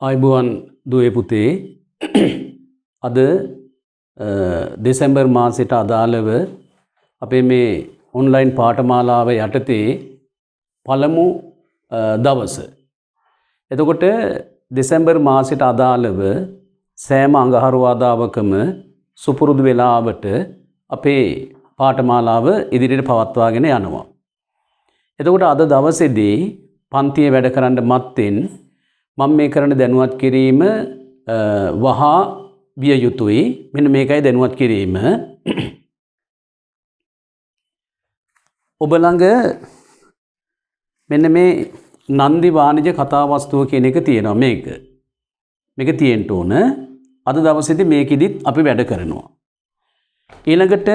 ආයුබෝවන් දුවේ පුතේ අද දෙසැම්බර් මාසයට අදාළව අපේ මේ ඔන්ලයින් පාඨමාලාව යටතේ පළමු දවස. එතකොට දෙසැම්බර් මාසයට අදාළව සෑම අඟහරුවාදාවකම සුපුරුදු වෙලාවට අපේ පාඨමාලාව ඉදිරියට පවත්වාගෙන යනවා. එතකොට අද දවසේදී පන්තියේ වැඩ කරන්න මත්තෙන් මම මේ කරන දැනුවත් කිරීම වහා විය යුතුයි. මෙන්න මේකයි දැනුවත් කිරීම. ඔබ ළඟ මෙන්න මේ නන්දි වාණිජ කතාවස්තුව කියන එක තියෙනවා. මේක තියෙන්න ඕන. අද දවසේදී මේකෙදිත් අපි වැඩ කරනවා. ඊළඟට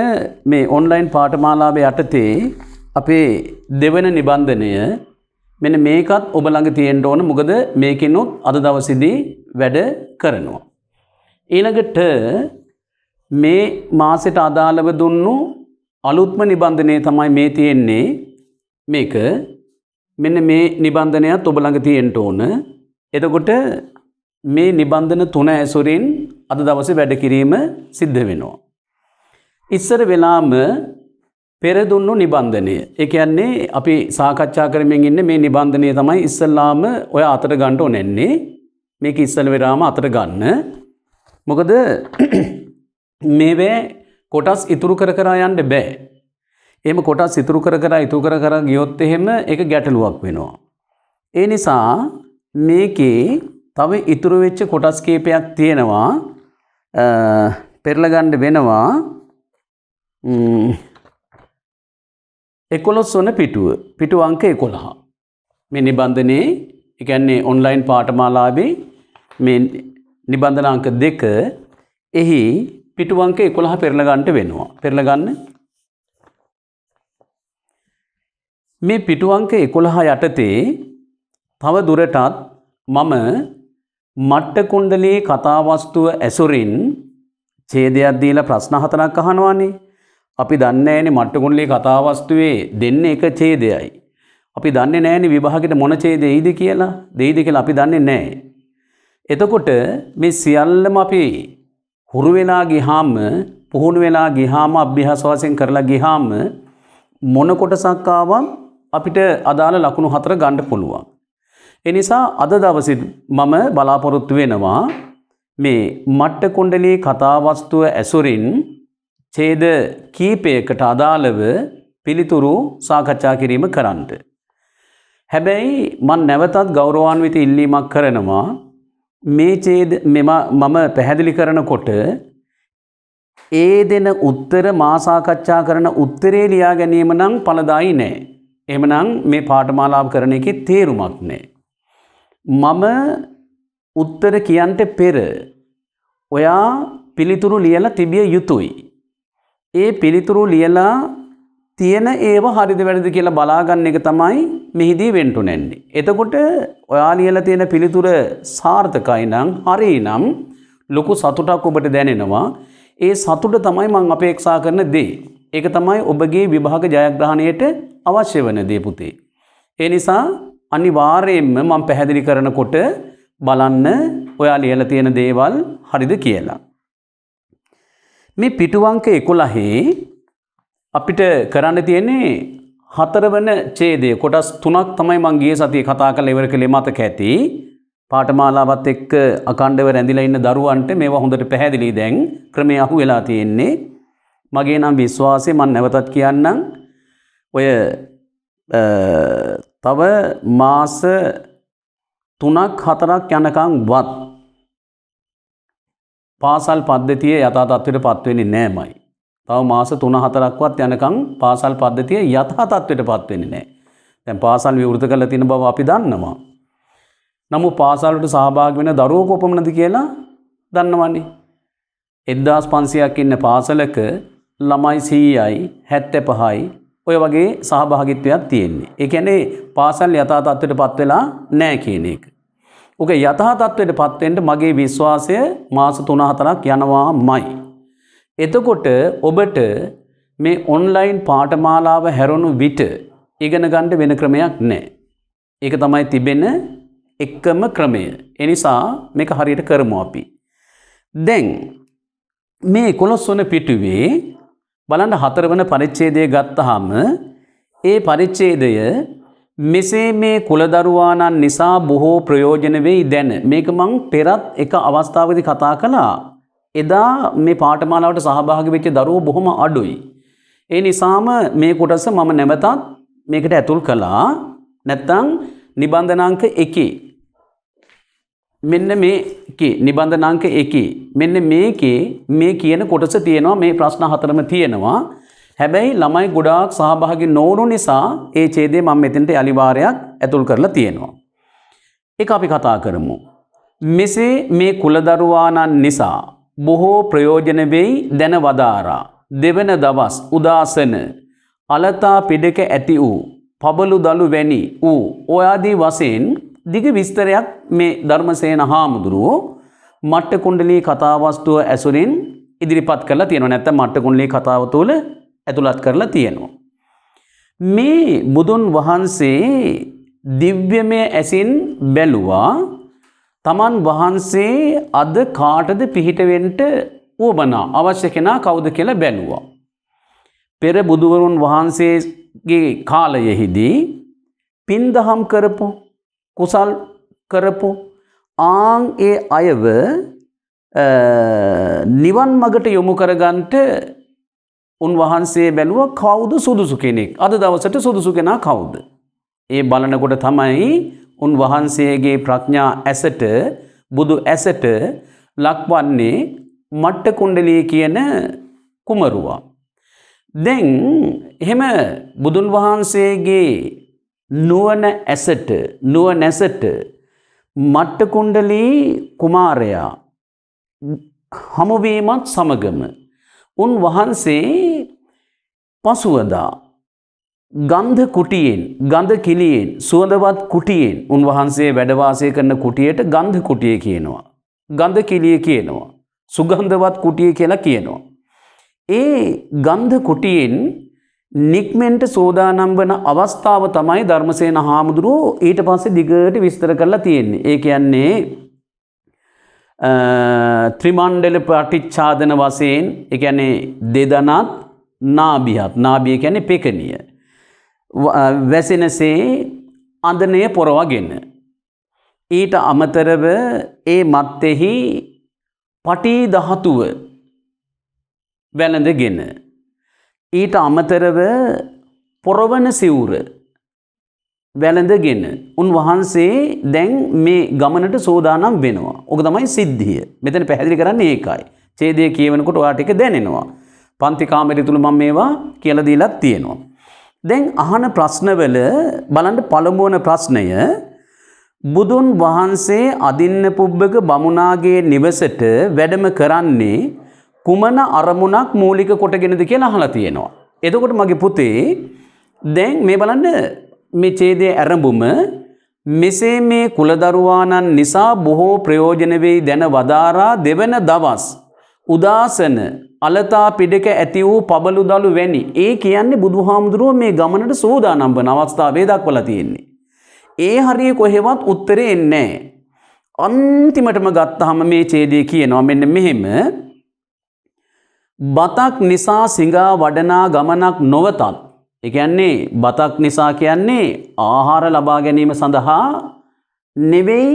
මේ ඔන්ලයින් පාඨමාලාවේ යටතේ අපේ දෙවන නිබන්ධනය මෙන්න මේකත් ඔබ ළඟ තියෙන්න ඕන. මොකද මේකිනුත් අද දවසේදී වැඩ කරනවා. ඊළඟට මේ මාසෙට අදාළව දුන්නු අලුත්ම නිබන්ධනය තමයි මේ තියෙන්නේ. මේක මෙන්න මේ නිබන්ධනයත් ඔබ ළඟ තියෙන්න ඕන. එතකොට මේ නිබන්ධන තුන ඇසුරින් අද දවසේ වැඩ කිරීම සිද්ධ වෙනවා. ඉස්සර වෙලාම පෙර දුන්නු නිබන්ධනය. ඒ කියන්නේ අපි සාකච්ඡා කරමින් ඉන්නේ මේ නිබන්ධනය තමයි ඉස්සල්ලාම ඔය අතට ගන්න ඕනෙන්නේ. මේක ඉස්සල වෙලාම අතට ගන්න. මොකද මේවේ කොටස් ඉතුරු කර යන්න බෑ. එහෙම කොටස් ඉතුරු කර ගියොත් එහෙම ඒක ගැටලුවක් වෙනවා. ඒ නිසා මේකේ තව ඉතුරු වෙච්ච කොටස් කීපයක් තියෙනවා. පෙරලා ගන්න වෙනවා. 11 වන පිටුව අංක 11. මේ නිබන්ධනයේ ඒ කියන්නේ ඔන්ලයින් පාඨමාලාවේ මේ නිබන්ධන අංක 2 එහි පිටුව අංක 11 පෙරලා ගන්නට වෙනවා. පෙරලා ගන්න. මේ පිටුව අංක 11 යටතේ තව දුරටත් මම මට්ට කුණ්ඩලී කතාවස්තුව ඇසුරින් ඡේදයක් දීලා ප්‍රශ්න 4ක් අහනවානේ. අපි දන්නේ නැහැනේ මට්ට කුණ්ඩලී කතාවස්තුවේ දෙන්නේ එක ඡේදයයි. අපි දන්නේ නැහැනේ විභාගෙට මොන ඡේදෙයිද කියලා. දෙයිද කියලා අපි දන්නේ නැහැ. එතකොට මේ සියල්ලම අපි හුරු වෙලා ගියාම, පුහුණු වෙලා ගියාම, අභ්‍යාස වශයෙන් කරලා ගියාම මොන කොටසක් ආවත් අපිට අදාළ ලකුණු 4 ගන්න පුළුවන්. ඒ නිසා අද දවසේ මම බලාපොරොත්තු වෙනවා මේ මට්ට කුණ්ඩලී කතාවස්තුව ඇසුරින් ඡේද කීපයකට අදාළව පිළිතුරු සාකච්ඡා කිරීම කරන්නට. හැබැයි මම නැවතත් ගෞරවාන්විත ඉල්ලීමක් කරනවා. මේ ඡේද මම පැහැදිලි කරනකොට ඒ දෙන උත්තර මා සාකච්ඡා කරන උත්තරේ ලියා ගැනීම නම් ඵලදායී නැහැ. එහෙමනම් මේ පාඨමාලාව කරන එකේ තේරුමක් නැහැ. මම උත්තර කියන්ට පෙර ඔයා පිළිතුරු ලියලා තිබිය යුතුයි. ඒ පිළිතුරු ලියලා තියෙන ඒවා හරිද වැරදිද කියලා බලා ගන්න එක තමයි මෙහිදී වෙන්න ඕනේ. එතකොට ඔයා ලියලා තියෙන පිළිතුර සාර්ථකයි නම් හරි නම් ලොකු සතුටක් ඔබට දැනෙනවා. ඒ සතුට තමයි මම අපේක්ෂා කරන දේ. ඒක තමයි ඔබගේ විභාග ජයග්‍රහණයට අවශ්‍ය වෙන දේ පුතේ. ඒ නිසා අනිවාර්යයෙන්ම මම පැහැදිලි කරනකොට බලන්න ඔයා ලියලා තියෙන දේවල් හරිද කියලා. මේ පිටුවංක 11 අපිට කරන්න තියෙන්නේ 4 වෙනි ඡේදය. කොටස් 3ක් තමයි මම ගිය සතියේ කතා කරලා ඉවර කළේ මතක ඇති. පාඨමාලාවත් එක්ක අකණ්ඩව රැඳිලා ඉන්න දරුවන්ට මේවා හොඳට පැහැදිලි දැන් ක්‍රමයේ අහු වෙලා තියෙන්නේ. මගේ නම් විශ්වාසය මම නැවතත් කියන්නම්. ඔය තව මාස 3ක් 4ක් යනකම්වත් පාසල් පද්ධතිය යථා තත්ත්වයට පත් වෙන්නේ නැමයි. තව මාස 3-4ක්වත් යනකම් පාසල් පද්ධතිය යථා තත්ත්වයට පත් වෙන්නේ නැහැ. දැන් පාසල් විවෘත කරලා තියෙන බව අපි දන්නවා. නමුත් පාසල් වලට සහභාගී වෙන දරුවෝ කොපමණද කියලා දන්නවනේ. 1500ක් ඉන්න පාසලක ළමයි 100යි 75යි ඔය වගේ සහභාගීත්වයක් තියෙන්නේ. ඒ කියන්නේ පාසල් යථා තත්ත්වයට පත් වෙලා නැහැ කියන එක. ඔක යථා තත්ත්වයට පත් වෙන්න මගේ විශ්වාසය මාස 3-4ක් යනවාමයි. එතකොට ඔබට මේ ඔන්ලයින් පාඨමාලාව හැරුණු විට ඉගෙන ගන්න වෙන ක්‍රමයක් නැහැ. ඒක තමයි තිබෙන එකම ක්‍රමය. ඒ නිසා මේක හරියට කරමු අපි. දැන් මේ 11 වන පිටුවේ බලන්න 4 වන පරිච්ඡේදය ගත්තාම ඒ පරිච්ඡේදය මෙසේ මේ කුලදරුවාණන් නිසා බොහෝ ප්‍රයෝජන වෙයි දැන. මේක මං පෙරත් එක අවස්ථාවකදී කතා කළා. එදා මේ පාඨමාලාවට සහභාගී වෙච්ච දරුවෝ බොහොම අඩුයි. ඒ නිසාම මේ කොටස මම නැවතත් මේකට ඇතුල් කළා. නැත්තම් නිබන්ධනාංක 1 මෙන්න මේකේ නිබන්ධනාංක 1 මෙන්න මේකේ මේ කියන කොටස තියෙනවා. මේ ප්‍රශ්න 4ම තියෙනවා. හැබැයි ළමයි ගොඩාක් සහභාගී නොවුණු නිසා ඒ ඡේදය මම මෙතෙන්ට යලි වාරයක් ඇතුල් කරලා තියෙනවා. ඒක අපි කතා කරමු. මෙසේ මේ කුලදරුවාණන් නිසා බොහෝ ප්‍රයෝජන වෙයි දැන වදාරා. දෙවන දවස් උදාසන අලතා පිඩක ඇති වූ පබළු දලු වැනි වූ ඔයාදී වශයෙන් දිග විස්තරයක් මේ ධර්මසේන හාමුදුරුවෝ මට්ට කුණ්ඩලී කතාවස්තුව ඇසුරින් ඉදිරිපත් කරලා තියෙනවා. නැත්නම් මට්ට කුණ්ඩලී කතාව තුළ ඇතුළත් කරලා තියෙනවා. මේ බුදුන් වහන්සේ දිව්‍යමය ඇසින් බැලුවා තමන් වහන්සේ අද කාටද පිහිට වෙන්න උවමනා අවශ්‍ය කෙනා කවුද කියලා බැලුවා. පෙර බුදුවරුන් වහන්සේගේ කාලයෙහිදී පින්දහම් කරපු කුසල් කරපු ඒ අයව නිවන් මගට යොමු කරගන්නට උන්වහන්සේ බැලුවා කවුද සුදුසු කෙනෙක්. අද දවසට සුදුසු කෙනා කවුද? ඒ බලනකොට තමයි උන්වහන්සේගේ ප්‍රඥා ඇසට බුදු ඇසට ලක්වන්නේ මට්ට කුණ්ඩලී කියන කුමරුවා. දැන් එහෙම බුදුන් වහන්සේගේ නුවණ ඇසට මට්ට කුණ්ඩලී කුමාරයා හමුවීමත් සමගම උන්වහන්සේ පසුවදා ගන්ධ කුටියෙන් ගඳ කිලියෙන් සුවඳවත් කුටියෙන් උන්වහන්සේ වැඩ වාසය කරන කුටියට ගන්ධ කුටිය කියනවා. ගඳ කිලිය කියනවා. සුගන්ධවත් කුටිය කියලා කියනවා. ඒ ගන්ධ කුටියෙන් නික්මෙන්ට සෝදානම් වන අවස්ථාව තමයි ධර්මසේන හාමුදුරුවෝ ඊට පස්සේ දිගට විස්තර කරලා තියෙන්නේ. ඒ කියන්නේ ත්‍රිමණ්ඩල පටිච්චාදන වශයෙන් ඒ කියන්නේ දෙදනත් නාභිය කියන්නේ පෙකණිය වැසෙනසේ අඳනය පොරවගෙන ඊට අමතරව ඒ මත්තෙහි පටි ධාතුව වැළඳගෙන ඊට අමතරව පොරවන සිවුර වැළඳගෙන උන්වහන්සේ දැන් මේ ගමනට සෝදානම් වෙනවා. ඕක තමයි සිද්ධිය. මෙතන පැහැදිලි කරන්නේ ඒකයි. ඡේදය කියවනකොට ඔයාට ඒක දැනෙනවා. පන්ති කාමරය තුල මම මේවා කියලා දීලා තියෙනවා. දැන් අහන ප්‍රශ්නවල බලන්න පළමුවන ප්‍රශ්නය බුදුන් වහන්සේ අදින්න පුබ්බක බමුණාගේ නිවසට වැඩම කරන්නේ කුමන අරමුණක් මූලික කොටගෙනද කියලා අහලා තියෙනවා. එතකොට මගේ පුතේ දැන් මේ බලන්න මේ ඡේදයේ ආරම්භුම මෙසේ මේ කුලදරුවාණන් නිසා බොහෝ ප්‍රයෝජන වෙයි දැන වදාරා දෙවන දවස් උදාසන අලතා පිඩක ඇති වූ පබළු දලු වැනි. ඒ කියන්නේ බුදුහාමුදුරුවෝ මේ ගමනට සෝදානම් වන අවස්ථාවේ දක්වලා තියෙන්නේ. ඒ හරිය කොහෙවත් උත්තරේ එන්නේ නැහැ. අන්තිමටම ගත්තාම මේ ඡේදය කියනවා මෙන්න මෙහෙම. බතක් නිසා සිඟා වඩනා ගමනක් නොවතත්. ඒ කියන්නේ බතක් නිසා කියන්නේ ආහාර ලබා ගැනීම සඳහා නෙවෙයි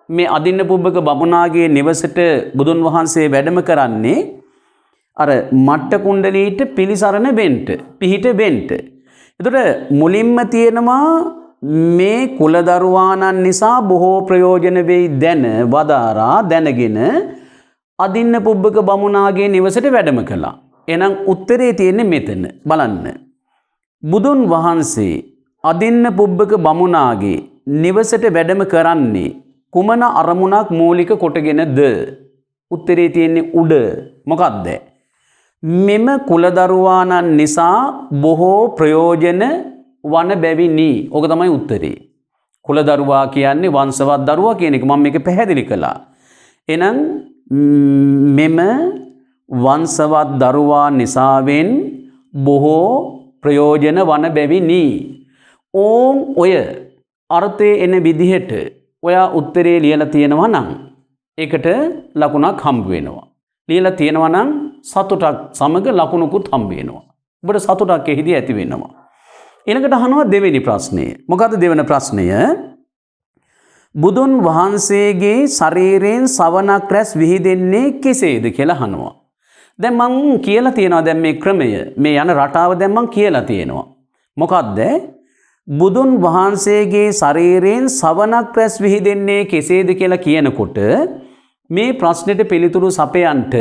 මේ අදින්න පුබ්බක බමුණාගේ නිවසට බුදුන් වහන්සේ වැඩම කරන්නේ අර මට්ට කුණ්ඩලීට පිළිසරණ වෙන්න පිහිට වෙන්න. එතකොට මුලින්ම තියෙනවා මේ කුලදරුවාණන් නිසා බොහෝ ප්‍රයෝජන වෙයි දැන වදාරා දැනගෙන අදින්න පුබ්බක බමුණාගේ නිවසට වැඩම කළා. එහෙනම් උත්තරේ තියෙන්නේ මෙතන. බලන්න. බුදුන් වහන්සේ අදින්න පුබ්බක බමුණාගේ නිවසට වැඩම කරන්නේ කුමන අරමුණක් මූලික කොටගෙනද? උත්තරේ තියෙන්නේ උඩ. මොකක්ද? මෙම කුලදරුවාණන් නිසා බොහෝ ප්‍රයෝජන වන බැවිනි. ඕක තමයි උත්තරේ. කුලදරුවා කියන්නේ වංශවත් දරුවා කියන එක මම මේක පැහැදිලි කළා. එහෙනම් මෙම වංශවත් දරුවා නිසාවෙන් බොහෝ ප්‍රයෝජන වන බැවිනි. ඔය අර්ථයේ එන විදිහට ඔයා උත්තරේ ලියලා තියෙනවා නම් ඒකට ලකුණක් හම්බ වෙනවා. ලියලා තියෙනවා නම් සතුටක් සමග ලකුණුකුත් හම්බ වෙනවා. ඔබට සතුටක් එහිදී ඇති වෙනවා. ඊළඟට අහනවා දෙවෙනි ප්‍රශ්නය. මොකද්ද දෙවෙනි ප්‍රශ්නය? බුදුන් වහන්සේගේ ශරීරයෙන් සවනක් රැස් විහිදෙන්නේ කෙසේද කියලා අහනවා. දැන් මං කියලා තියෙනවා දැන් මේ ක්‍රමය මේ යන රටාව දැන් මං කියලා තියෙනවා. මොකද්ද? බුදුන් වහන්සේගේ ශරීරයෙන් සවනක් රැස් විහිදෙන්නේ කෙසේද කියලා කියනකොට මේ ප්‍රශ්නෙට පිළිතුරු සපයන්ට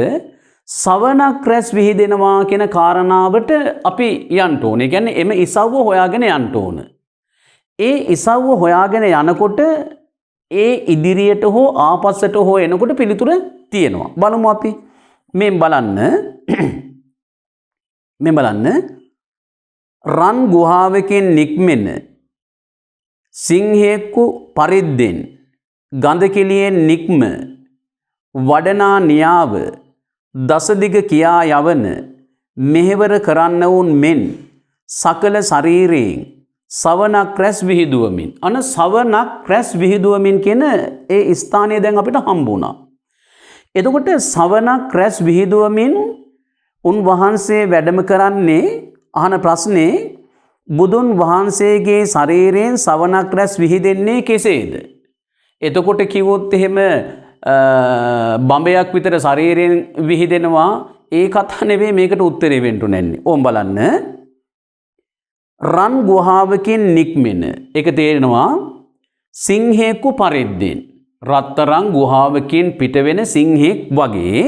සවනක් රැස් විහිදෙනවා කියන කාරණාවට අපි යන්න ඕනේ. කියන්නේ එම ඉසව්ව හොයාගෙන යන්න ඕන. ඒ ඉසව්ව හොයාගෙන යනකොට ඒ ඉදිරියට හෝ ආපස්සට හෝ එනකොට පිළිතුර තියෙනවා. බලමු අපි. මේ බලන්න රන් ගුහාවකින් නික්මෙන සිංහෙක්කු පරිද්දෙන් ගඳ කෙලියෙන් නික්ම වඩනා නියාව දසදිග කියා යවන මෙහෙවර කරන්නවුන් මෙන් සකල ශරීරයෙන් සවනක් රැස් විහිදුවමින් අන සවනක් රැස් විහිදුවමින් කියන ඒ ස්ථානය දැන් අපිට හම්බුණා. එතකොට සවනක් රැස් විහිදුවමින් උන්වහන්සේ වැඩම කරන්නේ අහන ප්‍රශ්නේ බුදුන් වහන්සේගේ ශරීරයෙන් සවනක් රැස් විහිදෙන්නේ කෙසේද? එතකොට කිව්වොත් එහෙම බඹයක් විතර ශරීරයෙන් විහිදෙනවා ඒ කතා නෙවෙයි මේකට උත්තරේ වෙන්න නැන්නේ. ඕම් බලන්න. රන් ගුහාවකින් නික්මෙන ඒක තේරෙනවා සිංහෙකු පරිද්දෙන් රත්තරන් ගුහාවකින් පිට වෙන සිංහෙක් වගේ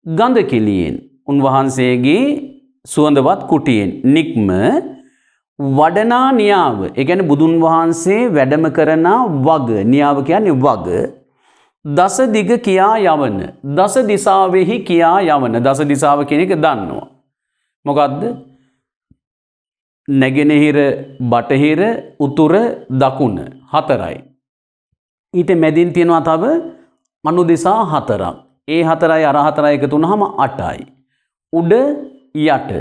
ගඳ කිලියෙන් උන්වහන්සේගේ සුවඳවත් කුටියෙන් නික්ම වඩනා නියාව ඒ කියන්නේ බුදුන් වහන්සේ වැඩම කරන වග නියාව කියන්නේ වග දස දිග කියා යවන දස දිසාවෙහි කියා යවන දස දිසාව කියන එක දන්නවා. මොකද්ද? නැගෙනහිර බටහිර උතුර දකුණ හතරයි. ඊට මැදින් තියෙනවා තව අනු දිසා හතරක්. ඒ හතරයි අර හතරයි එකතු වුනහම 8යි. උඩ යට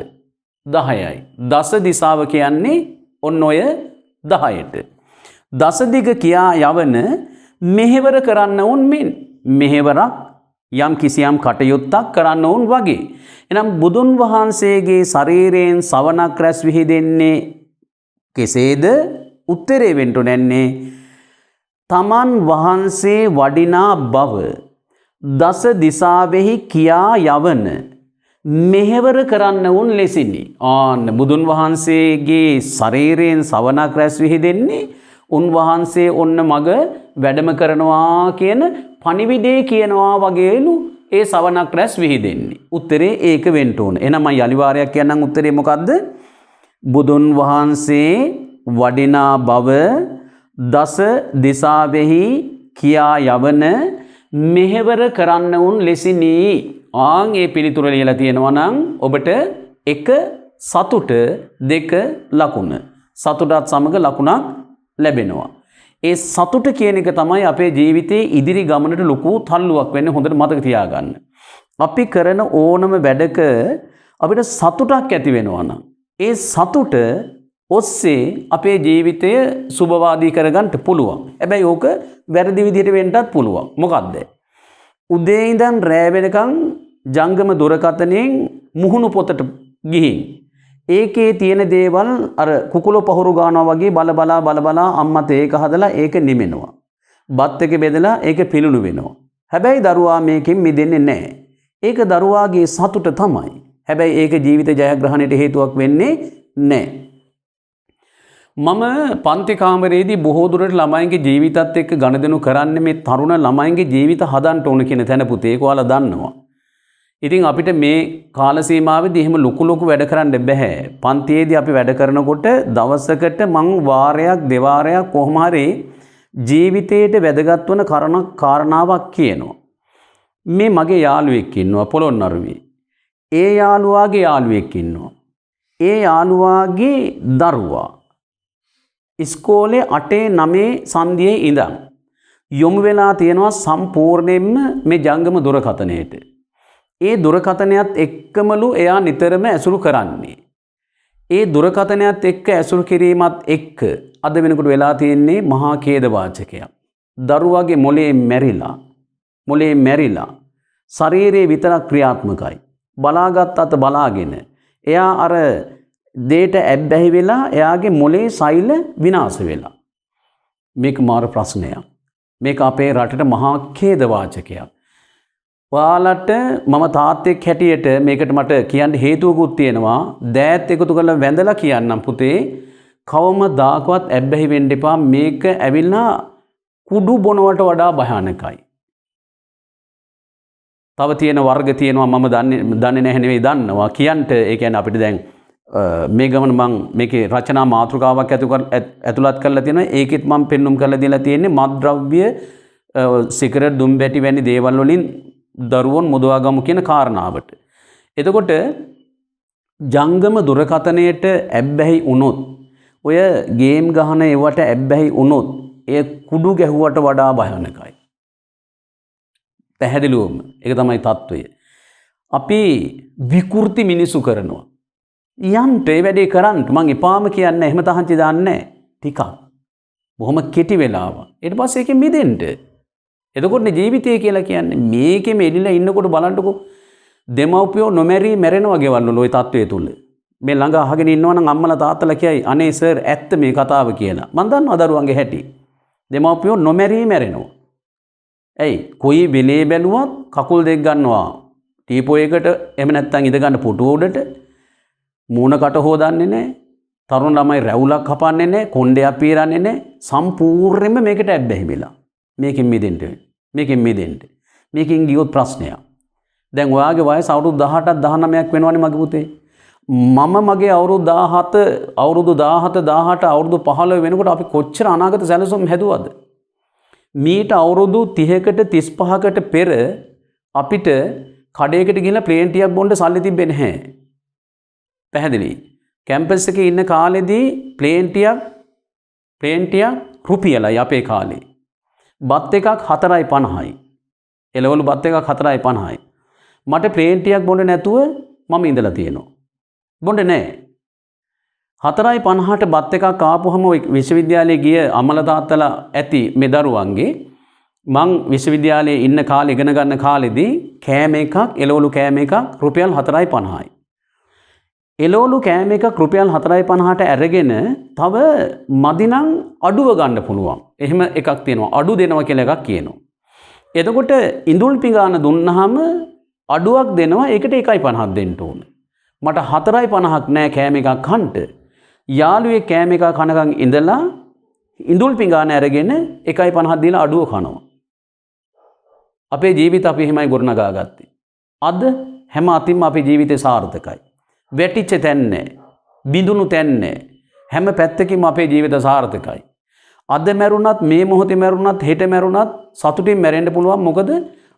10යි. දස දිසාව කියන්නේ ඔන්න ඔය 10ට. දස දිග කියා යවන මෙහෙවර කරන්න උන් මෙන් මෙහෙවරක් යම් කිසියම් කටයුත්තක් කරන්න උන් වගේ. එනම් බුදුන් වහන්සේගේ ශරීරයෙන් සවනක් රැස් විහිදෙන්නේ කෙසේද? උත්තරේ වෙන්න නැන්නේ තමන් වහන්සේ වඩිනා බව දස දිසාවෙහි කියා යවන මෙහෙවර කරන්න උන් ලෙසිනි. ආන්න බුදුන් වහන්සේගේ ශරීරයෙන් සවනක් රැස් විහිදෙන්නේ උන්වහන්සේ ඔන්න මග වැඩම කරනවා කියන පණිවිඩේ කියනවා වගේලු ඒ සවනක් රැස් විහිදෙන්නේ. උත්තරේ ඒක වෙන්න ඕන. එහෙනම් මම යලි වාරයක් කියන්නම් උත්තරේ මොකද්ද? බුදුන් වහන්සේ වඩිනා බව දස දිසාවෙහි කියා යවන මෙහෙවර කරන්න උන් ලෙසිනි. ආන් ඒ පිළිතුර ලියලා තියෙනවා නම් ඔබට 1 සතුට 2 ලකුණ. සතුටත් සමග ලකුණක් ලැබෙනවා. ඒ සතුට කියන එක තමයි අපේ ජීවිතයේ ඉදිරි ගමනට ලොකු තල්ලුවක් වෙන්නේ. හොඳට මතක තියාගන්න. අපි කරන ඕනම වැඩක අපිට සතුටක් ඇති වෙනවා නම් ඒ සතුට ඔස්සේ අපේ ජීවිතය සුබවාදී කරගන්න පුළුවන්. හැබැයි ඕක වැරදි විදිහට වෙන්නත් පුළුවන්. මොකද්ද? උදේ ඉඳන් රෑ වෙනකන් ජංගම දුරකථනයෙන් මුහුණු පොතට ගිහින් ඒකේ තියෙන දේවල් අර කුකුල පහුරු ගන්නවා වගේ බල බලා අම්මත් ඒක හදලා ඒක නිමෙනවා. බත් එක බෙදලා ඒක පිලුණු වෙනවා. හැබැයි දරුවා මේකෙන් මිදෙන්නේ නැහැ. ඒක දරුවාගේ සතුට තමයි. හැබැයි ඒක ජීවිත ජයග්‍රහණයට හේතුවක් වෙන්නේ නැහැ. මම පන්ති කාමරයේදී බොහෝ දුරට ළමයින්ගේ ජීවිතත් එක්ක ගනුදෙනු කරන්නේ මේ තරුණ ළමයින්ගේ ජීවිත හදන්න ඕන කියන තැන පුතේ. ඒක ඔයාලා දන්නවා. ඉතින් අපිට මේ කාල සීමාවෙදී එහෙම ලොකු වැඩ කරන්න බෑ. පන්තියේදී අපි වැඩ කරනකොට දවසකට මං වාරයක් දෙවාරයක් කොහොම හරි ජීවිතේට වැදගත් වන කාරණාවක් කියනවා. මේ මගේ යාළුවෙක් ඉන්නවා පොළොන්නරුවේ. ඒ යාළුවාගේ යාළුවෙක් ඉන්නවා. ඒ යාළුවාගේ දරුවා ඉස්කෝලේ 8 9 සන්ධියේ ඉඳන් යොමු වෙලා තියෙනවා සම්පූර්ණයෙන්ම මේ ජංගම දුරකථනයට. ඒ දුරකථනයත් එක්කමලු එයා නිතරම ඇසුරු කරන්නේ. ඒ දුරකථනයත් එක්ක ඇසුරු කිරීමත් එක්ක අද වෙනකොට වෙලා තියෙන්නේ මහා ඛේද වාචකයක්. දරුවාගේ මොලේ මැරිලා ශරීරයේ විතරක් ක්‍රියාත්මකයි. බලාගත් අත බලාගෙන එයා අර දේට ඇබ්බැහි වෙලා එයාගේ මොලේ සෛල විනාශ වෙලා. මේක මාර ප්‍රශ්නයක්. මේක අපේ රටට මහා ඛේදවාචකයක්. ඔයාලට මම තාත්තෙක් හැටියට මේකට මට කියන්න හේතුවකුත් තියෙනවා. දෑත් එකතු කරලා වැඳලා කියන්නම් පුතේ කවමදාකවත් ඇබ්බැහි වෙන්න එපා. මේක ඇවිල්ලා කුඩු බොනවට වඩා භයානකයි. තව තියෙන වර්ග තියෙනවා මම දන්නේ නැහැ නෙවෙයි දන්නවා. කියන්ට ඒ කියන්නේ අපිට දැන් මේ ගමන මම මේකේ රචනා මාතෘකාවක් ඇතුළත් කරලා තියෙනවා. ඒකෙත් මම පෙන්눔 කරලා දීලා තියෙන්නේ මත්ද්‍රව්‍ය සිගරට් දුම් බැටි වැනි දේවල් වලින් දරුවොන් මුදවා ගමු කියන කාරණාවට. එතකොට ජංගම දුරකථනයට ඇබ්බැහි වුණොත් ඔය ගේම් ගහන ඒවට ඇබ්බැහි වුණොත් ඒ කුඩු ගැහුවට වඩා භයානකයි. පැහැදිලිවම ඒක තමයි තත්ත්වය. අපි විකෘති මිනිසු කරනවා. යන්ට ඒ වැඩේ කරන්න මං එපාම කියන්නේ එහෙම තහංචි දාන්නේ ටිකක්. බොහොම කෙටි වෙලාවක්. ඊට පස්සේ ඒකෙන් මිදෙන්න. එතකොට ජීවිතය කියලා කියන්නේ මේකෙම එලිලා ඉන්නකොට බලන්නකො දෙමව්පියෝ නොමැරී මැරෙනවා ගෙවල් වල ওই තත්ත්වයේ තුල. මේ ළඟ අහගෙන ඉන්නවනම් අම්මලා තාත්තලා කියයි අනේ සර් ඇත්ත මේ කතාව කියලා. මං දන්නවා දරුවන්ගේ හැටි. දෙමව්පියෝ නොමැරී මැරෙනවා. ඇයි කොයි වෙලේ බැලුවත් කකුල් දෙක ගන්නවා ටීපෝ එකකට එහෙම නැත්නම් ඉඳ ගන්න පුටුව උඩට මූණ කට හොදන්නේ නැහැ තරුණ ළමයි රැවුලක් කපන්නේ නැහැ කොණ්ඩයක් පීරන්නේ නැහැ සම්පූර්ණයෙන්ම මේකට ඇබ්බැහි වෙලා මේකෙන් මිදෙන්න මේකෙන් ගියොත් ප්‍රශ්නයක් දැන් ඔයාගේ වයස අවුරුදු 18ක් 19ක් වෙනවනේ මගේ පුතේ මම මගේ අවුරුදු 17 18 අවුරුදු 15 වෙනකොට අපි කොච්චර අනාගත සැලසුම් හැදුවද මීට අවුරුදු 30කට 35කට පෙර අපිට කඩේකට ගිහලා ප්ලේන් ටිකක් බොන්න සල්ලි තිබ්බේ නැහැ. පැහැදිලි. කැම්පස් එකේ ඉන්න කාලෙදී ප්ලේන් ටිකක් රුපියලයි අපේ කාලේ. බත් එකක් 4.50යි. එළවලු බත් එකක් 4.50යි. මට ප්ලේන් ටිකක් බොන්න නැතුව මම ඉඳලා තියෙනවා. බොන්නේ නැහැ. 4.50ට බත් එකක් ආපුවම විශ්වවිද්‍යාලයේ ගිය අම්මලා තාත්තලා ඇති මේ දරුවන්ගේ මං විශ්වවිද්‍යාලයේ ඉන්න කාලේ ඉගෙන ගන්න කාලෙදී කෑම එකක් එළවලු කෑම එකක් රුපියල් 4.50යි. එළවලු කෑම එකක් රුපියල් 4.50ට අරගෙන තව මදිනම් අඩුව ගන්න පුළුවන්. එහෙම එකක් තියෙනවා. අඩු දෙනවා කියලා එකක් කියනවා. එතකොට ඉඳුල් පිඟාන දුන්නාම අඩුවක් දෙනවා. ඒකට 1.50ක් දෙන්න ඕන. මට 4.50ක් නෑ කෑම එකක් කන්න. යාළුවේ කෑම එක කනකන් ඉඳලා ඉඳුල් පිඟාන අරගෙන 1.50ක් දීලා අඩුව කනවා. අපේ ජීවිත අපි එහෙමයි ගොඩනගා ගත්තේ. අද හැම අතින්ම අපේ ජීවිතේ සාර්ථකයි. වැටිච්ච තැන් නැහැ. බිඳුණු තැන් නැහැ. හැම පැත්තකින්ම අපේ ජීවිත සාර්ථකයි. අද මැරුණත් මේ මොහොතේ මැරුණත් හෙට මැරුණත් සතුටින් මැරෙන්න පුළුවන්. මොකද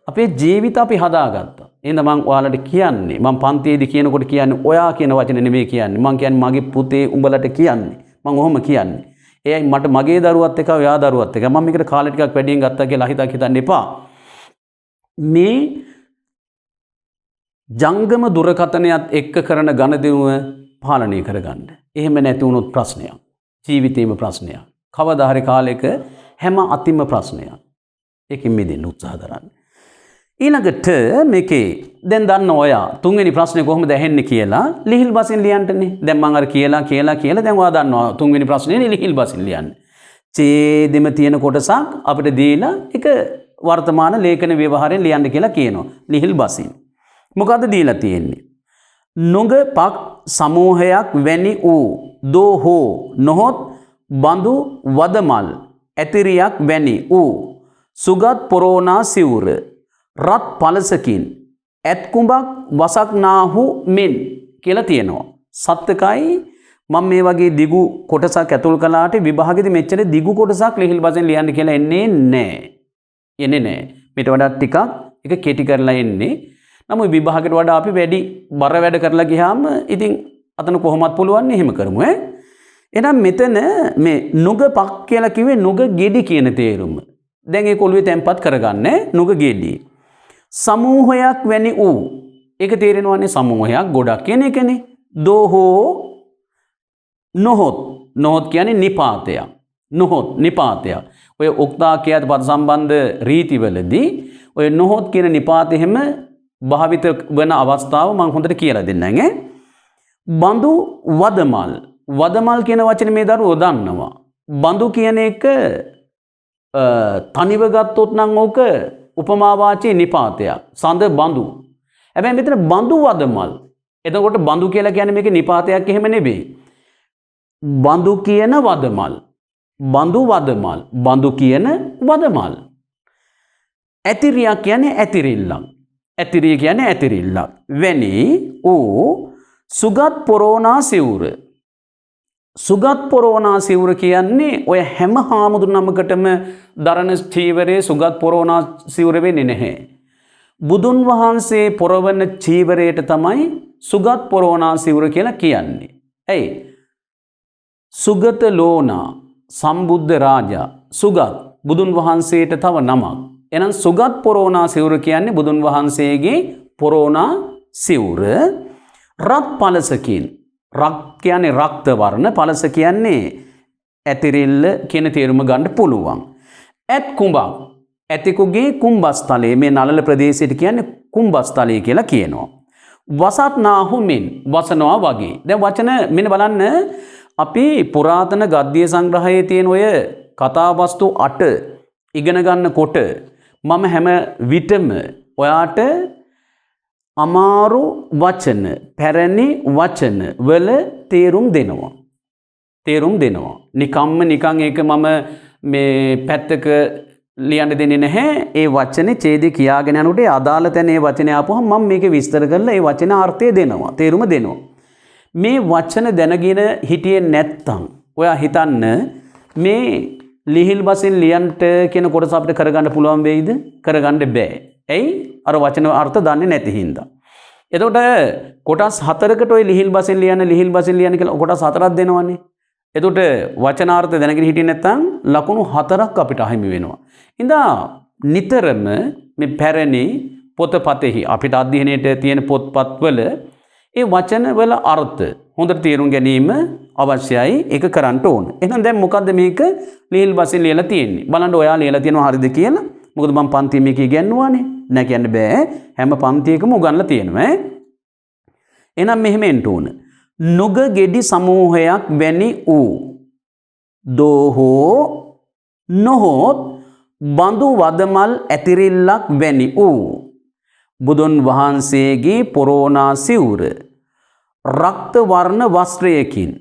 අපේ ජීවිත අපි හදාගත්තා. එහෙනම් මම ඔයාලට කියන්නේ මම පන්තියේදී කියනකොට කියන්නේ ඔයා කියන වචනේ නෙමෙයි කියන්නේ. මම කියන්නේ මගේ පුතේ උඹලට කියන්නේ. මම ඔහොම කියන්නේ. එයයි මට මගේ දරුවත් එක ඔයා දරුවත් එක. මම මේකට කාලේ ටිකක් වැඩියෙන් ගත්තා කියලා හිතන්න එපා. මේ ජංගම දුරකථනයත් එක්ක කරන ගනුදෙනුව පාලනය කරගන්න. එහෙම නැති වුණොත් ප්‍රශ්නයක්. ජීවිතේම ප්‍රශ්නයක්. කවදා හරි කාලයක හැම අතිම ප්‍රශ්නයක්. ඒකෙන් මිදෙන්න උත්සාහ කරන්න. ඊළඟට මේකේ දැන් දන්න ඔයා තුන්වෙනි ප්‍රශ්නේ කොහොමද ඇහෙන්නේ කියලා ලිහිල් බසින් ලියන්නනේ. දැන් මම අර කියලා දැන් ඔයා දන්නවා තුන්වෙනි ප්‍රශ්නේ ලිහිල් බසින් ලියන්න. ඡේදෙම තියෙන කොටසක් අපිට දීලා ඒක වර්තමාන ලේඛන ව්‍යවහාරයෙන් ලියන්න කියලා කියනවා. ලිහිල් බසින්. මොකද්ද දීලා තියෙන්නේ? නොග පක් සමූහයක් වැනි වූ දෝ හෝ නොහොත් බඳු වදමල් ඇතිරියක් වැනි වූ සුගත් පොරෝනා සිවුර රත් පලසකින් ඇත් කුඹක් වසක් නාහු මෙන් කියලා තියෙනවා. සත්‍යකයි මම මේ වගේ දිගු කොටසක් ඇතුල් කළාට විභාගෙදි මෙච්චර දිගු කොටසක් ලිහිල් බසෙන් ලියන්න කියලා එන්නේ නැහැ. මේට වඩා ටිකක් ඒක කෙටි කරලා එන්නේ. නමුත් විභාගයට වඩා අපි වැඩි බර වැඩ කරලා ගියාම ඉතින් අතන කොහොමත් පුළුවන් එහෙම කරමු ඈ. එහෙනම් මෙතන මේ නුග පක් කියලා කිව්වේ නුග ගෙඩි කියන තේරුම. දැන් ඒක ඔළුවේ තැම්පත් කරගන්න නුග ගෙඩි. සමූහයක් වැනි වූ ඒක තේරෙනවනේ සමූහයක් ගොඩක් කියන එකනේ. දෝහෝ නොහොත් කියන්නේ නිපාතයක්. ඔය උක්තාකයාට පද සම්බන්ධ රීතිවලදී ඔය නොහොත් කියන නිපාතය එහෙම භාවිත වන අවස්ථාව මම හොඳට කියලා දෙන්නම් ඈ. බඳු වදමල්. වදමල් කියන වචනේ මේ දරුවෝ දන්නවා. බඳු කියන එක තනිව ගත්තොත් නම් ඕක උපමාවාචී නිපාතයක්. සඳ බඳු. හැබැයි මෙතන බඳු වදමල්. එතකොට බඳු කියලා කියන්නේ මේක නිපාතයක් එහෙම නෙවෙයි. බඳු කියන වදමල්. බඳු වදමල්. බඳු කියන වදමල්. ඇතිරියක් කියන්නේ ඇතිරිල්ලක්. ඇතිරිය කියන්නේ ඇතිරිල්ලක්. වැනි ඌ සුගත් පොරෝනා සිවුර. සුගත් පොරෝනා සිවුර කියන්නේ ඔය හැම හාමුදුරු නමකටම දරණ චීවරයේ සුගත් පොරෝනා සිවුර වෙන්නේ නැහැ. බුදුන් වහන්සේ පොරවන චීවරයට තමයි සුගත් පොරෝනා සිවුර කියලා කියන්නේ. ඇයි? සුගත ලෝනා සම්බුද්ධ රාජා සුගත් බුදුන් වහන්සේට තව නමක්. එහෙනම් සුගත් පොරෝනා සිවුර කියන්නේ බුදුන් වහන්සේගේ පොරෝනා සිවුර. රත් පලසකින්. රක් කියන්නේ රක්ත වර්ණ, පලස කියන්නේ ඇතිරිල්ල කියන තේරුම ගන්න පුළුවන්. ඇත් කුඹක්. ඇතෙකුගේ කුම්බස්තලයේ මේ නළල ප්‍රදේශයට කියන්නේ කුම්බස්තලය කියලා කියනවා. වසත්නාහු මෙන් වසනවා වගේ. දැන් වචන මෙන්න බලන්න අපි පුරාතන ගද්‍ය සංග්‍රහයේ තියෙන ඔය කතාවස්තු 8 ඉගෙන ගන්නකොට මම හැම විටම ඔයාට අමාරු වචන, පැරණි වචන වල තේරුම් දෙනවා. තේරුම් දෙනවා. නිකම්ම නිකන් ඒක මම මේ පැත්තක ලියන්න දෙන්නේ නැහැ. ඒ වචනේ ඡේදය කියාගෙන යනකොට ඒ අදාළ තැන ඒ වචනේ ආපුවම මම මේක විස්තර කරලා ඒ වචන අර්ථය දෙනවා. තේරුම දෙනවා. මේ වචන දැනගෙන හිටියේ නැත්තම් ඔයා හිතන්න මේ ලිහිල් බසින් ලියන්ට කියන කොටස අපිට කරගන්න පුළුවන් වෙයිද? කරගන්න බෑ. ඇයි? අර වචන අර්ථ දන්නේ නැති හින්දා. එතකොට කොටස් 4කට ඔය ලිහිල් බසින් ලියන්න කියලා කොටස් 4ක් දෙනවනේ. එතකොට වචනාර්ථ දැනගෙන හිටියේ නැත්නම් ලකුණු 4ක් අපිට අහිමි වෙනවා. ඉඳා නිතරම මේ පැරණි පොතපතෙහි අපිට අධ්‍යයනයේ තියෙන පොත්පත්වල ඒ වචන වල අර්ථ හොඳට තේරුම් ගැනීම අවශ්‍යයි. ඒක කරන්න ඕන. එහෙනම් දැන් මොකද්ද මේක ලිහිල් බසින් ලියලා තියෙන්නේ? බලන්න ඔයා ලියලා තියෙනවා හරිද කියලා. මොකද මම පන්තියේ මේක ඉගෙනුවානේ. නෑ කියන්න බෑ. හැම පන්තියකම උගන්ලා තියෙනවා. එහෙනම් මෙහෙම එන්න ඕන. නුග ගෙඩි සමූහයක් වැනි වූ දෝහෝ නොහොත් බඳු වදමල් ඇතිරිල්ලක් වැනි වූ බුදුන් වහන්සේගේ පොරෝනා සිවුර රක්ත වර්ණ වස්ත්‍රයකින්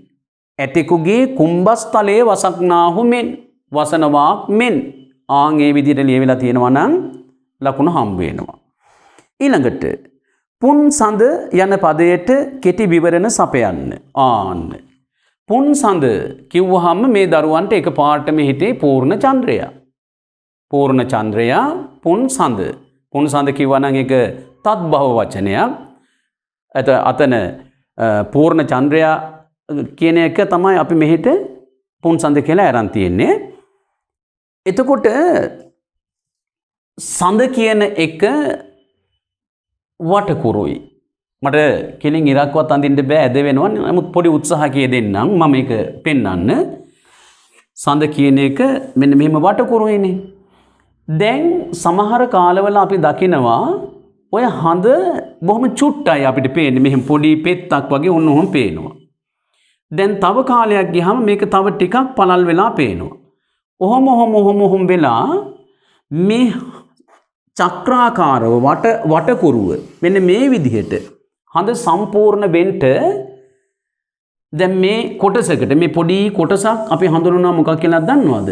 ඇතෙකුගේ කුම්බස්තලයේ වසක්නාහු මෙන් වසනවා මෙන් ආන් ඒ විදිහට ලියවිලා තියෙනවා නම් ලකුණු හම්බ වෙනවා. ඊළඟට පුන් සඳ යන පදයට කෙටි විවරණ සපයන්න. ආන්න පුන් සඳ කිව්වහම මේ දරුවන්ට එකපාරටම හිතේ පූර්ණ චන්ද්‍රයා. පූර්ණ චන්ද්‍රයා පුන් සඳ. පුන් සඳ කිව්වා නම් ඒක තත්බහුව වචනයක්. අතන පූර්ණ චන්ද්‍රයා කියන එක තමයි අපි මෙහෙට පුන් සඳ කියලා අරන් තියෙන්නේ. එතකොට සඳ කියන එක වටකුරුයි. මට කෙලින් ඉරක්වත් අඳින්න බෑ ඇද වෙනවා. නමුත් පොඩි උත්සාහකයේ දෙන්නම් මම මේක පෙන්වන්න. සඳ කියන එක මෙන්න මෙහෙම වටකුරුයිනේ. දැන් සමහර කාලවල අපි දකිනවා ඔය හඳ බොහොම චුට්ටයි අපිට පේන්නේ. මෙහෙම පොඩි පෙත්තක් වගේ ඔන්නෝම පේනවා. දැන් තව කාලයක් ගියාම මේක තව ටිකක් පළල් වෙලා පේනවා. ඔහොම වෙලා මේ චක්‍රාකාරව වටකුරුව මෙන්න මේ විදිහට හඳ සම්පූර්ණ වෙන්න දැන් මේ කොටසකට මේ පොඩි කොටසක් අපි හඳුනනවා මොකක් කියලා දන්නවද?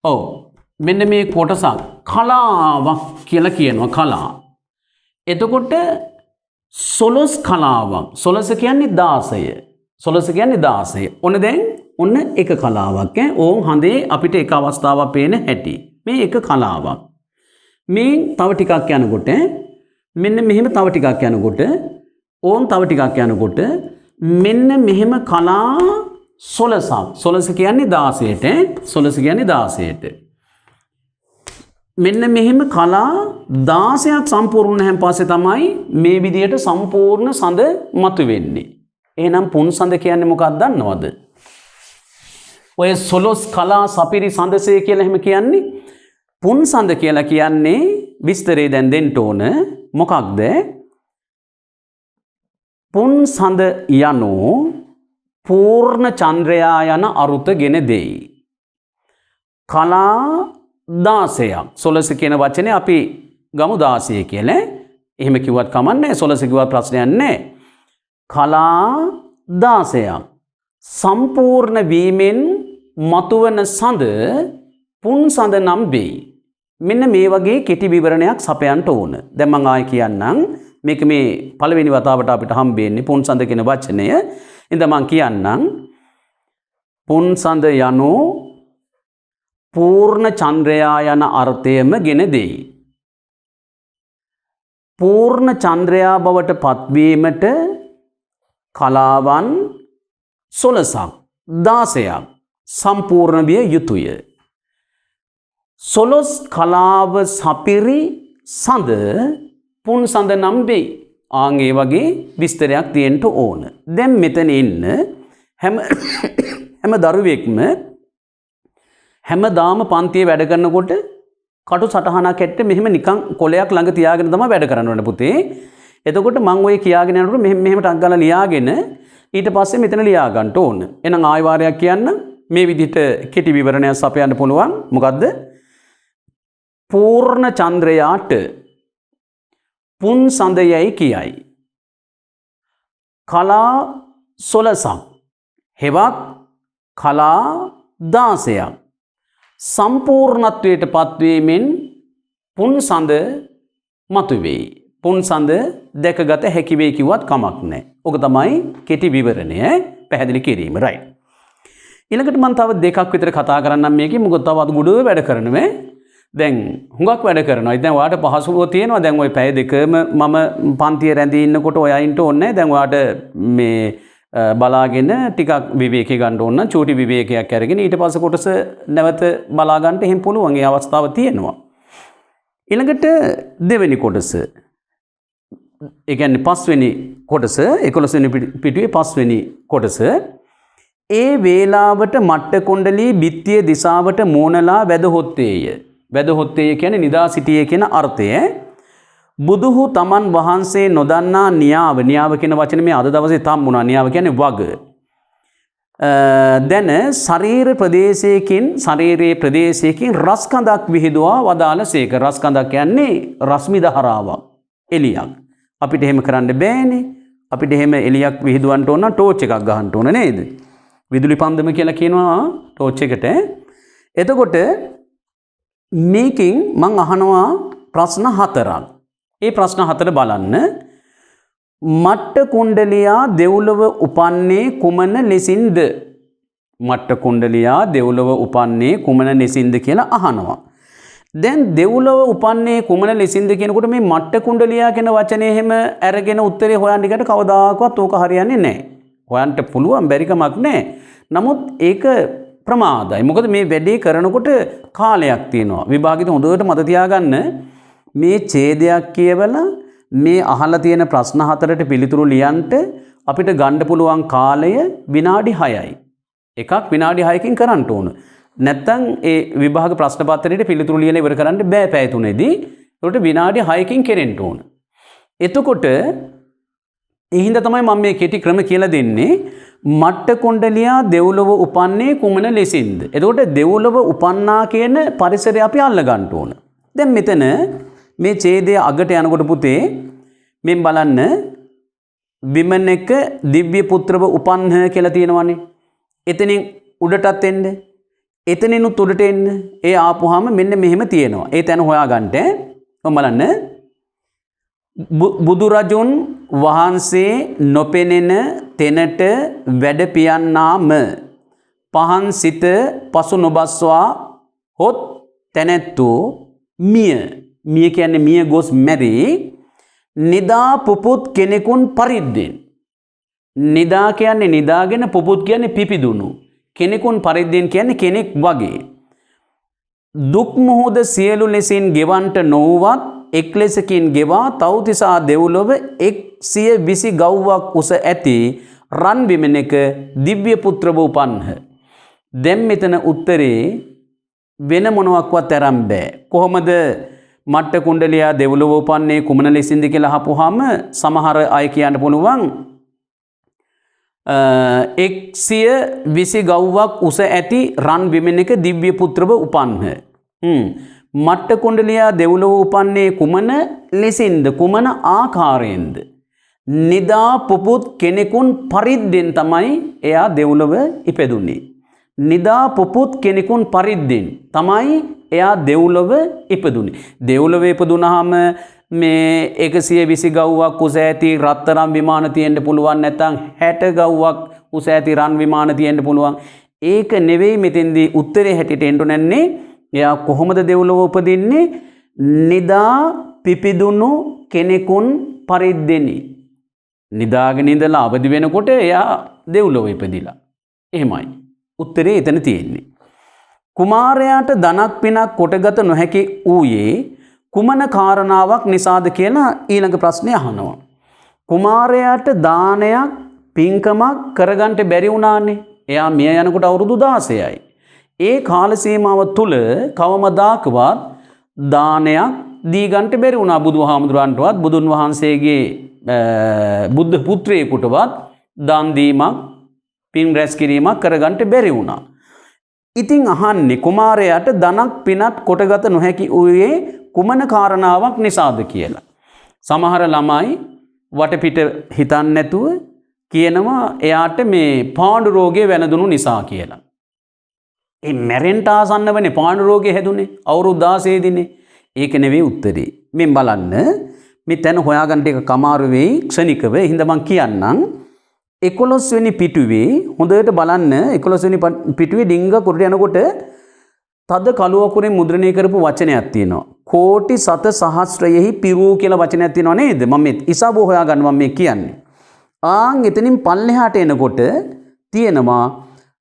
ඔව් මෙන්න මේ කොටසක් කලාවක් කියලා කියනවා. කලා. එතකොට සොළොස් කලාවක්. සොළොස කියන්නේ 16. සොළොස කියන්නේ 16. ඔන්න දැන් ඔන්න එක කලාවක්. ඕන් හඳේ අපිට එක අවස්ථාවක් පේන හැටි. මේ එක කලාවක්. මේ තව ටිකක් යනකොට මෙන්න මෙහෙම තව ටිකක් යනකොට ඕන් තව ටිකක් යනකොට මෙන්න මෙහෙම කලා 16ක්. 16 කියන්නේ 16ට. 16 කියන්නේ 16ට. මෙන්න මෙහෙම කලා 16ක් සම්පූර්ණ හැම පස්සේ තමයි මේ විදිහට සම්පූර්ණ සඳ මතුවෙන්නේ. එහෙනම් පුන් සඳ කියන්නේ මොකක්ද දන්නවද? ඔය සොලොස් කලා සපිරි සඳසේ කියලා එහෙම කියන්නේ පුන් සඳ කියලා කියන්නේ විස්තරේ දැන් දෙන්න ඕන. මොකක්ද? පුන් සඳ යනු පූර්ණ චන්ද්‍රයා යන අරුතගෙන දෙයි. කලා 16ක්. සොලොස් කියන වචනේ අපි ගමු 16 කියලා. එහෙම කිව්වත් කමන්නේ. සොලොස් කිව්වත් ප්‍රශ්නයක් නැහැ. කලා 16ක්. සම්පූර්ණ වීමෙන් මතුවන සඳ පුන් සඳ නම් වෙයි. මෙන්න මේ වගේ කෙටි විවරණයක් සපයන්න ඕන. දැන් මම ආයෙ කියන්නම්. මේක මේ පළවෙනි වතාවට අපිට හම්බෙන්නේ පුන් සඳ කියන වචනය. ඉතින් මම කියන්නම්. පුන් සඳ යනු පූර්ණ චන්ද්‍රයා යන අර්ථයම ගෙන දෙයි. පූර්ණ චන්ද්‍රයා බවට පත්වීමට කලාවන් 16ක් 16ක් සම්පූර්ණ විය යුතුය. සොලොස් කලාව සපිරි සඳ පුන් සඳ නම් වෙයි. ආන් ඒ වගේ විස්තරයක් තියෙන්න ඕන. දැන් මෙතන ඉන්න හැම දරුවෙක්ම හැමදාම පන්තියේ වැඩ කරනකොට කටු සටහනක් ඇට්ට මෙහෙම නිකන් කොලයක් ළඟ තියාගෙන තමයි වැඩ කරන්න ඕනේ පුතේ. එතකොට මම ඔය කියාගෙන යනකොට මෙහෙම ටක් ගාලා ලියාගෙන ඊට පස්සේ මෙතන ලියා ගන්න ඕන. එහෙනම් ආයෙ වාරයක් කියන්න මේ විදිහට කෙටි විවරණයක් සපයන්න පුළුවන්. මොකද්ද? පූර්ණ චන්ද්‍රයාට පුන් සඳයයි කියයි. කලා 16ක් හෙවත් කලා 16ක් සම්පූර්ණත්වයට පත්වීමෙන් පුන් සඳ මතුවේ. පුන් සඳ දැකගත හැකි වේ කිව්වත් කමක් නැහැ. ඔක තමයි කෙටි විවරණය පැහැදිලි කිරීම. right. ඊළඟට මම තව දෙකක් විතර කතා කරන්නම් මේකේ. මොකද තව අද ගුඩ වැඩ කරනවා. දැන් හුඟක් වැඩ කරනවා. දැන් ඔයාලට පහසුව තියෙනවා. දැන් ওই පැය දෙකම මම පන්තියේ රැඳී ඉන්නකොට ඔයා ඉන්න ඕනේ. දැන් ඔයාලට මේ බලාගෙන ටිකක් විවේකී ගන්න ඕන නම් චූටි විවේකයක් අරගෙන ඊට පස්සේ කොටස නැවත බලා ගන්න එහෙම පුළුවන්. ඒ අවස්ථාව තියෙනවා. ඊළඟට දෙවෙනි කොටස. ඒ කියන්නේ පස්වෙනි කොටස 11 වෙනි පිටුවේ පස්වෙනි කොටස. ඒ වේලාවට මට්ට කුණ්ඩලී බිත්තිය දිසාවට මෝනලා වැදහොත්තේය. වැදහොත්තේය කියන්නේ නිදා සිටියේ කියන අර්ථය. බුදුහු තමන් වහන්සේ නොදන්නා න්‍යාව. න්‍යාව කියන වචනේ මේ අද දවසේ තම්මුණා. න්‍යාව කියන්නේ වග. දැන ශරීරයේ ප්‍රදේශයකින් රස්කඳක් විහිදුවා වදාළසේක. රස්කඳක් කියන්නේ රශ්මි දහරාවක්. එළියක්. අපිට එහෙම කරන්න බෑනේ. අපිට එහෙම එළියක් විහිදුවන්න ඕන නම් ටෝච් එකක් ගහන්න ඕන නේද? විදුලි පන්දම කියලා කියනවා ටෝච් එකට. එතකොට මේකෙන් මම අහනවා ප්‍රශ්න 4ක්. ඒ ප්‍රශ්න 4 බලන්න. මට්ට කුණ්ඩලියා දෙව්ලොව උපන්නේ කුමන ලෙසින්ද? මට්ට කුණ්ඩලියා දෙව්ලොව උපන්නේ කුමන ලෙසින්ද කියලා අහනවා. දැන් දෙව්ලොව උපන්නේ කුමන ලෙසින්ද කියනකොට මේ මට්ට කුණ්ඩලියා කියන වචනේ හැම අරගෙන උත්තරේ හොයන්න ගියට කවදාකවත් ඕක හරියන්නේ නැහැ. හොයන්න පුළුවන් බැරි කමක් නැහැ. නමුත් ඒක ප්‍රමාදයි. මොකද මේ වැඩේ කරනකොට කාලයක් තියෙනවා. විභාගෙට හොඳට මතක තියාගන්න මේ ඡේදයක් කියවලා මේ අහලා තියෙන ප්‍රශ්න 4ට පිළිතුරු ලියන්න අපිට ගන්න පුළුවන් කාලය විනාඩි 6යි. එකක් විනාඩි 6කින් කරන්න ඕන. නැත්තම් ඒ විභාග ප්‍රශ්න පත්‍රයට පිළිතුරු ලියලා ඉවර කරන්න බෑ පැය 3ේදී. ඒකට විනාඩි 6කින් කෙරෙන්න ඕන. එතකොට එහිඳ තමයි මම මේ කෙටි ක්‍රම කියලා දෙන්නේ. මට්ට කුණ්ඩලියා දෙව්ලොව උපන්නේ කුමන ලෙසින්ද? එතකොට දෙව්ලොව උපන්නා කියන පරිසරය අපි අල්ල ගන්න ඕන. දැන් මෙතන මේ ඡේදයේ අගට යනකොට පුතේ මෙන් බලන්න විමනක දිව්‍ය පුත්‍රව උපන්හ කියලා තියෙනවනේ. එතනින් උඩටත් එන්න. එතනිනුත් උඩට එන්න. ඒ ආපුවාම මෙන්න මෙහෙම තියෙනවා. ඒ තැන හොයාගන්න. ඔන්න බලන්න. බුදුරජුන් වහන්සේ නොපෙනෙන තැනට වැඩ පියන්නාම පහන් සිත පසු නොබස්වා හොත් තැනැත්තු මිය කියන්නේ මිය ගොස් මැරි නිදා පුපුත් කෙනෙකුන් පරිද්දෙන්. නිදා කියන්නේ නිදාගෙන, පුපුත් කියන්නේ පිපිදුණු. කෙනෙකුන් පරිද්දෙන් කියන්නේ කෙනෙක් වගේ. දුක් මුහුද සියලු ලෙසින් ගෙවන්ට නොවුවත් එක් ලෙසකින් ගෙවා තව්තිසා දෙව්ලොව 120 ගව්වක් උස ඇති රන් බිමනක දිව්‍ය පුත්‍රව උපන්හ. දැන් මෙතන උත්තරේ වෙන මොනවක්වත් තරම් බෑ. කොහොමද මට්ට කුණ්ඩලයා දෙව්ලොව උපන්නේ කුමන ලෙසින්ද කියලා අහපුවාම සමහර අය කියන්න පුළුවන් 120 ගව්වක් උස ඇති රන් බිමෙනක දිව්‍ය පුත්‍රව උපන්හ. මට්ට කුණ්ඩලයා දෙව්ලොව උපන්නේ කුමන ලෙසින්ද කුමන ආකාරයෙන්ද? නිදා පුපුත් කෙනෙකුන් පරිද්දෙන් තමයි එයා දෙව්ලොව ඉපදුනේ. නිදා පුපුත් කෙනෙකුන් පරිද්දෙන් තමයි එයා දෙව්ලොව ඉපදුනේ. දෙව්ලොව ඉපදුනහම මේ 120 ගව්වක් උස ඇති රත්තරන් විමාන තියෙන්න පුළුවන්, නැත්නම් 60 ගව්වක් උස ඇති රන් විමාන තියෙන්න පුළුවන්. ඒක නෙවෙයි මෙතෙන්දී උත්තරේ හැටියට එන්න නැන්නේ. එයා කොහොමද දෙව්ලොව උපදින්නේ? නිදා පිපිදුණු කෙනෙකුන් පරිද්දෙනි. නිදාගෙන ඉඳලා අවදි වෙනකොට එයා දෙව්ලොව ඉපදිලා. එහෙමයි. උත්තරේ එතන තියෙන්නේ. කුමාරයාට ධනක් පිනක් කොටගත නොහැකි ඌයේ කුමන කාරණාවක් නිසාද කියලා ඊළඟ ප්‍රශ්නේ අහනවා. කුමාරයාට දානයක් පින්කමක් කරගන්න බැරි වුණානේ. එයා මිය යනකොට අවුරුදු 16යි. ඒ කාල සීමාව තුල කවමදාකවත් දානයක් දී ගන්න බැරි වුණා බුදුහාමුදුරන්ටවත් බුදුන් වහන්සේගේ බුද්ධ පුත්‍රයෙකුටවත් දන් දීමක් පින් රැස් කිරීමක් කරගන්න බැරි වුණා. ඉතින් අහන්නේ කුමාරයාට ධනක් පිනක් කොටගත නොහැකි වූයේ කුමන කාරණාවක් නිසාද කියලා. සමහර ළමයි වටපිට හිතන්නේ නැතුව කියනවා එයාට මේ පාණ්ඩු රෝගය වැළඳුණු නිසා කියලා. ඒ මැරෙන්න ආසන්නවනේ පාණ්ඩු රෝගය හැදුනේ අවුරුදු 16 දිනේ. ඒක නෙවෙයි උත්තරේ. මෙන් බලන්න මේ තැන හොයාගන්න එක කමාරු වෙයි ක්ෂණිකව. හින්දා මං කියන්නම් 11 වෙනි පිටුවේ හොඳට බලන්න 11 වෙනි පිටුවේ ඩිංග කුරට යනකොට තද කළු අකුරෙන් මුද්‍රණය කරපු වචනයක් තියෙනවා. කෝටි සත සහස්‍රයෙහි පිරූ කියලා වචනයක් තියෙනවා නේද? මම මේ ඉසාව හොයාගන්න මම මේ කියන්නේ. එතනින් පල්ලෙහාට එනකොට තියෙනවා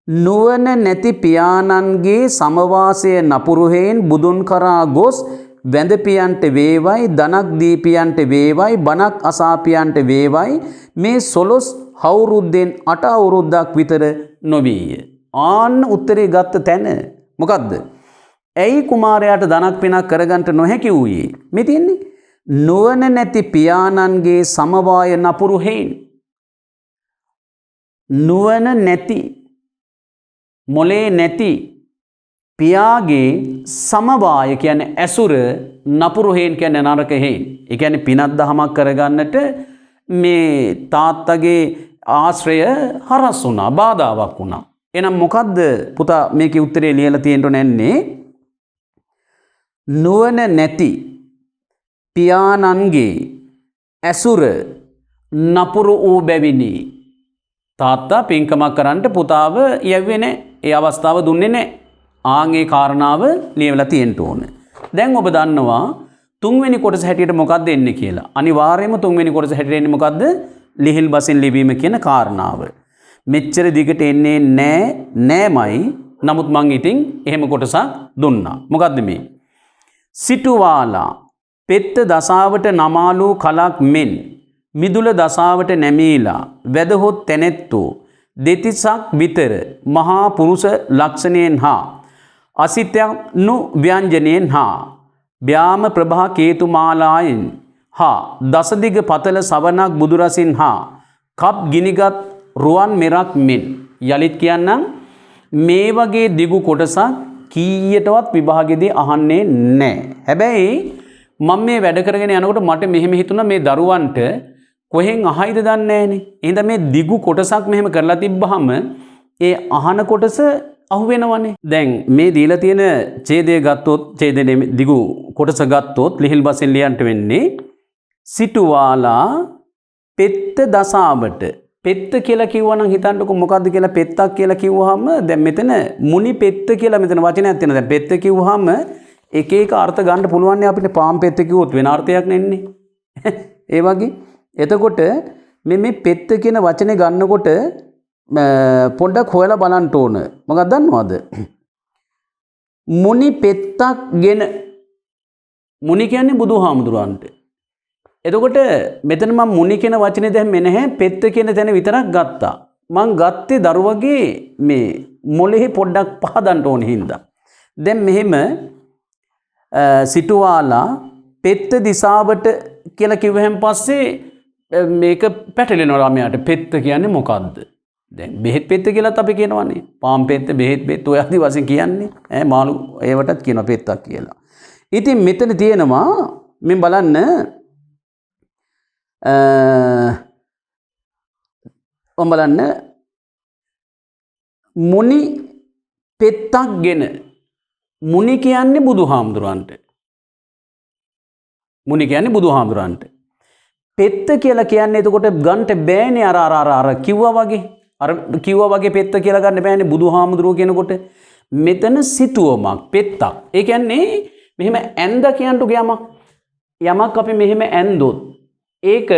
නුවණ නැති පියාණන්ගේ සමවාසය නපුරු හේන් බුදුන් කරා ගොස් වැඳපියන්ට වේවයි ධනක් දීපියන්ට වේවයි බණක් අසාපියන්ට වේවයි මේ 12 අවුරුද්දෙන් 8 අවුරුද්දක් විතර නොවීය. ආන්න උත්තරේ ගත්ත තැන මොකද්ද? ඇයි කුමාරයාට ධනක් පිනක් කරගන්න නොහැකි වූයේ? මේ තියන්නේ නුවණ නැති පියාණන්ගේ සමවාය නපුරු හේන්. නුවණ නැති මොලේ නැති පියාගේ සමවාය කියන්නේ ඇසුර, නපුරු හේන් කියන්නේ නරක හේන්. ඒ කියන්නේ පිනක් දහමක් කරගන්නට මේ තාත්තගේ ආශ්‍රය හරස් වුණා, බාධාවක් වුණා. එහෙනම් මොකද්ද පුතා මේකේ උත්තරේ ලියලා තියෙන්න නැන්නේ? නුවණ නැති පියාණන්ගේ ඇසුර නපුරු වූ බැවිනි. තාත්තා පින්කමක් කරන්නට පුතාව යැව්වේ නැහැ. ඒ අවස්ථාව දුන්නේ නැහැ. ඒ කාරණාව ලියවලා තියෙන්න ඕන. දැන් ඔබ දන්නවා තුන්වෙනි කොටස හැටියට මොකක්ද එන්නේ කියලා. අනිවාර්යයෙන්ම තුන්වෙනි කොටස හැටියට එන්නේ මොකද්ද? ලිහිල් බසින් ලිවීම කියන කාරණාව. මෙච්චර දිගට එන්නේ නෑමයි. නමුත් මං ඉතින් එහෙම කොටසක් දුන්නා. මොකද්ද මේ? සිටුවාලා පෙත්ත දසාවට නමාලු කලක් මෙන් මිදුල දසාවට නැමීලා වැදහොත් තැනෙත්තෝ දෙතිසක් විතර මහා පුරුෂ ලක්ෂණයෙන් හා අසිතයනු ව්‍යංජනයෙන් හා ව්‍යාම ප්‍රභා කේතුමාලායෙන් හා දසදිග පතල සවනක් බුදුරසින් හා කප් ගිනිගත් රුවන් මෙරක් මෙන්. යලිත් කියන්නම් මේ වගේ දිගු කොටසක් කීයටවත් විභාගෙදී අහන්නේ නැහැ. හැබැයි මම මේ වැඩ කරගෙන යනකොට මට මෙහෙම හිතුණා මේ දරුවන්ට කොහෙන් අහයිද දන්නේ නැහනේ. එහෙනම් මේ දිගු කොටසක් මෙහෙම කරලා තිබ්බහම ඒ අහන කොටස අහුවෙනවනේ. දැන් මේ දීලා තියෙන ඡේදය ගත්තොත් ඡේදයේ දිගු කොටස ගත්තොත් ලිහිල් බසෙන් ලියන්න වෙන්නේ සිටුවාලා පෙත්ත දසාවට. පෙත්ත කියලා කිව්වනම් හිතන්නකො මොකද්ද කියලා. පෙත්තක් කියලා කිව්වහම දැන් මෙතන මුනි පෙත්ත කියලා මෙතන වචනයක් තියෙනවා. දැන් පෙත්ත කිව්වහම එක එක අර්ථ ගන්න පුළුවන් නේ අපිට. පාම් පෙත්ත කිව්වොත් වෙන අර්ථයක් නෙන්නේ. ඒ වගේ එතකොට මේ පෙත්ත කියන වචනේ ගන්නකොට පොඩ්ඩක් හොයලා බලන්න ඕන. මොකක්ද දන්නවද? මුනි පෙත්තක් ගෙන. මුනි කියන්නේ බුදුහාමුදුරන්ට. එතකොට මෙතන මම මුනි කියන වචනේ දැම්මේ නැහැ. පෙත්ත කියන තැන විතරක් ගත්තා. මං ගත්තේ දරුවගේ මේ මොලේ පොඩ්ඩක් පහදන්න ඕන හින්දා. දැන් මෙහෙම සිටුවාලා පෙත්ත දිසාවට කියලා කිව්වහන් පස්සේ මේක පැටලෙනවා ළමයාට. පෙත්ත කියන්නේ මොකද්ද? දැන් බෙහෙත් පෙත්ත කියලාත් අපි කියනවනේ. පාම් පෙත්ත, බෙහෙත් පෙත්ත ඔය ආදි වශයෙන් කියන්නේ. මාළු ඒවටත් කියනවා පෙත්තක් කියලා. ඉතින් මෙතන තියෙනවා මෙන් බලන්න බලන්න මුනි පෙත්තක් ගෙන. මුනි කියන්නේ බුදුහාමුදුරන්ට. මුනි කියන්නේ බුදුහාමුදුරන්ට. පෙත්ත කියලා කියන්නේ එතකොට ගන්නට බෑනේ අර කිව්වා වගේ. අර කිව්වා වගේ පෙත්ත කියලා ගන්න බෑනේ බුදුහාමුදුරුවෝ කියනකොට. මෙතන සිටුවමක් පෙත්තක්. ඒ කියන්නේ මෙහෙම ඇඳ කියන්ට යමක් අපි මෙහෙම ඇන්දොත් ඒක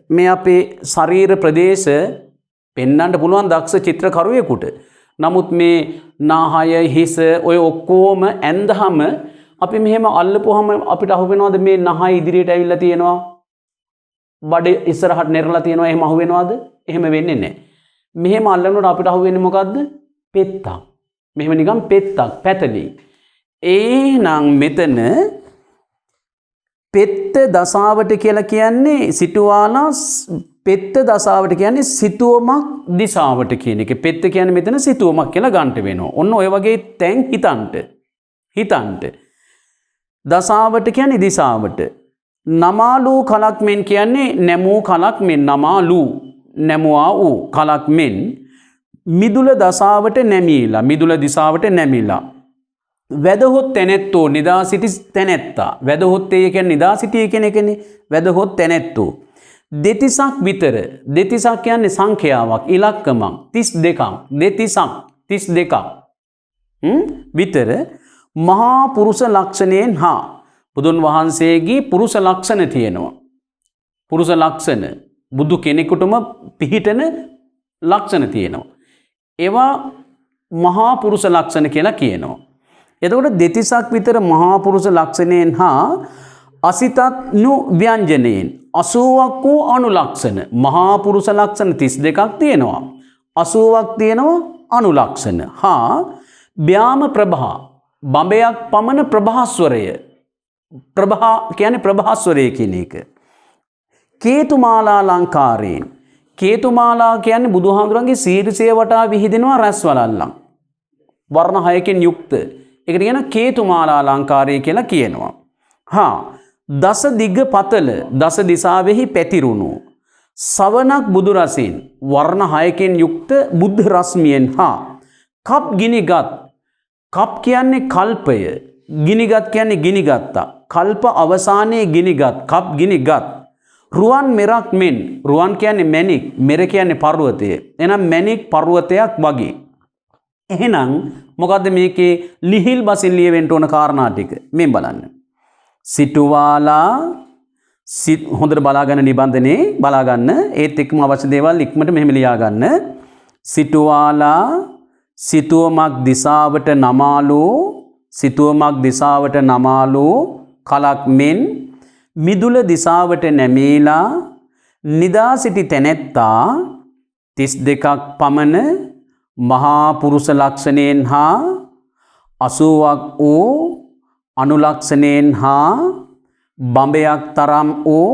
මේ අපේ ශරීර ප්‍රදේශ පෙන්වන්න පුළුවන් දක්ෂ චිත්‍රකරුවෙකුට. නමුත් මේ නාහය හිස ඔය ඔක්කොම ඇන්දහම අපි මෙහෙම අල්ලපුවාම අපිට අහු වෙනවද මේ නහය ඉදිරියට ඇවිල්ලා තියෙනවා? බඩ ඉස්සරහට නෙරලා තියෙනවා එහෙම අහු වෙනවද? එහෙම වෙන්නේ නැහැ. මෙහෙම අල්ලනකොට අපිට අහු වෙන්නේ මොකද්ද? පෙත්තක්. මෙහෙම නිකන් පෙත්තක් පැතලි. එහෙනම් මෙතන පෙත්ත දසාවට කියලා කියන්නේ සිටුවාලා පෙත්ත දසාවට කියන්නේ සිතුවමක් දිසාවට කියන එක. පෙත්ත කියන්නේ මෙතන සිතුවමක් කියලා ගන්නට වෙනවා. ඔන්න ඔය වගේ තැන් හිතන්ට. දසාවට කියන්නේ දිසාවට. නමාලු කලක් මෙන් කියන්නේ නැමූ කලක් මෙන්. නමාලු නැමුවා වූ කලක් මෙන් මිදුල දසාවට නැමීලා. මිදුල දිසාවට නැමිලා. වැදහොත් තැනැත්තෝ නිදා සිටි තැනැත්තා. වැදහොත් ඒ කියන්නේ නිදා සිටිය කෙනෙක්නේ. වැදහොත් තැනැත්තෝ දෙතිසක් විතර. දෙතිසක් කියන්නේ සංඛ්‍යාවක්, ඉලක්කමක්. 32ක්. දෙතිසක් 32ක් විතර මහා පුරුෂ ලක්ෂණයෙන් හා බුදුන් වහන්සේගේ පුරුෂ ලක්ෂණ තියෙනවා. පුරුෂ ලක්ෂණ බුදු කෙනෙකුටම පිහිටන ලක්ෂණ තියෙනවා. ඒවා මහා පුරුෂ ලක්ෂණ කියලා කියනවා. එතකොට දෙතිසක් විතර මහා පුරුෂ ලක්ෂණයෙන් හා අසිතත්නු ව්‍යංජනයෙන් 80ක් වූ අනුලක්ෂණ. මහා පුරුෂ ලක්ෂණ 32ක් තියෙනවා. 80ක් තියෙනවා අනුලක්ෂණ. හා ව්‍යාම ප්‍රභා බඹයක් පමණ ප්‍රභාස්වරය. ප්‍රභා කියන්නේ ප්‍රභාස්වරය කියන එක. කේතුමාලා ලංකාරයෙන්. කේතුමාලා කියන්නේ බුදුහාමුදුරන්ගේ සීරසේ වටා විහිදෙනවා රැස්වලල්ලම්. වර්ණ 6කින් යුක්ත. ඒකට කියන කේතුමාලා ලංකාරය කියලා කියනවා. හා දස දිග පතල දස දිසාවෙහි පැතිරුණු සවනක් බුදු රසින් වර්ණ 6කින් යුක්ත බුද්ධ රශ්මියෙන් හා කප් ගිනිගත්. කප් කියන්නේ කල්පය. ගිනිගත් කියන්නේ ගිනිගත්තා. කල්ප අවසානයේ ගිනිගත්. කප් ගිනිගත්. රුවන් මෙරක් මෙන්. රුවන් කියන්නේ මැණික්. මෙර කියන්නේ පර්වතය. එහෙනම් මැණික් පර්වතයක් වගේ. එහෙනම් මොකද්ද මේකේ ලිහිල් බසින් ලියවෙන්න ඕන කාරණා ටික මෙන් බලන්න. සිටුවාලා හොඳට බලාගන්න නිබන්ධනේ බලාගන්න. ඒත් එක්කම අවශ්‍ය දේවල් ඉක්මනට මෙහෙම ලියා ගන්න. සිටුවාලා සිතුවමක් දිසාවට නමාලෝ සිතුවමක් දිසාවට නමාලෝ කලක් මෙන් මිදුල දිසාවට නැමීලා නිදා සිටි තැනැත්තා 32ක් පමණ මහා පුරුෂ ලක්ෂණයෙන් හා 80ක් වූ අනුලක්ෂණයෙන් හා බඹයක් තරම් වූ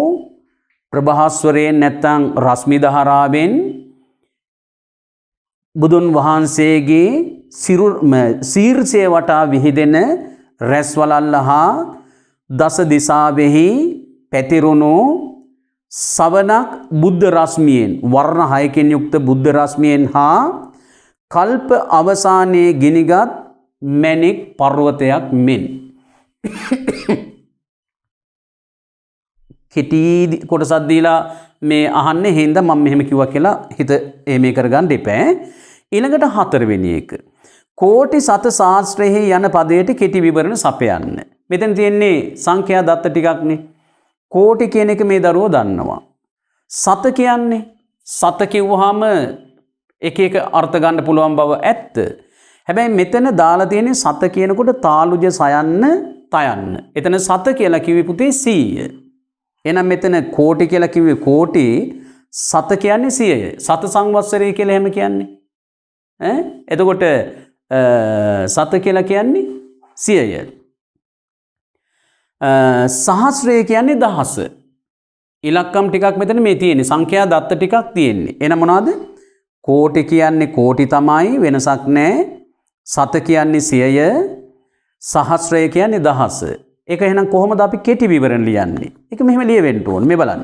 ප්‍රභාස්වරයෙන් නැත්නම් රශ්මි දහරාවෙන් බුදුන් වහන්සේගේ සීර්ෂය වටා විහිදෙන රැස්වලල්ල හා දස දිසාවෙහි පැතිරුණු සවනක් බුද්ධ රශ්මියෙන් වර්ණ 6කින් යුක්ත බුද්ධ රශ්මියෙන් හා කල්ප අවසානයේ ගිනිගත් මැණික් පර්වතයක් මෙන්. කෙටි කොටසක් දීලා මේ අහන්නේ හින්දා මම මෙහෙම කිව්වා කියලා හිත මේ කරගන්න එපා. ඊළඟට 4 වෙනි එක. කෝටි සත ශාස්ත්‍රයේ යන පදයට කෙටි විවරණ සපයන්න. මෙතන තියෙන්නේ සංඛ්‍යා දත්ත ටිකක්නේ. කෝටි කියන එක මේ දරුවෝ දන්නවා. සත කියන්නේ සත කිව්වහම එක එක අර්ථ ගන්න පුළුවන් බව ඇත්ත. හැබැයි මෙතන දාලා තියෙන්නේ සත කියනකොට තාලුජ සයන්න තයන්න. එතන සත කියලා කිව්වේ පුතේ 100. එහෙනම් මෙතන කෝටි කියලා කිව්වේ කෝටි සත කියන්නේ 100ය. සත සංවත්සරය කියලා එහෙම කියන්නේ. එතකොට සත කියලා කියන්නේ 100ය. සහස්‍රය කියන්නේ 1000. ඉලක්කම් ටිකක් මෙතන මේ තියෙන්නේ. සංඛ්‍යා දත්ත ටිකක් තියෙන්නේ. එන මොනවාද? කෝටි කියන්නේ කෝටි තමයි, වෙනසක් නැහැ. සත කියන්නේ 100ය. සහස්‍රය කියන්නේ 1000. ඒක එහෙනම් කොහොමද අපි කෙටි විවරණ ලියන්නේ? ඒක මෙහෙම ලියවෙන්න ඕන. මේ බලන්න.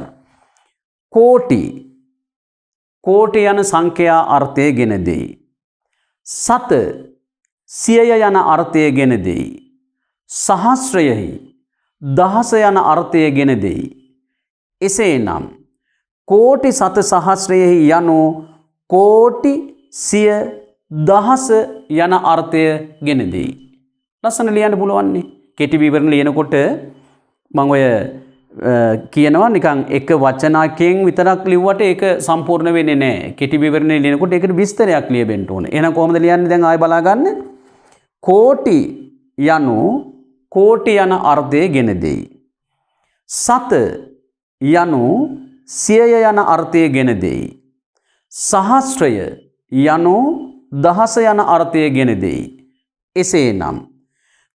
කෝටි යන සංඛ්‍යා අර්ථය ගෙන දෙයි. සත 100 යන අර්ථය ගෙන දෙයි. සහස්‍රයෙහි 1000 යන අර්ථය ගෙන දෙයි. එසේනම් කෝටි සත සහස්‍රයෙහි යනු කෝටි 100,000 යන අර්ථය ගෙන දෙයි. ලස්සන ලියන්න පුළුවන්නේ. කෙටි විවරණ ලියනකොට මම ඔය කියනවා නිකන් එක වචනයකින් විතරක් ලිව්වට ඒක සම්පූර්ණ වෙන්නේ නැහැ. කෙටි විවරණ ලියනකොට ඒකට විස්තරයක් ලියවෙන්න ඕනේ. එහෙනම් කොහොමද ලියන්නේ? දැන් ආයෙ බලා ගන්න. කෝටි යනු කෝටි යන අර්ථය ගෙන දෙයි. සත යනු 100 යන අර්ථය ගෙන දෙයි. සහස්‍රය යනු 1000 යන අර්ථය ගෙන දෙයි. එසේනම්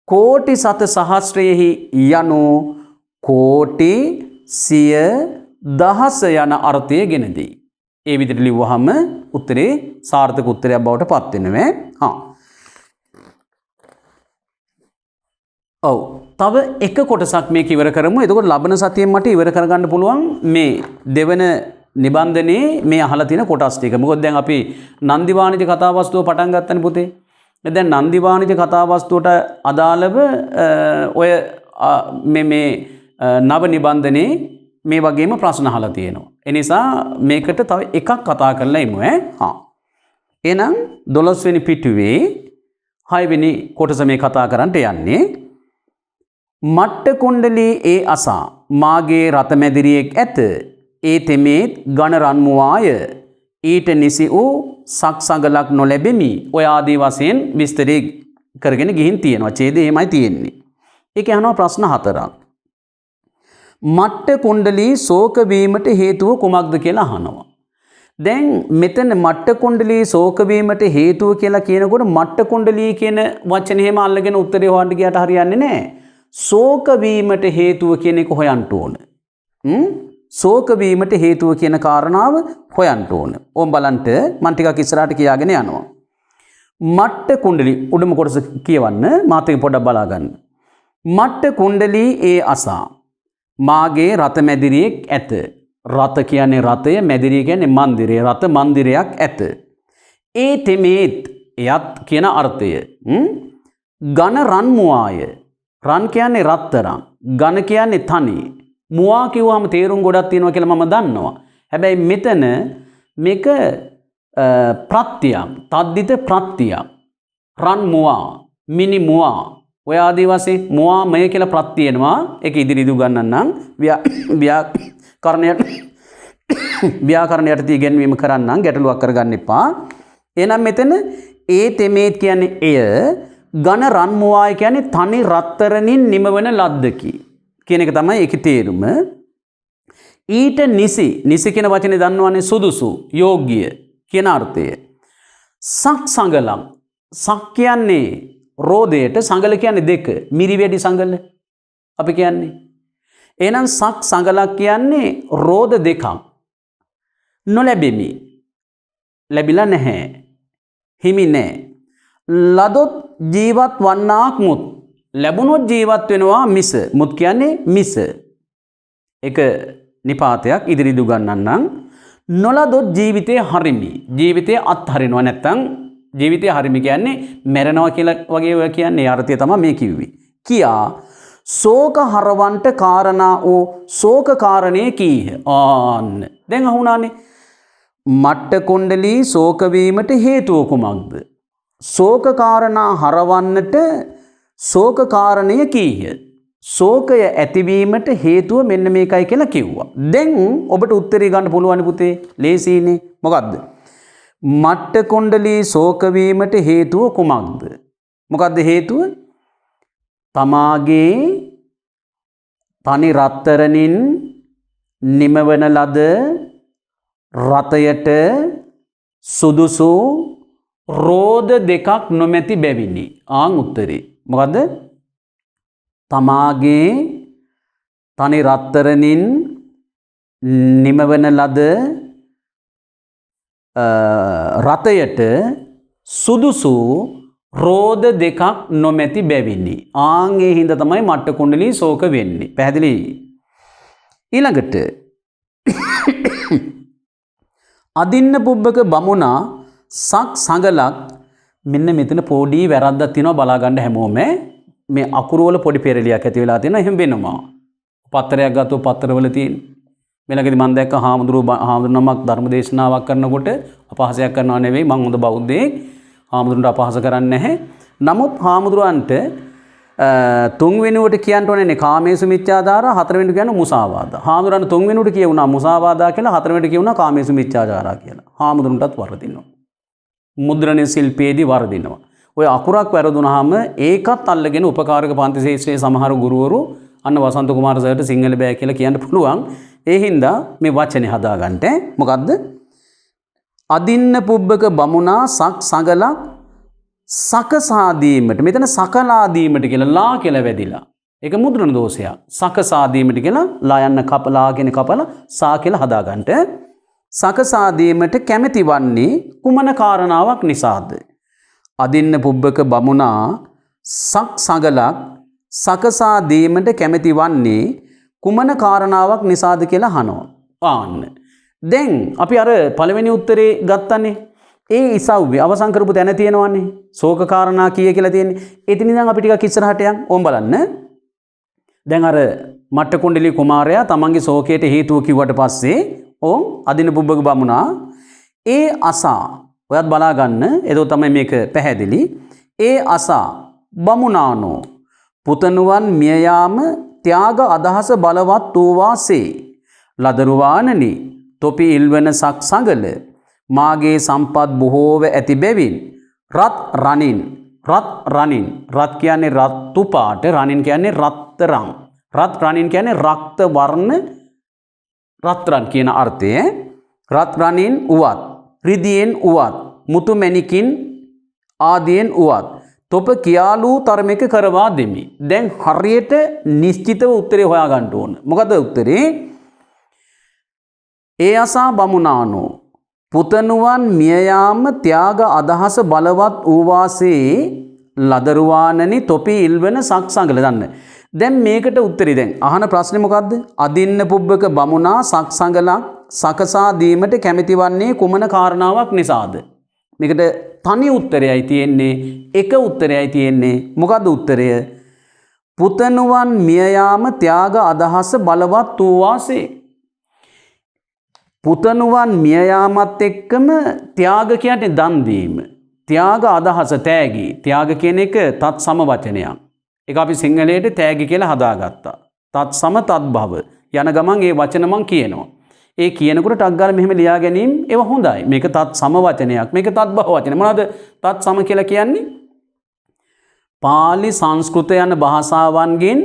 කෝටි සත සහස්‍රයෙහි යනු කෝටි 100,000 යන අර්ථය ගෙන දෙයි. ඒ විදිහට ලිව්වහම උත්තරේ සාර්ථක උත්තරයක් බවට පත් වෙනවා. ඔව්. තව එක කොටසක් මේක ඉවර කරමු. එතකොට ලබන සතියෙන් මට ඉවර කරගන්න පුළුවන් මේ දෙවන නිබන්ධනයේ මේ අහලා තියෙන කොටස් ටික. මොකද දැන් අපි නන්දි වාණිජ කතාවස්තුව පටන් ගත්තනේ පුතේ. දැන් නන්දි වාණිජ කතාවස්තුවට අදාළව ඔය මේ නව නිබන්ධනයේ මේ වගේම ප්‍රශ්න අහලා තියෙනවා. ඒ නිසා මේකට තව එකක් කතා කරලා ඉමු එහෙනම් 12 වෙනි පිටුවේ 6 වෙනි කොටස මේ කතා කරන්නට යන්නේ. මට්ට කුණ්ඩලී ඒ අසා මාගේ රත මැදිරියෙක් ඇත. ඒ තෙමේත් ඝන රන්මුවාය. ඊට නිසි වූ සක්සඟලක් නොලැබෙමි. ඔය ආදී වශයෙන් විස්තරේ කරගෙන ගිහින් තියෙනවා. ඡේදය එහෙමයි තියෙන්නේ. ඒක අහනවා ප්‍රශ්න 4ක්. මට්ට කුණ්ඩලී ශෝක වීමට හේතුව කුමක්ද කියලා අහනවා. දැන් මෙතන මට්ට කුණ්ඩලී ශෝක වීමට හේතුව කියලා කියනකොට මට්ට කුණ්ඩලී කියන වචනේ එහෙම අල්ලගෙන උත්තරේ හොයන්න ගියාට හරියන්නේ නැහැ. ශෝක වීමට හේතුව කියන එක හොයන්න ඕන. ශෝක වීමට හේතුව කියන කාරණාව හොයන්න ඕන. ඕම් බලන්න මම ටිකක් ඉස්සරහට කියාගෙන යනවා. මට්ට කුණ්ඩලී උඩම කොටස කියවන්න මාත් එක පොඩ්ඩක් බලා ගන්න. මට්ට කුණ්ඩලී ඒ අසා මාගේ රත මැදිරියෙක් ඇත. රත කියන්නේ රතය, මැදිරිය කියන්නේ මන්දිරය. රත මන්දිරයක් ඇත. ඒ තෙමේත් එයත් කියන අර්ථය. ඝන රන්මුවාය. රන් කියන්නේ රත්තරන්. ඝන කියන්නේ තනි. මුවා කිව්වම තේරුම් ගොඩක් තියෙනවා කියලා මම දන්නවා. හැබැයි මෙතන මේක ප්‍රත්‍යයක්, තද්දිත ප්‍රත්‍යයක්. රන් මුවා, මිනි මුවා. ඔය ආදී වශයෙන් මුවා මය කියලා ප්‍රත්‍යයනවා. ඒක ඉදිරි ඉදු ගන්නන්නම් ව්‍යාකරණයට ඉගෙනීම කරන්නම් ගැටලුවක් කරගන්න එපා. එහෙනම් මෙතන ඒ තෙමේත් කියන්නේ එය, ඝන රන්මුවාය කියන්නේ තනි රත්තරනින් නිමවන ලද්දකි කියන එක තමයි ඒකේ තේරුම. ඊට නිසි කියන වචනේ දන්නවනේ සුදුසු, යෝග්‍ය කියන අර්ථය. සක් සංගලම්. සක් කියන්නේ රෝදයට, සංගල කියන්නේ දෙක. මිරිවැඩි සංගල අපි කියන්නේ. එහෙනම් සක් සංගලක් කියන්නේ රෝද දෙකක්. නොලැබෙමි. ලැබිලා නැහැ. හිමි නැහැ. ලදොත් ජීවත් වන්නාක් මුත්. ලැබුණොත් ජීවත් වෙනවා මිස. මුත් කියන්නේ මිස. එක නිපාතයක් ඉදිරි දු ගන්නන්නම්. නොලදොත් ජීවිතේ හරිමි. ජීවිතේ අත්හරිනවා නැත්තම් ජීවිතේ හරිමි කියන්නේ මැරෙනවා කියලා වගේ ඔය කියන්නේ අර්ථය තමයි මේ කිව්වේ. කියා ශෝක හරවන්ට කාරණා වූ ශෝක කාරණේ කීහ. දැන් අහුණානේ. මට්ට කුණ්ඩලී ශෝක වීමට හේතුව කුමක්ද? ශෝක කාරණා හරවන්නට ශෝක කාරණය කීහ. ශෝකය ඇතිවීමට හේතුව මෙන්න මේකයි කියලා කිව්වා. දැන් ඔබට උත්තරේ ගන්න පුළුවන් පුතේ. ලේසියිනේ. මොකද්ද? මට්ට කුණ්ඩලී ශෝක වීමට හේතුව කුමක්ද? මොකද්ද හේතුව? තමාගේ තනි රත්තරනින් නිමවන ලද රතයට සුදුසු රෝද දෙකක් නොමැති බැවිනි. ආන් උත්තරේ. මොකද්ද? තමාගේ තනි රත්තරනින් නිමවන ලද රතයට සුදුසු රෝද දෙකක් නොමැති බැවිනි. ආන් ඒ හින්දා තමයි මට්ට කුණ්ඩලී ශෝක වෙන්නේ. පැහැදිලි? ඊළඟට අදින්න පුබ්බක බමුණා සක් සඟලක් මෙන්න මෙතන පොඩි වැරද්දක් තියෙනවා බලා ගන්න හැමෝම. මේ අකුරු වල පොඩි පෙරලියක් ඇති වෙලා තියෙනවා. එහෙම වෙනවා. පත්‍රයක් ගත්තොත් පත්‍රවල තියෙන මෙලකදී මම දැක්ක හාමුදුරුවෝ ධර්ම දේශනාවක් කරනකොට අපහාසයක් කරනවා නෙවෙයි, මම හොඳ බෞද්ධයෙක්. හාමුදුරුවන්ට අපහාස කරන්නේ නැහැ. නමුත් හාමුදුරුවන්ට තුන්වෙනුවට කියන්න ඕනේ කාමේසු මිච්ඡාචාරා, හතරවෙනිට කියන්නේ මුසාවාදා. හාමුදුරුවන්ට තුන්වෙනුවට කියුණා මුසාවාදා කියලා, හතරවෙනිට කියුණා කාමේසු මිච්ඡාචාරා කියලා. හාමුදුරුවන්ටත් වරදිනවා. මුද්‍රණ ශිල්පයේදී වරදිනවා. ඔය අකුරක් වැරදුනහම ඒකත් අල්ලගෙන උපකාරක පන්ති ශාස්ත්‍රයේ සමහර ගුරුවරු අන්න වසන්ත කුමාර සර්ට සිංහල බෑ කියලා කියන්න පුළුවන්. ඒ හින්දා මේ වචනේ හදාගන්න. මොකද්ද? අදින්න පුබ්බක බමුණා සක් සඟලක් සකසා දීමට. මෙතන සකලා දීමට කියලා ලා කියලා වැදිලා. ඒක මුද්‍රණ දෝෂයක්. සකසා දීමට කියලා ලා යන්න කපලා කියන කපලා සා කියලා හදාගන්න. සකසා දීමට කැමැති වන්නේ කුමන කාරණාවක් නිසාද? අදින්න පුබ්බක බමුණා සක් සඟලක් සකසා දීමට කැමැති වන්නේ කුමන කාරණාවක් නිසාද කියලා අහනවා. ආන්න. දැන් අපි අර පළවෙනි උත්තරේ ගත්තනේ. ඒ ඉසව්වේ අවසන් කරපු තැන තියෙනවනේ. ශෝක කාරණා කීය කියලා තියෙන්නේ. එතන ඉඳන් අපි ටිකක් ඉස්සරහට යන් ඕම් බලන්න. දැන් අර මට්ට කුණ්ඩලී කුමාරයා තමන්ගේ ශෝකයට හේතුව කිව්වට පස්සේ ඕම් අදින්න පුබ්බක බමුණා ඒ අසා ඔයත් බලා ගන්න. එතකොට තමයි මේක පැහැදිලි. ඒ අසා බමුණානෝ පුතණුවන් මිය යාම ත්‍යාග අදහස බලවත් වූ වාසේ ලදරුවානනි තොපි ඉල්වන සක් සඟල මාගේ සම්පත් බොහෝව ඇති බැවින් රත් රනින් රත් කියන්නේ රතු පාට, රනින් කියන්නේ රත්තරන්, රත් රනින් කියන්නේ රක්ත වර්ණ රත්රන් කියන අර්ථය. රත් රනින් උවත්, රිදියෙන් උවත්, මුතු මැණිකින් ආදියෙන් උවත් තොප කියාලු තරමක කරවා දෙමි. දැන් හරියට නිශ්චිතව උත්තරේ හොයා ගන්න ඕන. මොකද උත්තරේ? ඒ අසා බමුණානෝ පුතණුවන් මිය යාම ත්‍යාග අදහස බලවත් වූ වාසේ ලදරුවානනි තොපි ඉල්වන සක් සඟල. දන්න. දැන් මේකට උත්තරේ දැන් අහන ප්‍රශ්නේ මොකද්ද? අදින්න පුබ්බක බමුණා සක් සඟලක් සකසා දීමට කැමැති වන්නේ කුමන කාරණාවක් නිසාද? මේකට තනි උත්තරයයි තියෙන්නේ, එක උත්තරයයි තියෙන්නේ. මොකද්ද උත්තරය? පුතණුවන් මිය යාම ත්‍යාග අදහස බලවත් වූ වාසේ. පුතණුවන් මිය යාමත් එක්කම ත්‍යාග කියන්නේ දන් දීම. ත්‍යාග අදහස තෑගි. ත්‍යාග කියන එක තත් සම වචනයක්. ඒක අපි සිංහලයට තෑගි කියලා හදාගත්තා. තත් සම තත් භව. යන ගමන් ඒ වචන මං කියනවා. ඒ කියනකොට ටක් ගාලා මෙහෙම ලියා ගැනීම ඒව හොඳයි. මේක තත් සම වචනයක්. මේක තත් භව වචනයක්. මොනවද තත් සම කියලා කියන්නේ? පාලි සංස්කෘත යන භාෂාවන්ගෙන්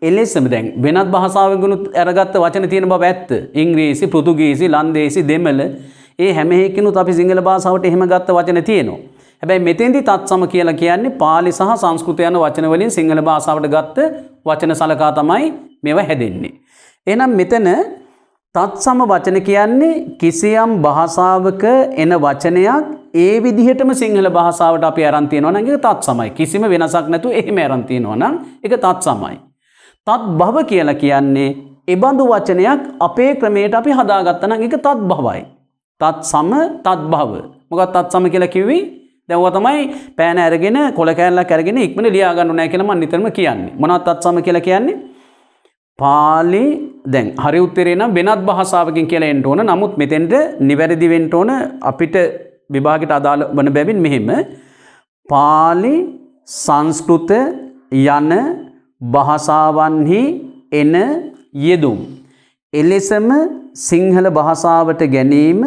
එලෙසම දැන් වෙනත් භාෂාවකිනුත් අරගත්ත වචන තියෙන බව ඇත්ත. ඉංග්‍රීසි, පෘතුගීසි, ලන්දේසි, දෙමළ ඒ හැම එකකිනුත් අපි සිංහල භාෂාවට එහෙම ගත්ත වචන තියෙනවා. හැබැයි මෙතෙන්දි තත්සම කියලා කියන්නේ පාලි සහ සංස්කෘත යන වචන වලින් සිංහල භාෂාවට ගත්ත වචන සලකා තමයි මේවා හැදෙන්නේ. එහෙනම් මෙතන තත්සම වචන කියන්නේ කිසියම් භාෂාවක එන වචනයක් ඒ විදිහටම සිංහල භාෂාවට අපි අරන් තියනවා නම් ඒක තත්සමයි. කිසිම වෙනසක් නැතුව එහෙම අරන් තියනවා නම් ඒක තත්සමයි. තත් භව කියලා කියන්නේ එබඳු වචනයක් අපේ ක්‍රමයට අපි හදාගත්තා නම් ඒක තත් භවයි. තත් සම තත් භව. මොකක්ද තත් සම කියලා කිව්වේ? දැන් ඔය තමයි පෑන අරගෙන කොල කෑල්ලක් අරගෙන ඉක්මනට ලියා ගන්න ඕනේ කියලා මම නිතරම කියන්නේ. මොනවද තත් සම කියලා කියන්නේ? පාලි දැන් හරි උත්තරේ නම් වෙනත් භාෂාවකින් කියලා එන්න ඕන. නමුත් මෙතෙන්ට නිවැරදි වෙන්න ඕන අපිට විභාගයට අදාළ වන බැවින් මෙහෙම පාලි සංස්කෘත යන භාෂාවන්හි එන යෙදුම් එලෙසම සිංහල භාෂාවට ගැනීම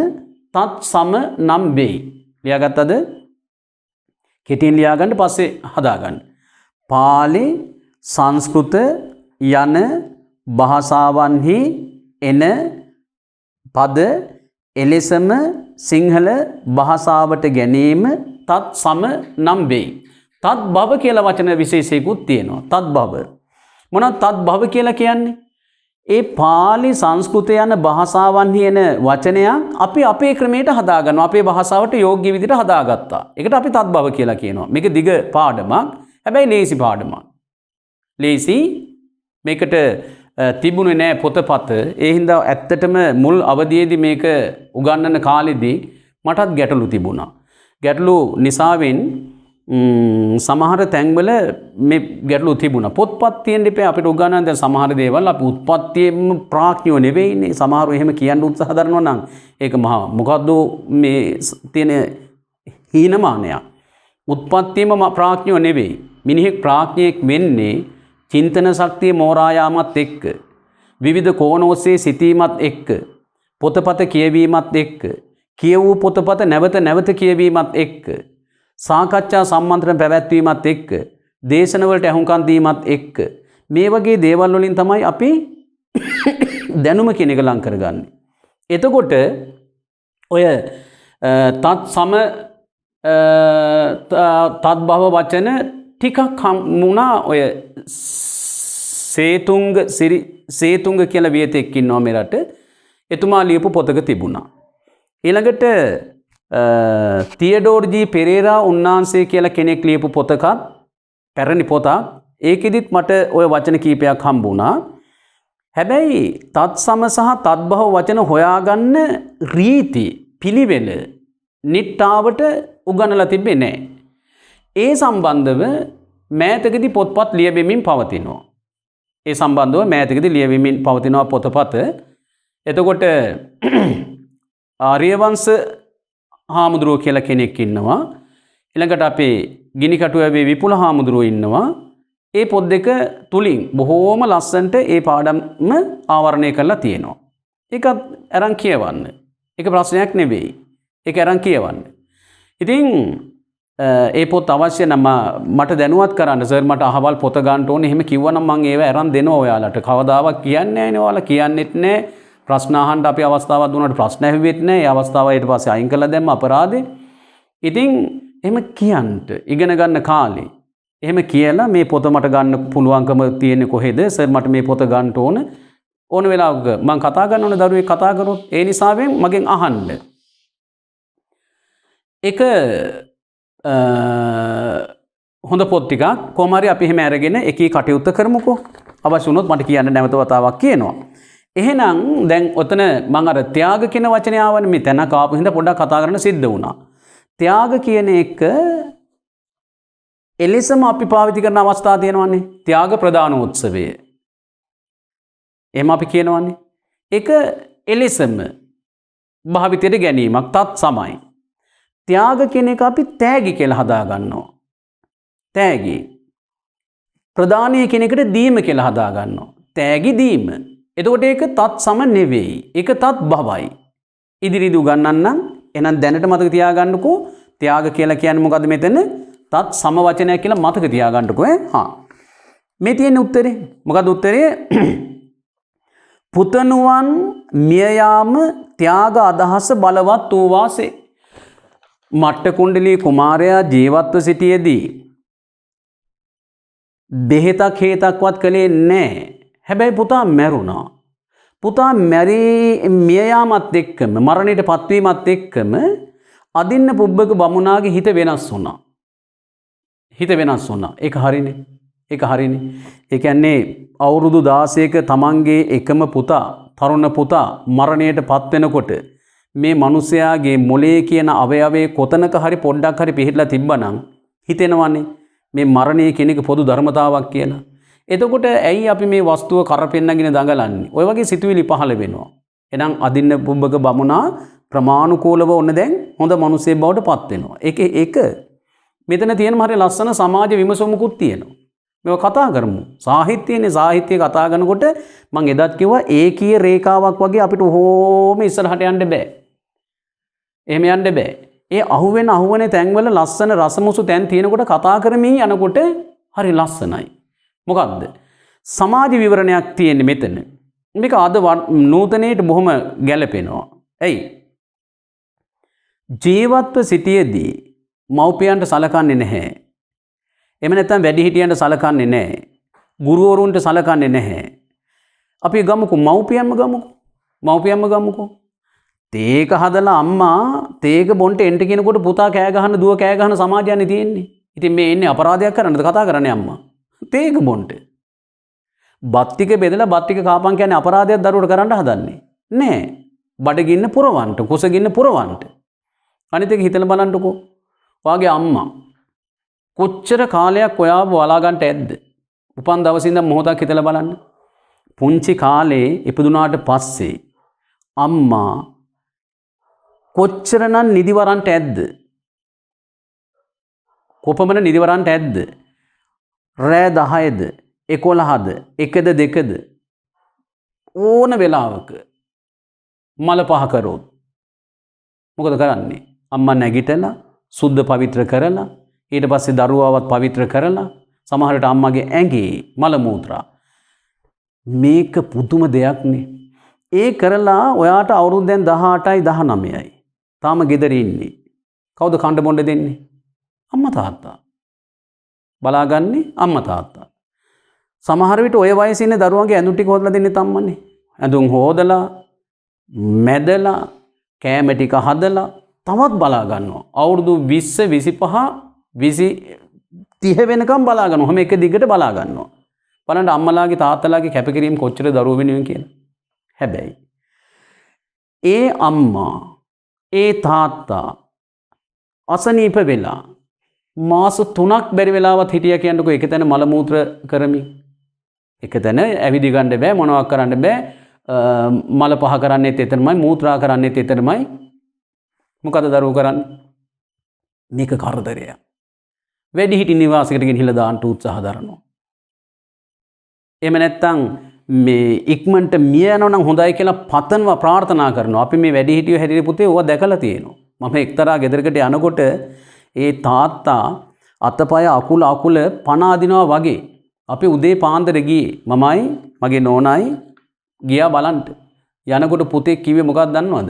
තත් සම නම් වෙයි. ලියාගත්තද? කෙටියෙන් ලියාගන්න පස්සේ හදාගන්න. පාලි සංස්කෘත යන භාෂාවන්හි එන පද එලෙසම සිංහල භාෂාවට ගැනීම තත් සම නම් වෙයි. තත් භව කියලා වචන විශේෂයකුත් තියෙනවා. තත් භව. මොනවද තත් භව කියලා කියන්නේ? ඒ පාලි සංස්කෘත යන භාෂාවන්හි එන වචනයක් අපි අපේ ක්‍රමයට හදාගන්නවා. අපේ භාෂාවට යෝග්‍ය විදිහට හදාගත්තා. ඒකට අපි තත් භව කියලා කියනවා. මේක දිග පාඩමක්. හැබැයි ලේසි පාඩමක්. ලේසි මේකට තිබුණේ නෑ පොතපත. ඒ හින්දා ඇත්තටම මුල් අවධියේදී මේක උගන්වන කාලෙදී මටත් ගැටලු තිබුණා. ගැටලු නිසාවෙන් සමහර තැන්වල මේ ගැටලු තිබුණා. පොත්පත් තියෙන්න ඉපේ අපිට උගන්වන දැන් සමහර දේවල් අපි උත්පත්තියෙම ප්‍රඥයෝ නෙවෙයිනේ. සමහරව එහෙම කියන්න උත්සාහ කරනවා නම් ඒක මහා මොකද්ද මේ තියෙන හීනමානයක්. උත්පත්තියම ප්‍රඥයෝ නෙවෙයි. මිනිහෙක් ප්‍රඥයෙක් වෙන්නේ චින්තන ශක්තිය මෝරා යාමත් එක්ක, විවිධ කෝණ ඔස්සේ සිටීමත් එක්ක, පොතපත කියවීමත් එක්ක, කියවූ පොතපත නැවත නැවත කියවීමත් එක්ක, සාකච්ඡා සම්මන්ත්‍රණ පැවැත්වීමත් එක්ක, දේශනවලට ඇහුම්කන් දීමත් එක්ක, මේ වගේ දේවල් වලින් තමයි අපි දැනුම කියන එක ලං කරගන්නේ. එතකොට ඔය තත් සම තත් භව වචන ටිකක් හමුණා. ඔය සේතුංග කියලා වියතෙක් ඉන්නවා මේ රට. එතුමා ලියපු පොතක තිබුණා. ඊළඟට තියඩෝර් ජී පෙරේරා උන්නාන්සේ කියලා කෙනෙක් ලියපු පොතකත් පැරණි පොතක්. ඒකෙදිත් මට ওই වචන කීපයක් හම්බුණා. හැබැයි තත් සම සහ තත් භව වචන හොයාගන්න රීති පිළිවෙල නිට්ටාවට උගන්වලා තිබෙන්නේ නැහැ. ඒ සම්බන්ධව මෑතකදී පොත්පත් ලියවෙමින් පවතිනවා. ඒ සම්බන්ධව මෑතකදී ලියවෙමින් පවතිනවා පොතපත. එතකොට ආර්යවංශ හාමුදුරුවෝ කියලා කෙනෙක් ඉන්නවා. ඊළඟට අපේ ගිනිකටුවේ විපුල හාමුදුරුවෝ ඉන්නවා. ඒ පොත් දෙක තුලින් බොහෝම ලස්සනට ඒ පාඩම ආවරණය කරලා තියෙනවා. ඒකත් අරන් කියවන්න. ඒක ප්‍රශ්නයක් නෙවෙයි. ඒක අරන් කියවන්න. ඉතින් ඒ පොත් අවශ්‍ය නම් මට දැනුවත් කරන්න සර් මට අහවල් පොත ගන්න ඕනේ. එහෙම කිව්වනම් මම ඒව අරන් දෙනවා ඔයාලට. කවදාවත් කියන්නේ නැහැ නේ ඔයාලා කියන්නෙත් නැහැ. ප්‍රශ්න අහන්න අපි අවස්ථාවක් දුන්නාට ප්‍රශ්න ඇහුවෙත් නැහැ. ඒ අවස්ථාව ඊට පස්සේ අයින් කළා දැම්ම අපරාධේ. ඉතින් එහෙම කියන්න ඉගෙන ගන්න කාලේ එහෙම කියලා මේ පොත මට ගන්න පුළුවන්කම තියෙන්නේ කොහෙද? සර් මට මේ පොත ගන්න ඕන වෙලාවක මම කතා කරන ඕන දරුවෙක් කතා කරොත් ඒ නිසාවෙන් මගෙන් අහන්න. ඒක හොඳ පොත් ටිකක් කොහොම හරි අපි එහෙම අරගෙන එකී කටයුත්ත කරමුකෝ. අවශ්‍ය වුණොත් මට කියන්න නැවත වතාවක් කියනවා. එහෙනම් දැන් ඔතන මම අර ත්‍යාග කියන වචනය ආවනේ මේ තැනක ආපු හින්දා පොඩ්ඩක් කතා කරන්න සිද්ධ වුණා. ත්‍යාග කියන එක එලෙසම අපි පාවිච්චි කරන අවස්ථා තියෙනවානේ. ත්‍යාග ප්‍රදානෝත්සවය. එහෙම අපි කියනවානේ. ඒක එලෙසම භාවිතයට ගැනීමක් තත් සමයි. ත්‍යාග කියන එක අපි තෑගි කියලා හදා ගන්නවා. තෑගි. ප්‍රදානය කියන එකට දීම කියලා හදා ගන්නවා. තෑගි දීම. එතකොට ඒක තත් සම නෙවෙයි. ඒක තත් භවයි. ඉදිරියදී උගන්වන්නම්. එහෙනම් දැනට මතක තියාගන්නකෝ ත්‍යාග කියලා කියන්නේ මොකද්ද මෙතන? තත් සම වචනයක් කියලා මතක තියාගන්නකෝ මේ තියෙන උත්තරේ. මොකද්ද උත්තරේ? පුතණුවන් මිය යාම ත්‍යාග අදහස බලවත් වූ වාසේ. මට්ට කුණ්ඩලී කුමාරයා ජීවත්ව සිටියේදී බෙහෙතක් හේතක්වත් කළේ නැහැ. හැබැයි පුතා මැරුණා. පුතා මිය යාමත් එක්කම මරණයට පත්වීමත් එක්කම අදින්න පුබ්බක බමුණාගේ හිත වෙනස් වුණා. හිත වෙනස් වුණා. ඒක හරිනේ. ඒක හරිනේ. ඒ කියන්නේ අවුරුදු 16ක තමන්ගේ එකම පුතා, තරුණ පුතා මරණයට පත් වෙනකොට මේ මිනිසයාගේ මොලේ කියන අවයවයේ කොතනක හරි පොඩ්ඩක් හරි පිහිටලා තිබ්බනම් හිතෙනවනේ මේ මරණය කියන එක පොදු ධර්මතාවක් කියලා. එතකොට ඇයි අපි මේ වස්තුව කරපෙන්නගෙන දඟලන්නේ? ඔය වගේ සිතුවිලි පහළ වෙනවා. එහෙනම් අදින්න පුබ්බක බමුණා ප්‍රමාණිකෝලව ඔන්න දැන් හොඳ මිනිසෙක් බවට පත් වෙනවා. ඒක මෙතන තියෙන මාරේ ලස්සන සමාජ විමසුමකුත් තියෙනවා. මේව කතා කරමු. සාහිත්‍යයනේ සාහිත්‍ය කතා කරනකොට මම එදත් කිව්වා ඒකීය රේඛාවක් වගේ අපිට ඕම ඉස්සරහට යන්න බෑ. එහෙම යන්න බෑ. ඒ අහුවෙන තැන්වල ලස්සන රසමුසු තැන් තියෙනකොට කතා කරමින් යනකොට හරි ලස්සනයි. මොකක්ද? සමාජ විවරණයක් තියෙන්නේ මෙතන. මේක අද නූතනයේට බොහොම ගැළපෙනවා. ඇයි? ජීවත්ව සිටියේදී මව්පියන්ට සලකන්නේ නැහැ. එහෙම නැත්නම් වැඩිහිටියන්ට සලකන්නේ නැහැ. ගුරුවරුන්ට සලකන්නේ නැහැ. අපි ගමුකෝ මව්පියන්ම ගමුකෝ. තේක හදලා අම්මා තේක බොන්ට එන්ට කියනකොට පුතා කෑ ගහන දුව කෑ ගහන සමාජයනේ තියෙන්නේ. ඉතින් මේ එන්නේ අපරාධයක් කරන්නද කතා කරන්නේ අම්මා. තේක බොන්ට. බත් ටික බෙදලා බත් ටික කාපන් කියන්නේ අපරාධයක් දරුවට කරන්න හදන්නේ. නෑ. බඩගින්න පුරවන්න, කුසගින්න පුරවන්න. අනිත් එක හිතලා බලන්නකෝ. වාගේ අම්මා කොච්චර කාලයක් ඔයාව බලා ගන්නට ඇද්ද? උපන් දවසේ ඉඳන් මොහොතක් හිතලා බලන්න. පුංචි කාලේ ඉපදුනාට පස්සේ අම්මා කොච්චරනම් නිදිවරන්ට ඇද්ද? කොපමණ නිදිවරන්ට ඇද්ද? රෑ 10ද 11ද 1ද 2ද ඕන වෙලාවක මල පහ කරොත් මොකද කරන්නේ? අම්මා නැගිටලා සුද්ධ පවිත්‍ර කරලා ඊට පස්සේ දරුවාවත් පවිත්‍ර කරලා සමහරට අම්මගේ ඇඟේ මල මූත්‍රා මේක පුදුම දෙයක්නේ. ඒ කරලා ඔයාට අවුරුදු දැන් 18යි 19යි. තාම ගෙදර ඉන්නේ. කවුද කණ්ඩ බොණ්ඩ දෙන්නේ? අම්මා තාත්තා. බලාගන්නේ අම්මා තාත්තා. සමහර විට ඔය වයසේ ඉන්න දරුවන්ගේ ඇඳුම් ටික හොදලා දෙන්නේ අම්මනේ. ඇඳුම් හොදලා මැදලා කෑම ටික හදලා තවත් බලා ගන්නවා. අවුරුදු 20 25 20 30 වෙනකම් බලා ගන්නවා. හැම එක දිගට බලා ගන්නවා. බලන්න අම්මලාගේ තාත්තලාගේ කැපකිරීම කොච්චර දරුවෝ වෙනුවෙන් කියලා. හැබැයි ඒ අම්මා ඒ තාත්තා අසනීප වෙලා මාස 3ක් බැරි වෙලාවත් හිටියා කියන්නකෝ එක තැන මල මූත්‍ර කරමින්. එක තැන ඇවිදි ගන්න බෑ මොනවක් කරන්න බෑ මල පහ කරන්නේත් එතනමයි මූත්‍රා කරන්නේත් එතනමයි. මොකද දරුවෝ කරන්නේ? මේක කරදරයක්. වැඩිහිටි නිවාසයකට ගෙනහිලා දාන්න උත්සාහ දරනවා. එහෙම නැත්නම් මේ ඉක්මනට මිය යනවා නම් හොඳයි කියලා පතනවා ප්‍රාර්ථනා කරනවා. අපි මේ වැඩිහිටියෝ හැටියට පුතේ ඕවා දැකලා තියෙනවා. මම එක්තරා ගෙදරකට යනකොට ඒ තාත්තා අතපය අකුල පණ අදිනවා වගේ අපි උදේ පාන්දර ගියේ මමයි මගේ නෝනායි ගියා බලන්න. යනකොට පුතේ කිව්වේ මොකක්ද දන්නවද?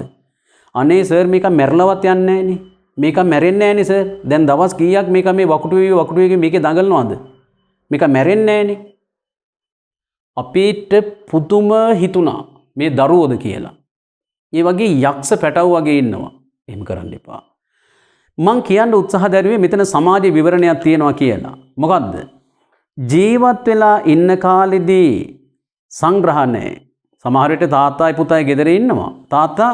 අනේ සර් මේක මැරලවත් යන්නේ නැහනේ. මේක මැරෙන්නේ නැහනේ සර්. දැන් දවස් කීයක් මේක මේ වකුටුවේ මේකේ දඟලනවද? මේක මැරෙන්නේ නැහනේ. අපිට පුදුම හිතුණා මේ දරුවෝද කියලා. ඒ වගේ යක්ෂ පැටව් වගේ ඉන්නවා. එහෙම කරන්න එපා. මං කියන්න උත්සාහ දරුවේ මෙතන සමාජ විවරණයක් තියෙනවා කියලා. මොකද්ද? ජීවත් වෙලා ඉන්න කාලෙදී සංග්‍රහණය සමහර විට තාත්තයි පුතයි ගෙදර ඉන්නවා. තාත්තා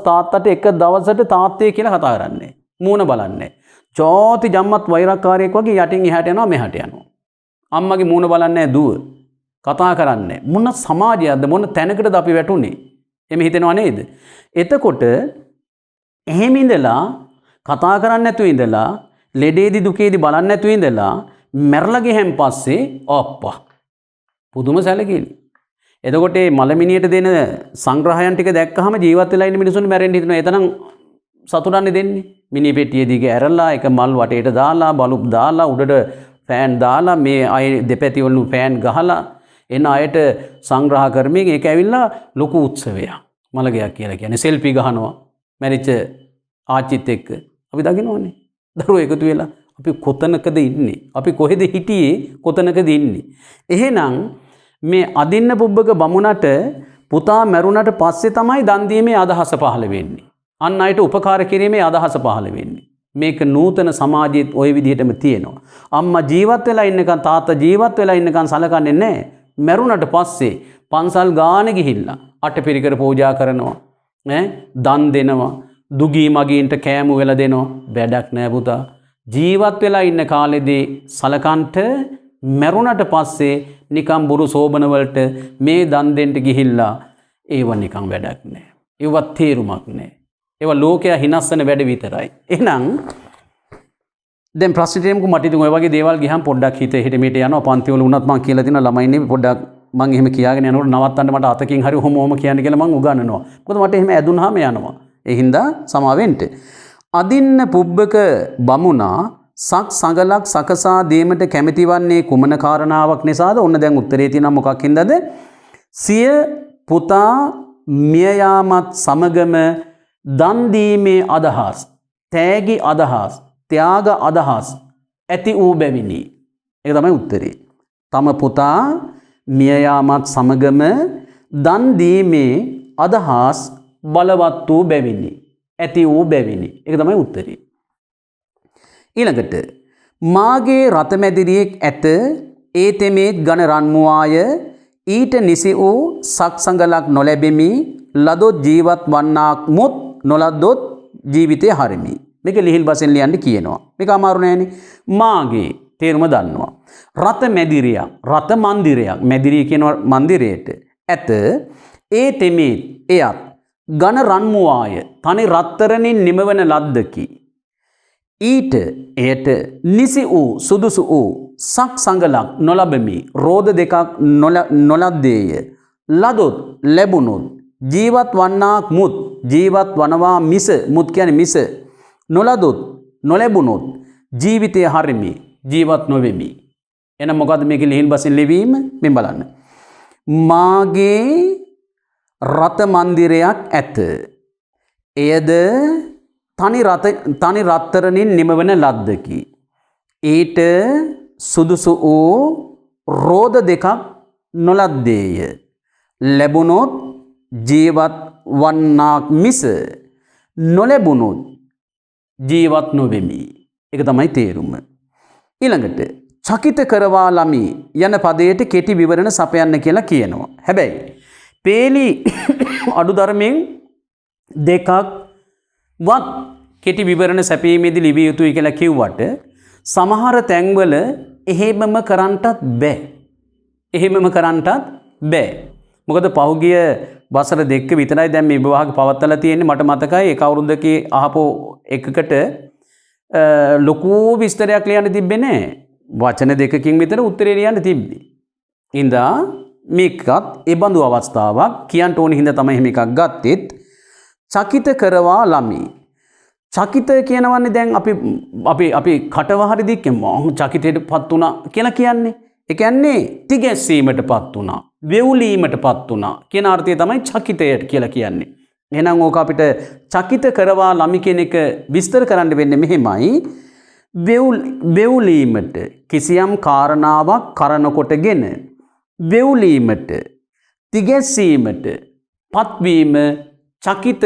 තාත්තට එක දවසට තාත්තේ කියලා කතා කරන්නේ. මූණ බලන්නේ. චෝති ජම්මත් වෛරක්කාරයෙක් වගේ යටින් එහාට යනවා මෙහාට යනවා. අම්මගේ මූණ බලන්නේ දුව. කතා කරන්නේ. මොන සමාජයක්ද මොන තැනකටද අපි වැටුනේ? එමෙ හිතෙනව නේද? එතකොට එහෙම ඉඳලා කතා කරන්නේ නැතුව ඉඳලා ලෙඩේදි දුකේදි බලන්නේ නැතුව ඉඳලා මැරලා ගියන් පස්සේ අප්පා පුදුම සැලකිලි. එතකොට මේ මලමිනියට දෙන සංග්‍රහයන් ටික දැක්කහම ජීවත් වෙලා ඉන්න මිනිස්සුන්ට මැරෙන්න හිතෙනවා. එතනම් සතුටන්නේ දෙන්නේ. මිනි පෙට්ටිය දිගේ ඇරලා එක මල් වටේට දාලා බලුප් දාලා උඩට ෆෑන් දාලා මේ අය දෙපැති වලින් ෆෑන් ගහලා එන අයට සංග්‍රහ කරමින් ඒක ඇවිල්ලා ලොකු උත්සවයක්. මලගයක් කියලා කියන්නේ සෙල්ෆි ගහනවා. මැරිච්ච ආච්චිත් එක්ක අපි දකින්නෝනේ. දරුවෝ එකතු වෙලා අපි කොතනකද ඉන්නේ? අපි කොහෙද හිටියේ? කොතනකද ඉන්නේ? එහෙනම් මේ අදින්න පුබ්බක බමුණට පුතා මැරුණට පස්සේ තමයි දන් දීමේ අදහස පහළ වෙන්නේ. අන් අයට උපකාර කිරීමේ අදහස පහළ වෙන්නේ. මේක නූතන සමාජයේත් ওই විදිහටම තියෙනවා. අම්මා ජීවත් වෙලා ඉන්නකන් තාත්තා ජීවත් වෙලා ඉන්නකන් සලකන්නේ නැහැ. මැරුණට පස්සේ පන්සල් ගානේ ගිහිල්ලා අටපිරිකර පූජා කරනවා. දන් දෙනවා. දුගී මගීන්ට කෑම වෙලා දෙනවා. වැඩක් නෑ පුතා. ජීවත් වෙලා ඉන්න කාලෙදී සලකන්ට මැරුණට පස්සේ නිකම් බුරු සෝබන වලට මේ දන් දෙන්න ගිහිල්ලා ඒව නිකම් වැඩක් නෑ. ඒව තේරුමක් නෑ. ඒව ලෝකයා හිනස්සන වැඩ විතරයි. එහෙනම් දැන් ප්‍රශ්නෙට එමුකෝ. මට ඉතින් ඔය වගේ දේවල් ගියහම පොඩ්ඩක් හිතේ හිට මෙහෙට යනවා. පන්ති වල උනත් මං කියලා දෙනවා ළමයිනේ පොඩ්ඩක් මං එහෙම කියාගෙන යනකොට නවත්තන්න මට අතකින් හරි ඔහොම කියන්න කියලා මං උගන්වනවා. මොකද මට එහෙම ඇදුනහම යනවා. ඒ හින්දා සමාවෙන්න. අදින්න පුබ්බක බමුණා සක් සඟලක් සකසා දීමට කැමැති වන්නේ කුමන කාරණාවක් නිසාද? ඔන්න දැන් උත්තරේ තියෙනවා මොකක් හින්දාද? සිය පුතා මිය යාමත් සමගම දන් දීමේ අදහස්, තෑගි අදහස්, ත්‍යාග අදහස් ඇති වූ බැවිනි. ඒක තමයි උත්තරේ. තම පුතා මිය යාමත් සමගම දන් දීමේ අදහස් බලවත් වූ බැවිනි. ඇති වූ බැවිනි. ඒක තමයි උත්තරේ. ඊළඟට මාගේ රතමැදිරියෙක් ඇත ඒ තෙමේ ඝන රන්මුවාය ඊට නිසි වූ සක්සඟලක් නොලැබෙමි ලදොත් ජීවත් වන්නාක් මුත් නොලද්දොත් ජීවිතය හරිමි. මේක ලිහිල් වශයෙන් ලියන්න කියනවා. මේක අමාරු නෑනේ. මාගේ තේරුම දන්නවා. රත මැදිරියක්, රත මන්දිරයක්, මැදිරිය කියන මන්දිරයට ඇත ඒ තෙමේ එයත් ඝන රන්මුවාය තනි රත්තරනින් නිමවන ලද්දකි. ඊට එයට නිසි වූ සුදුසු වූ සක්සඟලක් නොලබමි රෝද දෙකක් නොලද්දේය. ලදොත් ලැබුණොත් ජීවත් වන්නාක් මුත් ජීවත් වනවා මිස මුත් කියන්නේ මිස නොලදොත් නොලැබුණොත් ජීවිතය හරිමි ජීවත් නොවෙමි. එහෙනම් මොකද්ද මේකේ ලිහිල් වශයෙන් ලිවීම? මෙන් බලන්න. මාගේ රත මන්දිරයක් ඇත. එයද තනි රත්තරනින් නිමවන ලද්දකි. ඊට සුදුසු වූ රෝද දෙකක් නොලද්දේය. ලැබුණොත් ජීවත් වන්නාක් මිස නොලැබුණොත් ජීවත් නොවෙමි. ඒක තමයි තේරුම. ඊළඟට චකිත කරවා ළමි යන පදයට කෙටි විවරණ සපයන්න කියලා කියනවා. හැබැයි පේලි අඩුධර්මයෙන් දෙකක් වත් කෙටි විවරණ සැපීමේදී ලිවිය යුතුයි කියලා කිව්වට සමහර තැන්වල එහෙමම කරන්නටත් බෑ. එහෙමම කරන්නටත් බෑ. මොකද පහුගිය වසර දෙක විතරයි දැන් මේ විභාග පවත්වලා තියෙන්නේ. මට මතකයි ඒක අවුරුද්දකේ අහපෝ එකකට ලොකු විස්තරයක් ලියන්න තිබ්බේ නෑ. වචන දෙකකින් විතර උත්තරේ ලියන්න තිබ්බේ. ඉඳා මේකත් ඒ බඳු අවස්ථාවක් කියන්න ඕන හින්දා තමයි එහෙම එකක් ගත්තෙත්. චකිත කරවා ළමි. චකිත කියනවන්නේ දැන් අපි කටවහරි දික්කේ මම චකිතයටපත් වුණා කියලා කියන්නේ. ඒ කියන්නේ තිගැස්සීමටපත් වුණා, වෙවුලීමටපත් වුණා කියන අර්ථය තමයි චකිතයට කියලා කියන්නේ. එහෙනම් ඕක අපිට චකිත කරවා ළමි කියන එක විස්තර කරන්න වෙන්නේ මෙහෙමයි. වෙවුලීමට කිසියම් කාරණාවක් කරන කොටගෙන වෙවුලීමට තිගැස්සීමට පත්වීම චකිත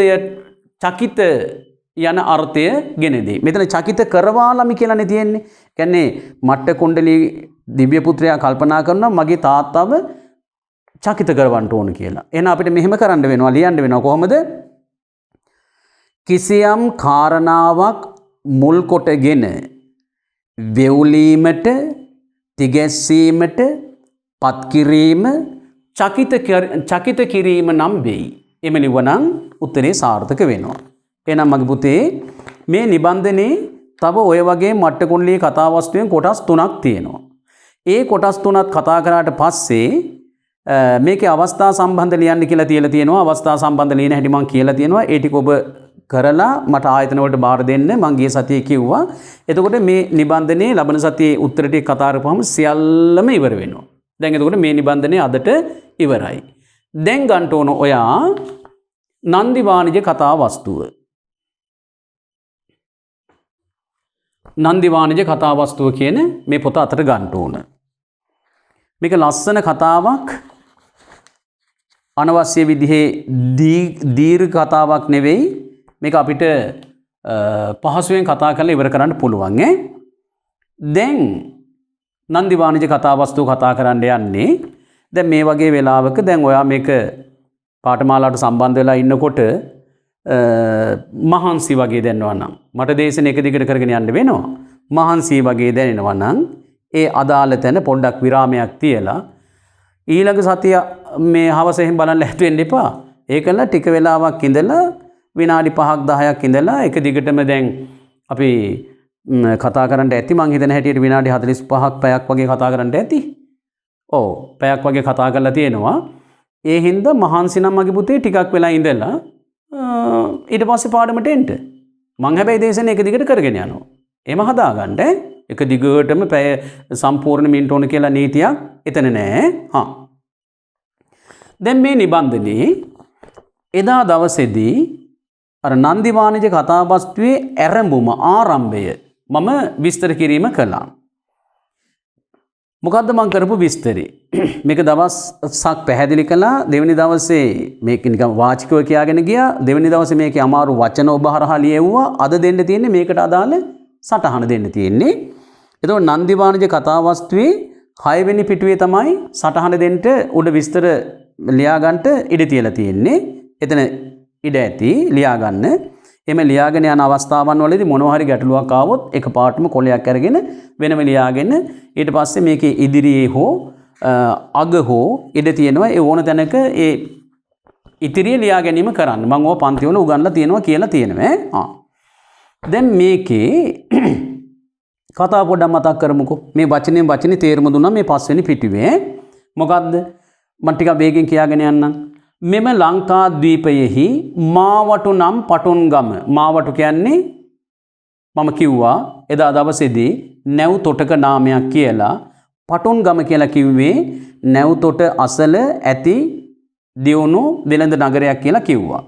යන අර්ථය ගෙනදී. මෙතන චකිත කරවා ළමි කියලානේ තියෙන්නේ. කියන්නේ මට්ට කුණ්ඩලී දිව්‍ය පුත්‍රයා කල්පනා කරනවා මගේ තාත්තව චකිත කරවන්න ඕන කියලා. එහෙනම් අපිට මෙහෙම කරන්න වෙනවා, ලියන්න වෙනවා. කොහොමද? කිසියම් කාරණාවක් මුල් කොටගෙන වෙවුලීමට තිගැස්සීමට පත්කිරීම චකිත කිරීම නම් වෙයි. එම ලිව්වනම් උත්තරේ සාර්ථක වෙනවා. එහෙනම් මගේ පුතේ මේ නිබන්ධනේ තව ඔය වගේ මට්ට කුණ්ඩලී කතාවස්තුවෙන් කොටස් 3ක් තියෙනවා. ඒ කොටස් 3ත් කතා කරාට පස්සේ මේකේ අවස්ථා සම්බන්ධ ලියන්න කියලා තියලා තියෙනවා. අවස්ථා සම්බන්ධ ලියන හැටි මම කියලා තියෙනවා. ඒ ටික ඔබ කරලා මට ආයතන වලට බාර දෙන්න මම ගිය සතියේ කිව්වා. එතකොට මේ නිබන්ධනේ ලබන සතියේ උත්තර ටික කතා කරපුවම සියල්ලම ඉවර වෙනවා. දැන් එතකොට මේ නිබන්ධනේ අදට ඉවරයි. දැන් ගන්න ඕන ඔයා නන්දි වාණිජ කතා වස්තුව. නන්දි වාණිජ කතා වස්තුව කියන මේ පොත අතට ගන්න ඕන. මේක ලස්සන කතාවක්. අනවශ්‍ය විදිහේ දීර්ඝ කතාවක් නෙවෙයි. මේක අපිට පහසුවෙන් කතා කරලා ඉවර කරන්න පුළුවන්. දැන් නන්දි වාණිජ කතා වස්තුව කතා කරන්න යන්නේ. දැන් මේ වගේ වෙලාවක දැන් ඔයා මේක පාඨමාලාවට සම්බන්ධ වෙලා ඉන්නකොට මහන්සි වගේ දැනනවා නම් මට දේශන එක දිගට කරගෙන යන්න වෙනවා. මහන්සි වගේ දැනෙනවා නම් ඒ අදාළ තැන පොඩ්ඩක් විරාමයක් තියලා ඊළඟ සතිය මේ හවස එහෙම බලන්න හැතු වෙන්න එපා. ඒකල ටික වෙලාවක් ඉඳලා විනාඩි 5ක් 10ක් ඉඳලා එක දිගටම දැන් අපි කතා කරන්න ඇති. මං හිතන හැටියට විනාඩි 45ක් පැයක් වගේ කතා කරන්න ඇති. ඔව් පැයක් වගේ කතා කරලා තියෙනවා. ඒ හින්දා මහන්සි නම් මගේ පුතේ ටිකක් වෙලා ඉඳලා ඊට පස්සේ පාඩමට එන්න. මං හැබැයි දේශන එක දිගට කරගෙන යනවා. එම හදාගන්න එක දිගටම පැය සම්පූර්ණ මිනිත්තු ඕන කියලා නීතියක් එතන නෑ. දැන් මේ නිබන්ධනේ එදා දවසේදී අර නන්දි වාණිජ කතාවස්තුවේ ආරම්භම ආරම්භය මම විස්තර කිරීම කළා. මොකද්ද මම කරපු විස්තරේ? මේක දවස්ක් පැහැදිලි කළා. දෙවෙනි දවසේ මේක නිකන් වාචිකව කියාගෙන ගියා. දෙවෙනි දවසේ මේකේ අමාරු වචන ඔබ හරහා ලියවුවා. අද දෙන්න තියෙන්නේ මේකට අදාළ සටහන දෙන්න තියෙන්නේ. එතකොට නන්දි වාණිජ කතාවස්තුවේ 6 වෙනි පිටුවේ තමයි සටහන දෙන්න උඩ විස්තර ලියා ගන්නට ඉඩ තියලා තියෙන්නේ. එතන ඉඩ ඇති ලියා ගන්න. එමෙ ලියාගෙන යන අවස්ථාවන් වලදී මොනවා හරි ගැටලුවක් ආවොත් එකපාරටම කොලයක් අරගෙන වෙනම ලියාගෙන ඊට පස්සේ මේකේ ඉදිරියේ හෝ අග හෝ ඉඩ තියෙනවා ඒ ඕන තැනක ඒ ඉතිරිය ලියා ගැනීම කරන්න. මම ඕවා පන්ති වල උගන්ලා තියෙනවා කියලා තියෙනවා. දැන් මේකේ කතාව පොඩ්ඩක් මතක් කරමුකෝ. මේ වචනේ වචනේ තේරුම දුන්නා මේ 5 වෙනි පිටුවේ. මොකද්ද? මම ටිකක් වේගෙන් කියාගෙන යන්නම්. මෙම ලංකාද්වීපයෙහි මාවටු නම් පටුන්ගම. මාවටු කියන්නේ මම කිව්වා එදා දවසේදී නැව් තොටක නාමයක් කියලා. පටුන්ගම කියලා කිව්වේ නැව් තොට අසල ඇති දියුණු වෙළඳ නගරයක් කියලා කිව්වා.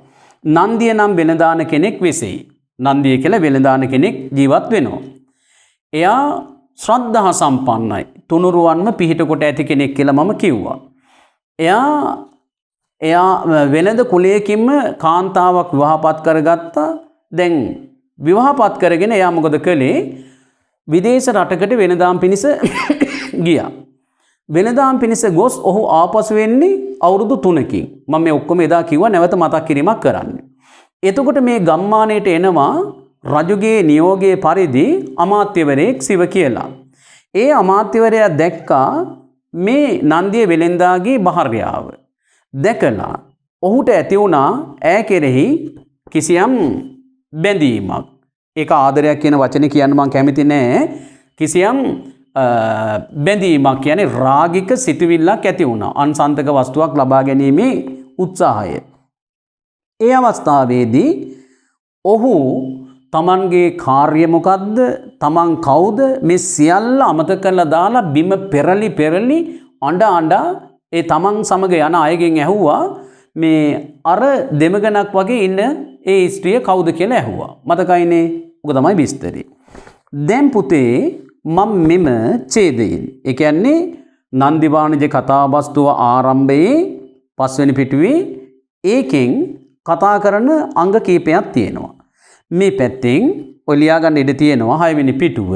නන්දිය නම් වෙළඳාන කෙනෙක් වෙසෙයි. නන්දිය කියලා වෙළඳාන කෙනෙක් ජීවත් වෙනවා. එයා ශ්‍රද්ධා සම්පන්නයි. තුනුරුවන්ම පිහිට කොට ඇති කෙනෙක් කියලා මම කිව්වා. එයා වෙළඳ කුලයකින්ම කාන්තාවක් විවාහපත් කරගත්තා. දැන් විවාහපත් කරගෙන එයා මොකද කළේ? විදේශ රටකට වෙළඳාම් පිණිස ගියා. වෙළඳාම් පිණිස ගොස් ඔහු ආපසු වෙන්නේ අවුරුදු 3කින්. මම මේ ඔක්කොම එදා කිව්වා නැවත මතක් කිරීමක් කරන්න. එතකොට මේ ගම්මානයට එනවා රජුගේ නියෝගයේ පරිදි අමාත්‍යවරයෙක් සිව කියලා. ඒ අමාත්‍යවරයා දැක්කා මේ නන්දිය වෙළෙන්දාගේ භාර්යාව. දැකලා ඔහුට ඇති වුණා ඈ කෙරෙහි කිසියම් බැඳීමක්. ඒක ආදරයක් කියන වචනේ කියන්න මම කැමති නෑ. කිසියම් බැඳීමක් කියන්නේ රාගික සිතුවිල්ලක් ඇති වුණා. අන්සන්තක වස්තුවක් ලබා ගැනීමේ උත්සාහය. ඒ අවස්ථාවේදී ඔහු තමන්ගේ කාර්ය මොකද්ද? තමන් කවුද? මේ සියල්ල අමතක කරලා දාලා බිම පෙරලි අඬ ඒ තමන් සමග යන අයගෙන් ඇහුවා මේ අර දෙමගණක් වගේ ඉන්න ඒ ස්ත්‍රිය කවුද කියලා ඇහුවා. මතකයිනේ? ඔක තමයි විස්තරේ. දැන් පුතේ මම මෙම ඡේදයෙන් ඒ කියන්නේ නන්දි වාණිජ කතාවස්තුව ආරම්භයේ 5 වෙනි පිටුවේ ඒකෙන් කතා කරන අංග කීපයක් තියෙනවා. මේ පැත්තෙන් ඔය ලියා ගන්න ඉඩ තියෙනවා 6 වෙනි පිටුව.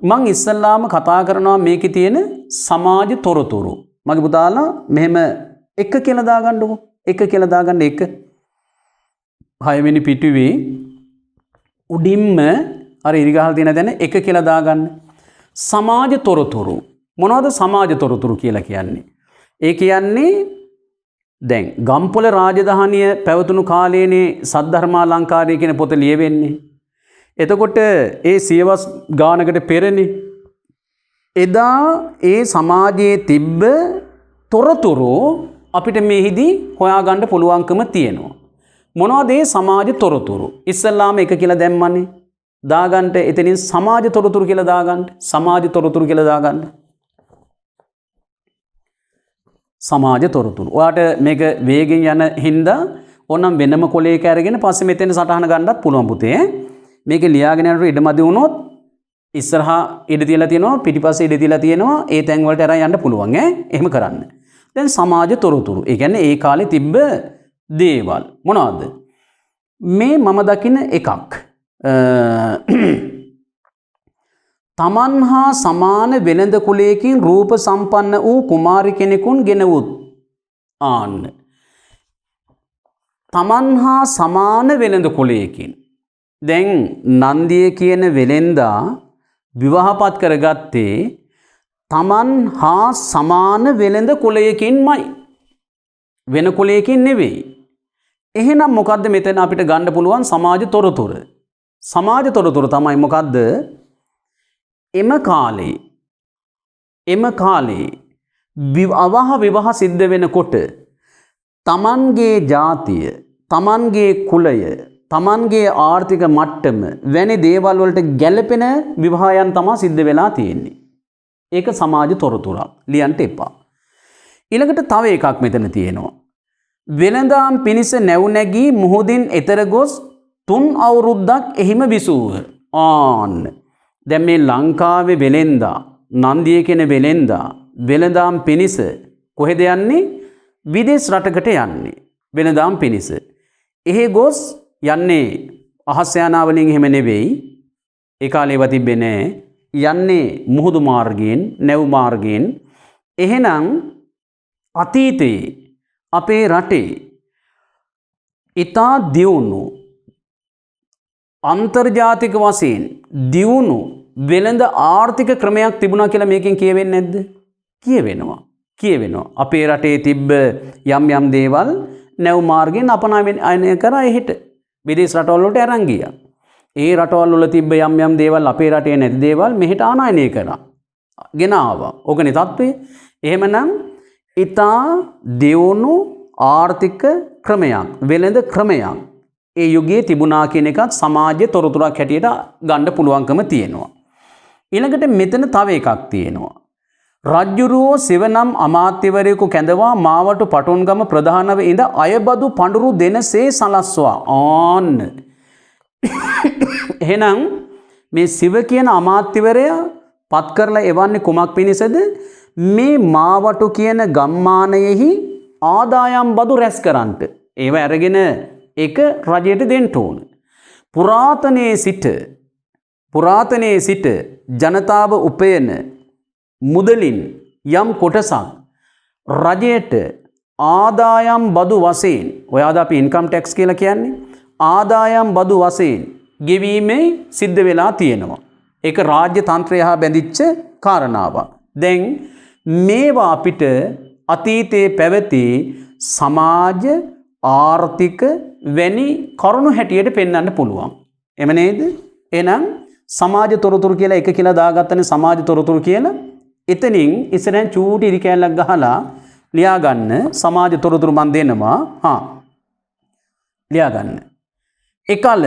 මම ඉස්සල්ලාම කතා කරනවා මේකේ තියෙන සමාජ තොරතුරු. මගේ පුතාලා මෙහෙම එක කියලා දාගන්නකො. එක කියලා දාගන්න එක. 6 වෙනි පිටුවේ උඩින්ම අර ඉරිගහල් තියෙන දැන එක කියලා දාගන්න. සමාජ තොරතුරු. මොනවද සමාජ තොරතුරු කියලා කියන්නේ? ඒ කියන්නේ දැන් ගම්පොළ රාජධානිය පැවතුණු කාලයේනේ සද්ධර්මාලංකාරය කියන පොත ලියවෙන්නේ. එතකොට ඒ සියවස් ගානකට පෙරනේ එදා ඒ සමාජයේ තිබ්බ තොරතුරු අපිට මෙහිදී හොයාගන්න පුළුවන්කම තියෙනවා. මොනවද ඒ සමාජ තොරතුරු? ඉස්සල්ලාම එක කියලා දැම්මනේ. දාගන්න එතනින් සමාජ තොරතුරු කියලා දාගන්න. සමාජ තොරතුරු කියලා දාගන්න. සමාජ තොරතුරු. ඔයාට මේක වේගෙන් යන හින්දා ඕනම් වෙනම කොලයක අරගෙන පස්සේ මෙතෙන් සටහන ගන්නත් පුළුවන් පුතේ. මේක ලියාගෙන යනකොට ඉඩමදි වුණොත් ඉස්සරහා ඉඩ තියලා තියෙනවා පිටිපස්සේ ඉඩ තියලා තියෙනවා ඒ තැන් වලට අරන් යන්න පුළුවන් එහෙම කරන්න. දැන් සමාජ තොරතුරු. ඒ කියන්නේ ඒ කාලේ තිබ්බ දේවල් මොනවද? මේ මම දකින එකක්. තමන් හා සමාන වෙළඳ කුලයකින් රූප සම්පන්න වූ කුමාරි කෙනෙකුන් ගෙනවුත් ආන්න. තමන් හා සමාන වෙළඳ කුලයකින්. දැන් නන්දිය කියන වෙළෙන්දා විවාහපත් කරගත්තේ තමන් හා සමාන වෙළඳ කුලයකින්මයි. වෙන කුලයකින් නෙවෙයි. එහෙනම් මොකද්ද මෙතන අපිට ගන්න පුළුවන් සමාජ තොරතුරු? සමාජ තොරතුරු තමයි මොකද්ද? එම කාලේ විවාහ සිද්ධ වෙනකොට තමන්ගේ ජාතිය, තමන්ගේ කුලය, තමන්ගේ ආර්ථික මට්ටම වැනි දේවල් වලට ගැළපෙන විවාහයන් තමයි සිද්ධ වෙලා තියෙන්නේ. ඒක සමාජ තොරතුරක්. ලියන්න එපා. ඊළඟට තව එකක් මෙතන තියෙනවා. වෙළඳාම් පිණිස නැව් නැගී මුහුදින් එතර ගොස් 3 අවුරුද්දක් එහිම විසූහ. ආන්න දැන් මේ ලංකාවේ වෙලෙන්දා නන්දිය කියන වෙලෙන්දා වෙළඳාම් පිණිස කොහෙද යන්නේ? විදේශ රටකට යන්නේ වෙළඳාම් පිණිස. එහෙ ගොස් යන්නේ අහස් යානා වලින් එහෙම නෙවෙයි. ඒ කාලේ ඒවා තිබ්බේ නෑ. යන්නේ මුහුදු මාර්ගයෙන්, නැව් මාර්ගයෙන්. එහෙනම් අතීතයේ අපේ රටේ ඉතා දියුණු අන්තර්ජාතික වශයෙන් දියුණු වෙළඳ ආර්ථික ක්‍රමයක් තිබුණා කියලා මේකෙන් කියවෙන්නේ නැද්ද? කියවෙනවා. අපේ රටේ තිබ්බ යම් යම් දේවල් නැව් මාර්ගයෙන් අපනයනය කරා එහෙට විදේශ රටවල් වලට අරන් ගියා. ඒ රටවල් වල තිබ්බ යම් යම් දේවල් අපේ රටේ නැති දේවල් මෙහෙට ආනයනය කරා. ගෙන ආවා. ඕකනේ තත්ත්වය. එහෙමනම් ඉතා දියුණු ආර්ථික ක්‍රමයක්, වෙළඳ ක්‍රමයක් ඒ යුගයේ තිබුණා කියන එකත් සමාජයේ තොරතුරක් හැටියට ගන්න පුළුවන්කම තියෙනවා. ඊළඟට මෙතන තව එකක් තියෙනවා. රජ්ජුරුවෝ සෙවනම් අමාත්‍යවරයෙකු කැඳවා මාවටු පටුන්ගම ප්‍රධානව ඉඳ අයබදු පඬුරු දෙනසේ සලස්වා. ආන්න. එහෙනම් මේ සිව කියන අමාත්‍යවරයා පත් කරලා එවන්නේ කුමක් පිණිසද? මේ මාවටු කියන ගම්මානයෙහි ආදායම් බදු රැස් කරන්නට. ඒව අරගෙන ඒක රජයට දෙන්න ඕන. පුරාතනයේ සිට ජනතාව උපයන මුදලින් යම් කොටසක් රජයට ආදායම් බදු වශයෙන්, ඔයාද අපි ඉන්කම් ටැක්ස් කියලා කියන්නේ, ආදායම් බදු වශයෙන් ගෙවීමේ සිද්ධ වෙලා තියෙනවා. ඒක රාජ්‍ය තන්ත්‍රය හා බැඳිච්ච කාරණාවක්. දැන් මේවා අපිට අතීතයේ පැවති සමාජ ආර්ථික වැනි කරුණු හැටියට පෙන්වන්න පුළුවන්. එම නේද? එහෙනම් සමාජ තොරතුරු කියලා එක කියලා දාගත්තනේ සමාජ තොරතුරු කියලා. එතනින් ඉස්සරහින් චූටි ඉරි කෑල්ලක් ගහලා ලියා ගන්න සමාජ තොරතුරු මන් දෙනවා. ලියා ගන්න. එකල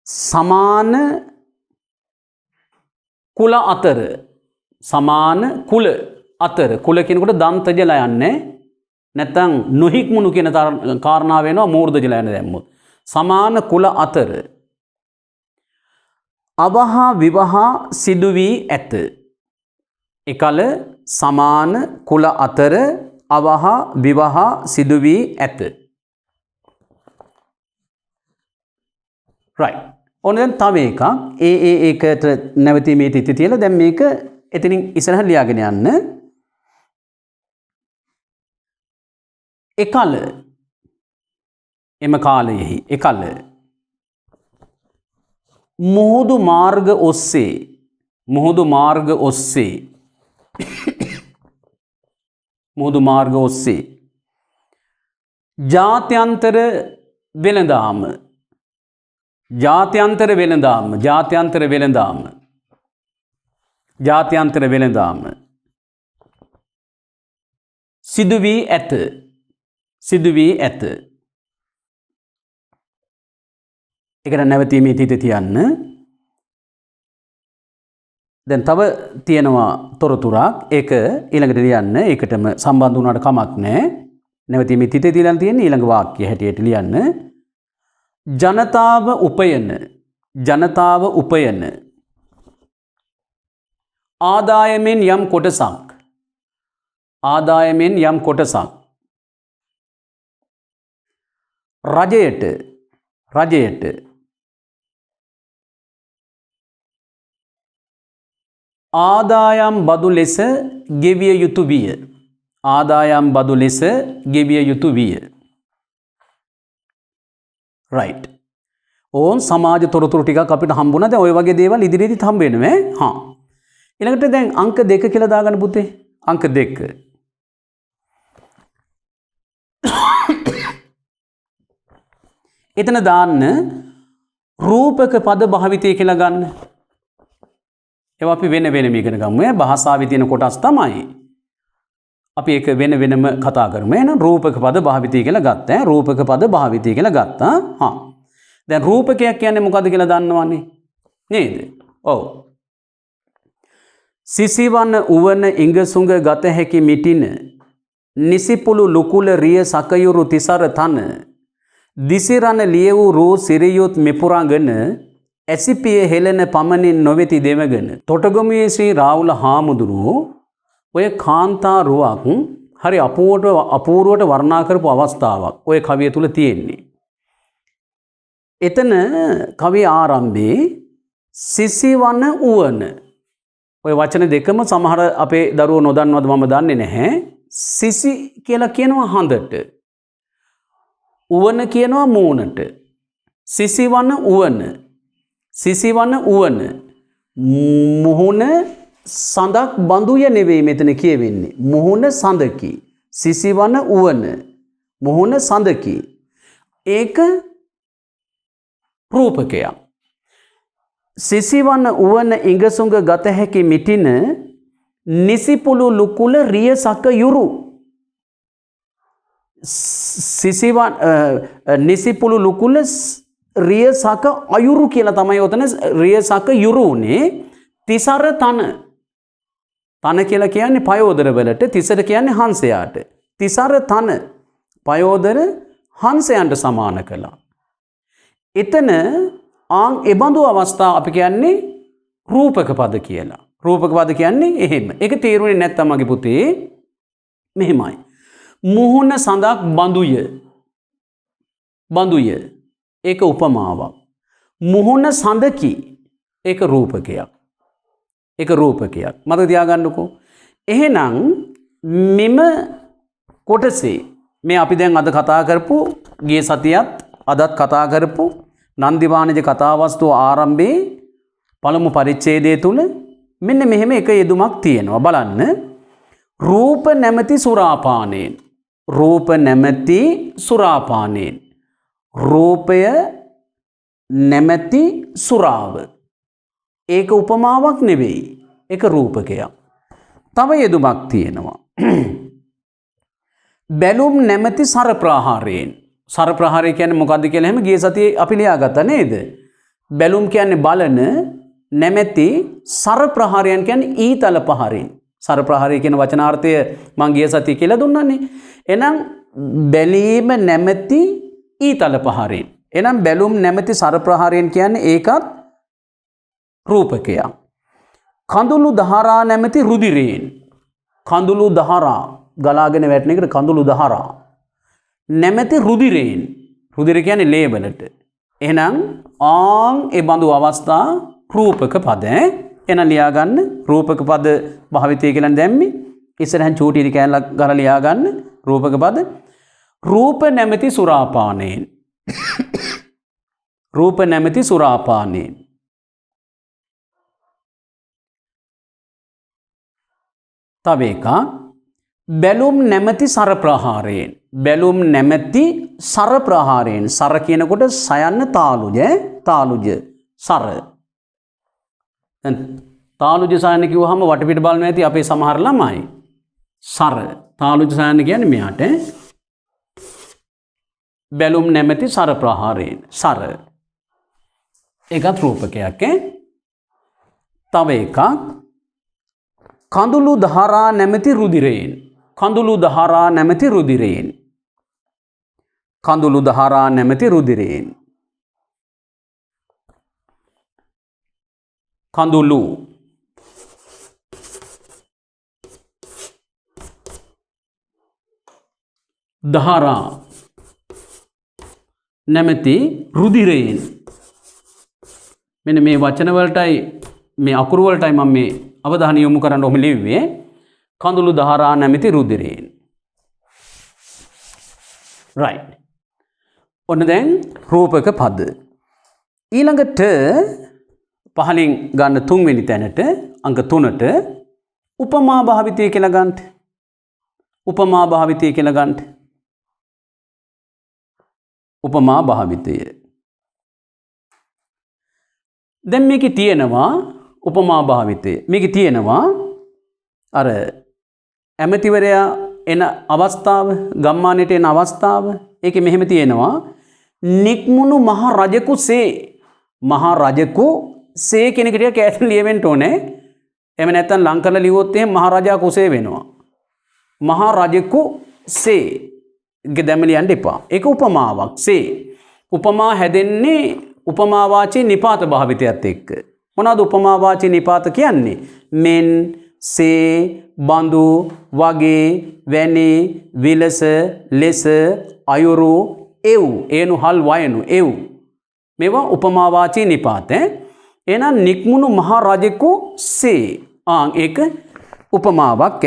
සමාන කුල අතර, සමාන කුල අතර, කුල කියනකොට දන්තජල යන්නේ නැත්නම් නොහික්මුණු කියන කාරණාව වෙනවා මූර්ධජල යන දැම්මොත්. සමාන කුල අතර අවහා විවහා සිදු වී ඇත. එකල සමාන කුල අතර අවහා විවහා සිදු වී ඇත. right. ඔන්න දැන් තව එකක් ඒකට නැවතීමේ තිති තියලා දැන් මේක එතනින් ඉස්සරහ ලියාගෙන යන්න. එකල එම කාලයෙහි මුහුදු මාර්ග ඔස්සේ ජාත්‍යන්තර වෙළඳාම සිදු වී ඇත. ඒකට නැවතීමේ තිත තියන්න. දැන් තව තියෙනවා තොරතුරක්. ඒක ඊළඟට ලියන්න. ඒකටම සම්බන්ධ වුණාට කමක් නැහැ. නැවතීමේ තිත තියලා තියෙන්නේ ඊළඟ වාක්‍ය හැටියට ලියන්න. ජනතාව උපයන ආදායමෙන් යම් කොටසක් රජයට ආදායම් බදු ලෙස ගෙවිය යුතු විය. right. ඕන් සමාජ තොරතුරු ටිකක් අපිට හම්බුණා. දැන් ওই වගේ දේවල් ඉදිරියේදීත් හම්බ වෙනවා. ඊළඟට දැන් අංක 2 කියලා දාගන්න පුතේ. අංක 2. එතන දාන්න රූපක පද භාවිතය කියලා ගන්න. ඒවා අපි වෙන ඉගෙන ගමු. භාෂාවේ තියෙන කොටස් තමයි. අපි ඒක වෙනම කතා කරමු. එහෙනම් රූපක පද භාවිතය කියලා ගත්තා. රූපක පද භාවිතය කියලා ගත්තා. දැන් රූපකයක් කියන්නේ මොකද්ද කියලා දන්නවනේ නේද? ඔව්. සිසිවන උවන ඉඟසුඟ ගත හැකි මිටින නිසිපුළු ලුකුල රිය සකයුරු තිසර තන දිසිරණ ලිය වූ රූ සිරියුත් මෙපුරාගෙන ඇසිපිය හෙළන පමණින් නොවෙති දෙවගෙන. තොටගමුවේ ශ්‍රී රාහුල හාමුදුරුවෝ ඔය කාන්තා රුවක් හරි අපූර්වට වර්ණනා කරපු අවස්ථාවක් ඔය කවිය තුල තියෙන්නේ. එතන කවිය ආරම්භයේ සිසිවන උවන. ඔය වචන දෙකම සමහර අපේ දරුවෝ නොදන්නවද මම දන්නේ නැහැ. සිසි කියලා කියනවා හඳට. උවන කියනවා මූණට. සිසිවන උවන. සිසිවන උවන. මුහුණ සඳක් බඳුය නෙවෙයි මෙතන කියවෙන්නේ. මුහුණ සඳකි. සිසිවන උවන. මුහුණ සඳකි. ඒක රූපකයක්. සිසිවන උවන ඉඟසුඟ ගත හැකි මිටින නිසිපුළු ලුකුල රිය සක යුරු. සිසිවන් නිසිපුළු ලුකුල රිය සක අයුරු කියලා තමයි ඔතන රිය සක යුරුනේ. තිසර තන. තන කියලා කියන්නේ පයෝදර වලට, තිසර කියන්නේ හංසයාට. තිසර තන පයෝදර හංසයන්ට සමාන කළා. එතන එබඳු අවස්ථා අපි කියන්නේ රූපක පද කියලා. රූපක පද කියන්නේ එහෙම. ඒක තේරුනේ නැත්තම් මගේ පුතේ මෙහෙමයි. මුහුණ සඳක් බඳුය. බඳුය. ඒක උපමාවක්. මුහුණ සඳකි. ඒක රූපකයක්. ඒක රූපකයක්. මතක තියාගන්නකෝ. එහෙනම් මෙම කොටසේ මේ අපි දැන් අද කතා කරපු ගිය සතියත් අදත් කතා කරපු නන්දිවාණිජ කතාවස්තුව ආරම්භයේ පළමු පරිච්ඡේදය තුල මෙන්න මෙහෙම එක යෙදුමක් තියෙනවා. බලන්න. රූප නැමැති සුරාපානයෙන්. රූප නැමැති සුරාපානයෙන්. රූපය නැමැති සුරාව. ඒක උපමාවක් නෙවෙයි. ඒක රූපකයක්. තව යෙදුමක් තියෙනවා. බැලුම් නැමැති සර ප්‍රාහාරයෙන්. සර ප්‍රහාරය කියන්නේ මොකද්ද කියලා එහෙම ගිය සතියේ අපි ලියාගත්තා නේද? බැලුම් කියන්නේ බලන, නැමැති සර ප්‍රහාරයන් කියන්නේ ඊතල පහරින්. සර ප්‍රහාරය කියන වචනාර්ථය මම ගිය සතියේ කියලා දුන්නානේ. එහෙනම් බැලීම නැමැති ඊතල පහරින්. එහෙනම් බැලුම් නැමැති සර ප්‍රහාරයන් කියන්නේ ඒකත් රූපකයක්. කඳුළු දහරා නැමැති රුධිරයෙන්. කඳුළු දහරා ගලාගෙන වැටෙන එකට කඳුළු දහරා නැමැති රුධිරයෙන්. රුධිර කියන්නේ ලේ වලට. එහෙනම් ඒ බඳු අවස්ථා රූපක පද. එහෙනම් ලියා ගන්න රූපක පද භාවිතය කියලා දැම්මේ. ඉස්සරහන් චූටි ඉරි කැලක් ගහලා ලියා ගන්න රූපක පද. රූප නැමැති සුරාපානයෙන්. රූප නැමැති සුරාපානයෙන්. තව එකක් බැලුම් නැමැති සර ප්‍රහාරයෙන්. බැලුම් නැමැති සර ප්‍රහාරයෙන්. සර කියනකොට සයන්න තාලුජ. තාලුජ සර. දැන් තාලුජ සයන්න කිව්වහම වටපිට බලන්න ඇති අපේ සමහර ළමයි. සර තාලුජ සයන්න කියන්නේ මෙයාට. බැලුම් නැමැති සර ප්‍රහාරයෙන්. සර. ඒකත් රූපකයක්. තව එකක් කඳුළු දහරා නැමැති රුධිරයෙන්. කඳුළු දහරා නැමැති රුධිරයෙන්. කඳුළු දහරා නැමැති රුධිරයෙන්. කඳුළු දහරා නැමැති රුධිරයෙන්. මෙන්න මේ වචන වලටයි මේ අකුරු වලටයි මම මේ අවධානය යොමු කරන්න ඔහොම ලිව්වේ. කඳුළු දහරා නැමැති රුධිරයෙන්. right. ඔන්න දැන් රූපක පද. ඊළඟට පහලින් ගන්න තුන්වෙනි තැනට අංක 3ට උපමා භාවිතය කියලා ගන්න. උපමා භාවිතය කියලා ගන්න. උපමා භාවිතය. දැන් මේකේ තියෙනවා උපමා භාවිතය. මේකේ තියෙනවා අර ඇමතිවරයා එන අවස්ථාව, ගම්මානයට එන අවස්ථාව. ඒකේ මෙහෙම තියෙනවා නික්මුණු මහ රජකුසේ. මහ රජකුසේ කියන එක ටික කැටන් ලියවෙන්න ඕනේ. එහෙම නැත්නම් ලං කරලා ලිව්වොත් එහෙම මහ රජා කුසේ වෙනවා. මහ රජකුසේ සේ දැම්ම ලියන්න එපා. ඒක උපමාවක්. සේ උපමා හැදෙන්නේ උපමා වාචී නිපාත භාවිතයත් එක්ක. මොනවද උපමා වාචී නිපාත කියන්නේ? මෙන්, සේ, බඳු, වගේ, වැනි, විලස, ලෙස, අයුරු, එව්, ඒනු හල් වයනු, එව්. මේවා උපමා වාචී නිපාත. එහෙනම් නික්මුණු මහ රජෙකු සේ. ඒක උපමාවක්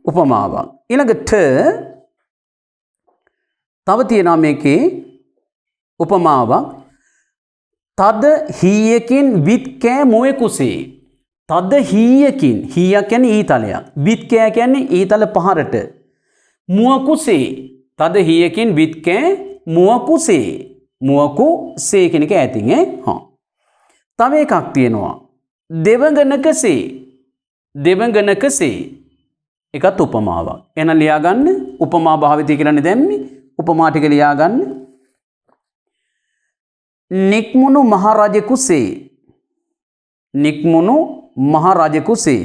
උපමාවක්. ඊළඟට තව තියෙනවා මේකේ උපමාවක්. තද හීයකින් විත් කෑ මොවෙකුසේ. තද හීයකින්, හීයක් කියන්නේ ඊතලයක්. විත් කෑ කියන්නේ ඊතල පහරට. මුවකුසේ. තද හීයකින් විත් කෑ මුවකුසේ. මුවකුසේ කියන එක ඇතින් තව එකක් තියෙනවා. දෙවඟනකසේ. දෙවඟනකසේ. එකත් උපමාවක්. එහෙනම් ලියාගන්න උපමා භාවිතය කියලානේ දැම්මේ. උපමා ටික ලියාගන්න. නික්මුණු මහ රජෙකුසේ. නික්මුණු මහ රජෙකුසේ.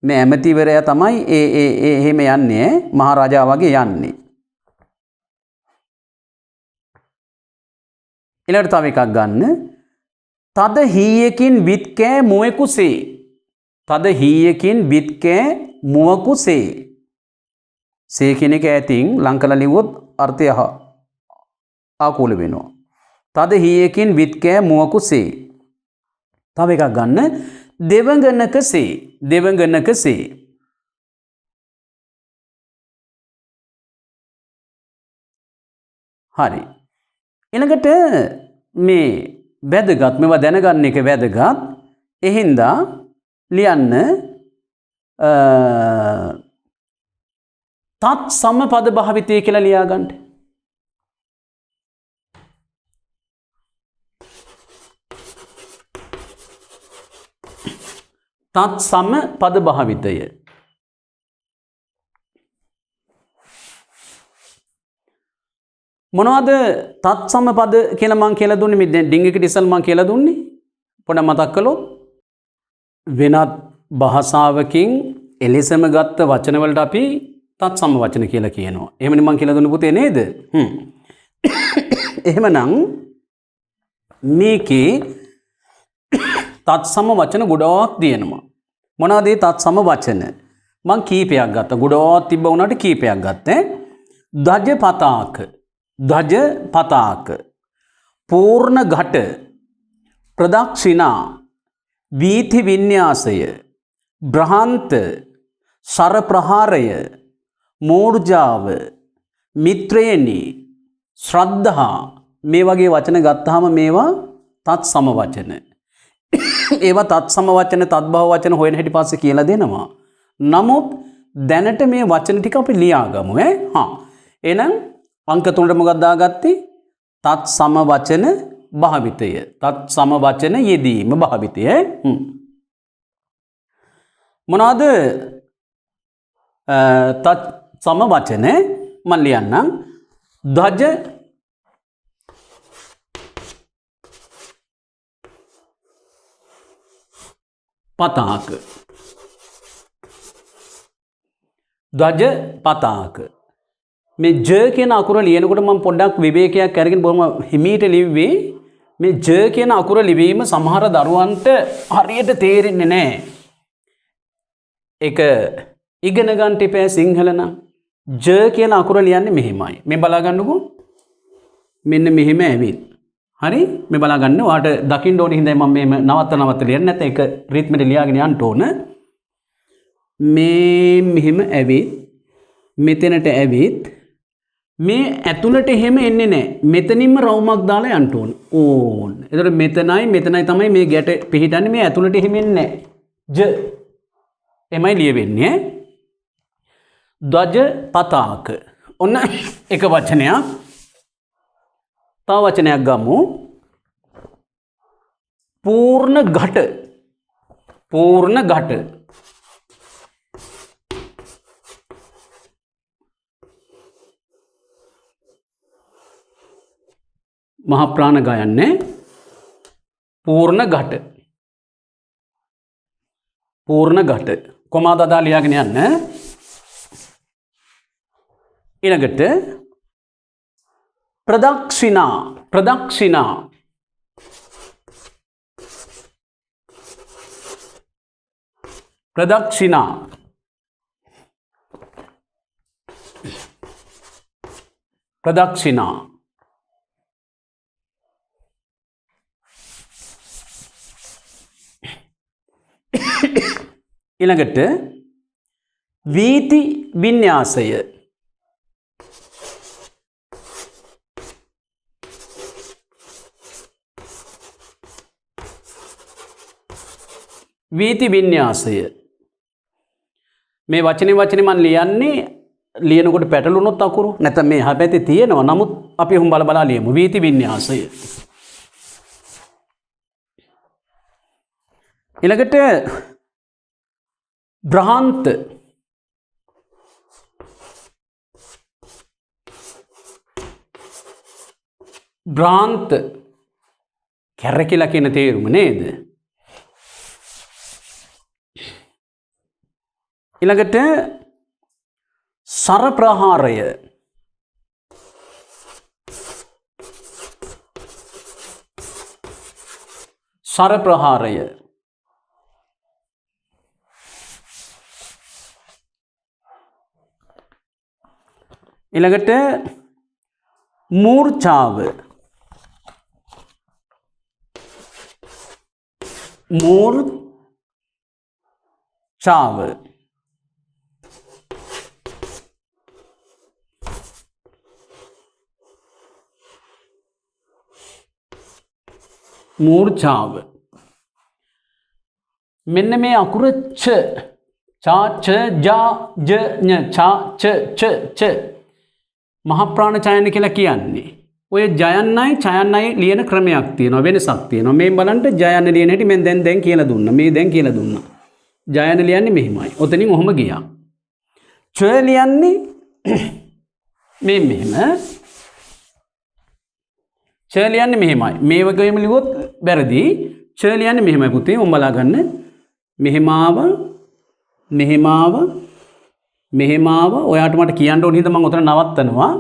මේ ඇමතිවරයා තමයි එහෙම යන්නේ මහ රජා වගේ යන්නේ. ඊළඟට තව එකක් ගන්න. තද හීයකින් විත් කෑ මුවෙකුසේ. තද හීයකින් විත් කෑ මුවකුසේ. සේ කියන එක ඇතින් ලං කරලා ලිව්වොත් අර්ථය ආකූල වෙනවා. තද හීයකින් විත් කෑ මුවකුසේ. තව එකක් ගන්න. දෙවඟනකසේ. දෙවඟනකසේ. හරි. ඊළඟට මේ වැදගත් මේවා දැනගන්න එක වැදගත්. එහින්දා ලියන්න තත් සම පද භාවිතය කියලා ලියාගන්න. තත් සම පද භාවිතය. මොනවද තත් සම පද කියලා මං කියලා දුන්නේ? මේ ඩිංගිකට ඉස්සල් මං කියලා දුන්නේ. පොඩ්ඩක් මතක් කළොත් වෙනත් භාෂාවකින් එලෙසම ගත්ත වචන වලට අපි තත් සම වචන කියලා කියනවා. එහෙමනේ මං කියලා දුන්නේ පුතේ නේද? එහෙමනම් මේකේ තත් සම වචන ගොඩාක් තියෙනවා. මොනවද මේ තත් සම වචන? මං කීපයක් ගත්තා. ගොඩාක් තිබ්බ උනාට කීපයක් ගත්තා. දජ පතාක. දජ පතාක. පූර්ණ ඝට. ප්‍රදක්ෂිනා. වීථි වින්‍යාසය. බ්‍රහන්ත. සර ප්‍රහාරය. මූර්ජාව. මිත්‍රේනි. ශ්‍රද්ධා. මේ වගේ වචන ගත්තාම මේවා තත් සම වචන. ඒවා තත් සම වචන තත්භව වචන හොයන හැටි පස්සේ කියලා දෙනවා. නමුත් දැනට මේ වචන ටික අපි ලියාගමු එහෙනම් අංක 3ට මොකක්ද දාගත්තේ? තත් සම වචන භාවිතය. තත් සම වචන යෙදීම භාවිතය. මොනවාද තත් සම වචන? මම ලියන්නම්. ධජ පතාක. ධජ පතාක. මේ ජ කියන අකුර ලියනකොට මම පොඩ්ඩක් විවේකයක් අරගෙන බොහොම හිමීට ලිව්වේ. මේ ජ කියන අකුර ලිවීම සමහර දරුවන්ට හරියට තේරෙන්නේ නැහැ. ඒක ඉගෙන ගන්න තිබේ සිංහල නම් ජ කියන අකුර ලියන්නේ මෙහෙමයි. මේ බලා ගන්නකෝ. මෙන්න මෙහෙම ඇවිත්. හරි? මේ බලා ගන්න. ඔයාලට දකින්න ඕනේ හින්දා මම මේ නවත්ත ලියන්නේ නැත්නම් ඒක රිද්මෙට ලියාගෙන යන්න ඕන. මේ මෙහෙම ඇවිත් මෙතනට ඇවිත් මේ ඇතුළට එහෙම එන්නේ නැහැ. මෙතනින්ම රවුමක් දාලා යන්න ඕන. ඕන්. ඒතර මෙතනයි තමයි මේ ගැට පිහිටන්නේ. මේ ඇතුළට එහෙම එන්නේ නැහැ. ජ එමයි ලියවෙන්නේ. ධජ පතාක. ඔන්න එක වචනයක්. තව වචනයක් ගමු. පූර්ණ ඝට. පූර්ණ ඝට. මහ ප්‍රාණ ගයන්නේ පූර්ණ ඝට. පූර්ණ ඝට. කොමාද අදා ලියාගෙන යන්න. ඊළඟට ප්‍රදක්ෂිනා ප්‍රදක්ෂිනා ප්‍රදක්ෂිනා ප්‍රදක්ෂිනා ඊළඟට වීති වින්‍යාසය වීති වින්‍යාසය මේ වචනේ මම ලියන්නේ ලියනකොට පැටලුනොත් අකුරු නැත්නම් මේ හැපැත්තේ තියෙනවා නමුත් අපි හුම් බල බලා ලියමු වීති වින්‍යාසය ඊළඟට භ්‍රාන්ත භ්‍රාන්ත කැරකිලා කියන තේරුම නේද ඊළඟට සරප්‍රහාරය සරප්‍රහාරය ඊළඟට මූර්ඡාව මූර්ඡාව මූර්ඡාව මෙන්න මේ අකුර ච චා ච ජා ජ ඤ චා ච ච ච මහ ප්‍රාණ ඡයන කියලා කියන්නේ ඔය ජයන්නයි ඡයන්නයි ලියන ක්‍රමයක් තියෙනවා වෙනසක් තියෙනවා මේ බලන්න ජයන්න ලියන හැටි මම දැන් කියලා දුන්නා මේ දැන් කියලා දුන්නා ජයන්න ලියන්නේ මෙහිමයි ඔතනින් ඔහම ගියා ච ලියන්නේ මේ මෙහෙම ච ලියන්නේ මෙහෙමයි මේ වගේම ලිව්වොත් වැරදි ච ලියන්නේ මෙහෙමයි පුතේ උඹලා ගන්න මෙහෙමාව මෙහෙමාව මෙහෙමාව ඔයාට මට කියන්න ඕන හින්දා මම උතන නවත්තනවා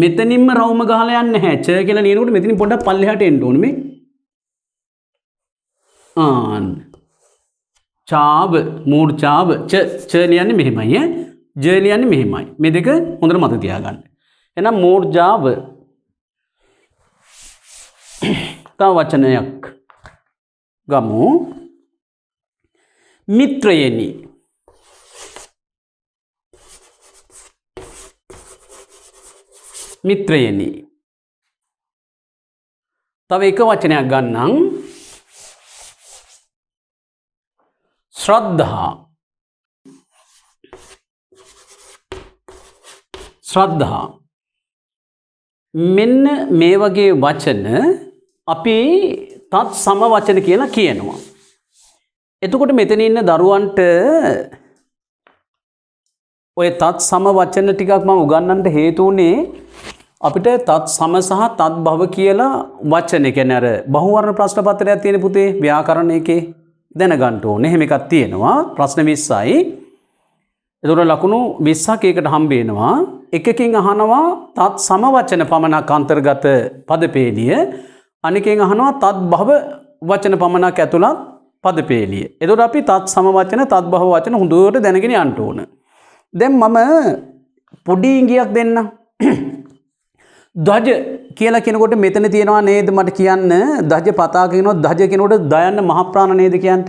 මෙතනින්ම රවුම ගහලා යන්නේ නැහැ ච කියලා ලියනකොට මෙතනින් පොඩ්ඩක් පල්ලෙහාට එන්න ඕනේ මේ ආන් චාව මූර්ඡාව ච ලියන්නේ මෙහෙමයි ජ ලියන්නේ මෙහෙමයි මේ දෙක හොඳට මතක තියාගන්න එහෙනම් මූර්ඡාව තව වචනයක් ගමු මිත්‍රයනි මිත්‍රයනි තව එක වචනයක් ගන්නම් ශ්‍රද්ධා ශ්‍රද්ධා මෙන්න මේ වගේ වචන අපි තත් සම වචන කියලා කියනවා එතකොට මෙතන ඉන්න දරුවන්ට ඔය තත් සම වචන ටිකක් මම උගන්වන්න හේතු උනේ අපිට තත් සම සහ තත් භව කියලා වචන කියන්නේ අර බහුවර්ණ ප්‍රශ්න පත්‍රයක් තියෙන පුතේ ව්‍යාකරණ එකේ දැනගන්න ඕනේ. එහෙම එකක් තියෙනවා ප්‍රශ්න 20යි. ඒතකොට ලකුණු 20ක් ඒකට හම්බ වෙනවා. එකකින් අහනවා තත් සම වචන පමණක් අන්තර්ගත පදපේළිය. අනිකෙන් අහනවා තත් භව වචන පමණක් ඇතුළත් පදපේළිය. ඒතකොට අපි තත් සම වචන තත් භව වචන හොඳට දැනගෙන යන්න ඕන. දැන් මම පොඩි ඉඟියක් දෙන්න. ධජ කියලා කෙනෙකුට මෙතන තියෙනවා නේද මට කියන්න ධජ පතාක කියනවා ධජ කෙනෙකුට දයන්න මහ ප්‍රාණ නේද කියන්ට?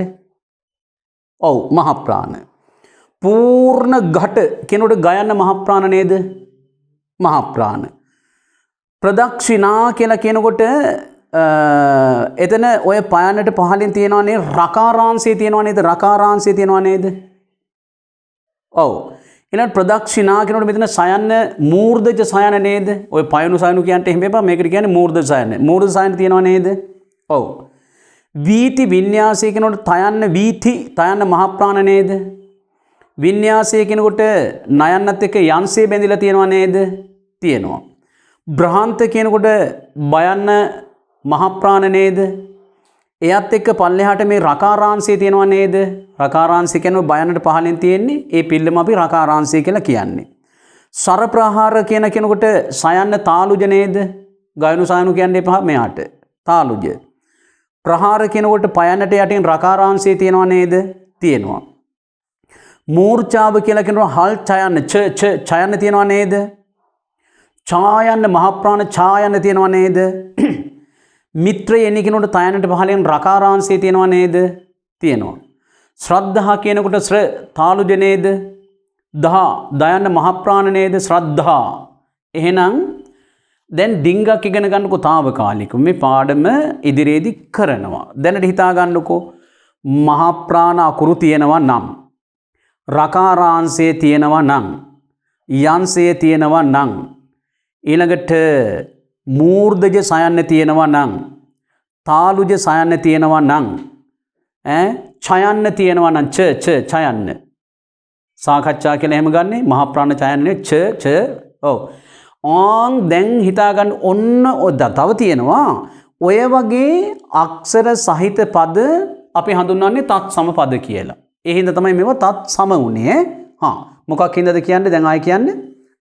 ඔව් මහ ප්‍රාණ. පූර්ණ ඝට කෙනෙකුට ගයන්න මහ ප්‍රාණ නේද? මහ ප්‍රාණ. ප්‍රදක්ෂිනා කියලා කෙනෙකුට එතන ඔය පයන්නට පහලින් තියෙනවා නේද රකාරාංශය තියෙනවා නේද? රකාරාංශය තියෙනවා නේද? ඔව්. ඊළඟ ප්‍රදක්ෂිනා කියනකොට මෙතන සයන්න මූර්ධජ සයන නේද? ඔය පයනු සයනු කියන්ට එහෙම එපා. මේකට කියන්නේ මූර්ධ සයන. මූර්ධ සයන තියෙනවා නේද? ඔව්. වීති වින්‍යාසය කියනකොට තයන්න වීති තයන්න මහ ප්‍රාණ නේද? වින්‍යාසය කියනකොට නයන්නත් එක්ක යන්සේ බැඳිලා තියෙනවා නේද? තියෙනවා. බ්‍රහන්ත කියනකොට බයන්න මහ ප්‍රාණ නේද? එයත් එක්ක පල්ලෙහාට මේ රකාරාංශය තියෙනවා නේද? රකාරාංශය කියන්නේ බයන්නට පහලින් තියෙන්නේ. ඒ පිල්ලම අපි රකාරාංශය කියලා කියන්නේ. සර ප්‍රහාර කියන කෙනෙකුට සයන්න තාලුජ නේද? ගයනු සයනු කියන්නේ පහ මෙහාට. තාලුජ. ප්‍රහාර කෙනෙකුට පයන්නට යටින් රකාරාංශය තියෙනවා නේද? තියෙනවා. මූර්ඡාව කියලා කෙනෙකුට හල් ඡයන්න ඡයන්න තියෙනවා නේද? ඡායන්න මහ ප්‍රාණ ඡායන්න තියෙනවා නේද? මිත්‍රය එන්නේ කෙනෙකුට තයන්නට පහලෙන් රකාරාංශය තියෙනවා නේද? තියෙනවා. ශ්‍රද්ධා කියනකොට ශ්‍ර තාලුජ නේද? දයන්න මහ ප්‍රාණ නේද? ශ්‍රද්ධා. එහෙනම් දැන් ඩිංගක් ඉගෙන ගන්නකො తాවකාලිකව මේ පාඩම ඉදිරියේදී කරනවා. දැනට හිතා ගන්නකො මහ ප්‍රාණ අකුරු තියෙනවා නම් රකාරාංශය තියෙනවා නම් යංශය තියෙනවා නම් ඊළඟට මූර්ධජ සයන්න තියෙනවා නම් තාලුජ සයන්න තියෙනවා නම් ඡයන්න තියෙනවා නම් ඡයන්න සාකච්ඡා කියලා එහෙම ගන්නෙ මහා ප්‍රාණ ඡයන්නේ ඔව් දැන් හිතා ගන්න ඔන්න තව තියෙනවා ඔය වගේ අක්ෂර සහිත පද අපි හඳුන්වන්නේ තත් සම පද කියලා. ඒ හින්දා තමයි මේවා තත් සම උනේ. මොකක් හින්දාද කියන්නේ දැන් ආයි කියන්නේ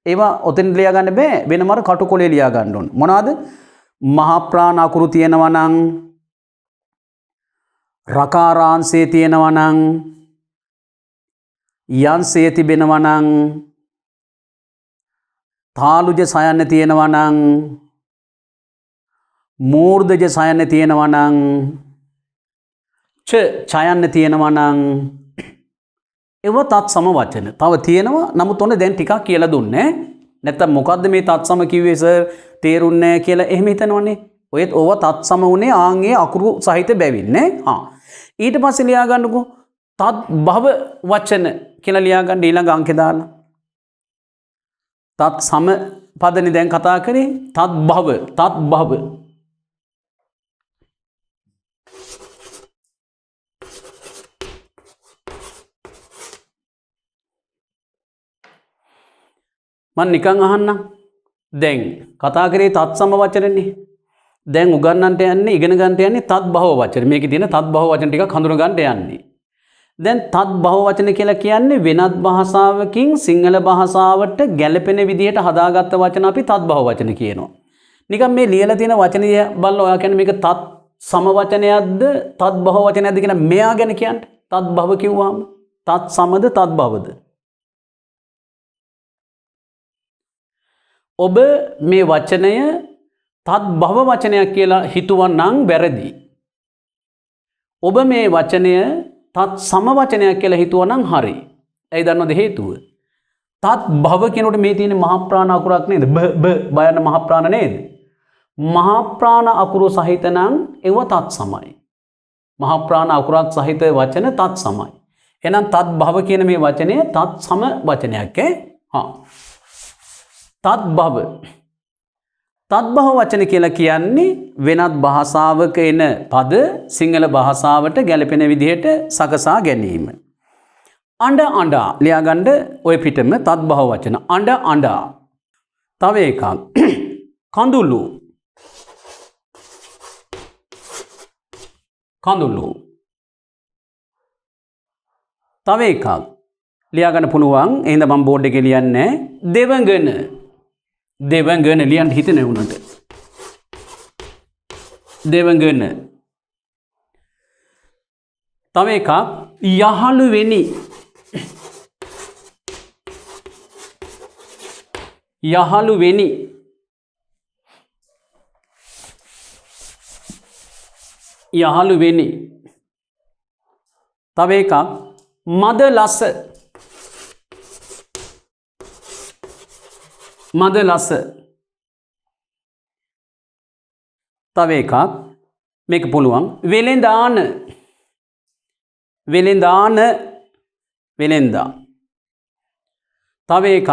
ඒවා ඔතෙන් ලියා ගන්න බෑ වෙනම අර කටුකොලේ ලියා ගන්න ඕන. මොනවාද? මහා ප්‍රාණ අකුරු තියෙනවා නම් රකාරාංශය තියෙනවා නම් යංශය තිබෙනවා නම් තාලුජ සයන්න තියෙනවා නම් මූර්ධජ සයන්න තියෙනවා නම් ඡයන්න තියෙනවා නම් ඒව තත් සම වචන. තව තියෙනවා නමුත් ඔන්න දැන් ටිකක් කියලා දුන්නේ. නැත්තම් මොකද්ද මේ තත් සම කිව්වේ සර් තේරුන්නේ නැහැ කියලා එහෙම හිතනවනේ. ඔයත් ඕව තත් සම උනේ ආන්ගේ අකුරු සහිත බැවින්නේ. ඊට පස්සේ ලියා ගන්නකො තත් භව වචන කියලා ලියා ගන්න ඊළඟ අංකේ දාලා. තත් සම පදනේ දැන් කතා කරේ තත් භව මම නිකන් අහන්නම්. දැන් කතා කරේ තත් සම වචනනේ. දැන් උගන්නන්නට යන්නේ ඉගෙන ගන්නට යන්නේ තත් භව වචන. මේකේ තියෙන තත් භව වචන ටිකක් හඳුන ගන්න යන්නේ. දැන් තත් භව වචන කියලා කියන්නේ වෙනත් භාෂාවකින් සිංහල භාෂාවට ගැලපෙන විදිහට හදාගත්ත වචන අපි තත් භව වචන කියනවා. නිකන් මේ ලියලා තියෙන වචනය බලලා ඔයා කියන්නේ මේක තත් සම වචනයක්ද තත් භව වචනයක්ද කියන මෙයා ගැන කියන්නේ. තත් භව කිව්වම තත් සමද තත් භවද? ඔබ මේ වචනය තත් භව වචනයක් කියලා හිතුවනම් වැරදි. ඔබ මේ වචනය තත් සම වචනයක් කියලා හිතුවනම් හරි. ඇයි දන්නවද හේතුව? තත් භව කියනකොට මේ තියෙන මහා ප්‍රාණ අකුරක් නේද? බයන්න මහා ප්‍රාණ නේද? මහා ප්‍රාණ අකුරු සහිත නම් ඒව තත් සමයි. මහා ප්‍රාණ අකුරක් සහිත වචන තත් සමයි. එහෙනම් තත් භව කියන මේ වචනය තත් සම වචනයක් තත් භව. තත් භව වචන කියලා කියන්නේ වෙනත් භාෂාවක එන පද සිංහල භාෂාවට ගැලපෙන විදිහට සකසා ගැනීම. අඬ අඬා ලියා ගන්න ඔය පිටම තත් භව වචන. අඬ අඬා. තව එකක් කඳුළු. කඳුළු. තව එකක් ලියා ගන්න පුළුවන්. එහෙනම් මම බෝඩ් එකේ ලියන්නේ දෙවඟන. දෙවඟන ලියන්න හිතෙන්නේ උනට. දෙවඟන. තව එකක් යහළු වෙනි. යහළු වෙනි. යහළු වෙනි. තව එකක් මද ලස. මද ලස. තව එකක් මේක පුළුවන් වෙලෙන්දාන. වෙලෙන්දාන වෙලෙන්දා. තව එකක්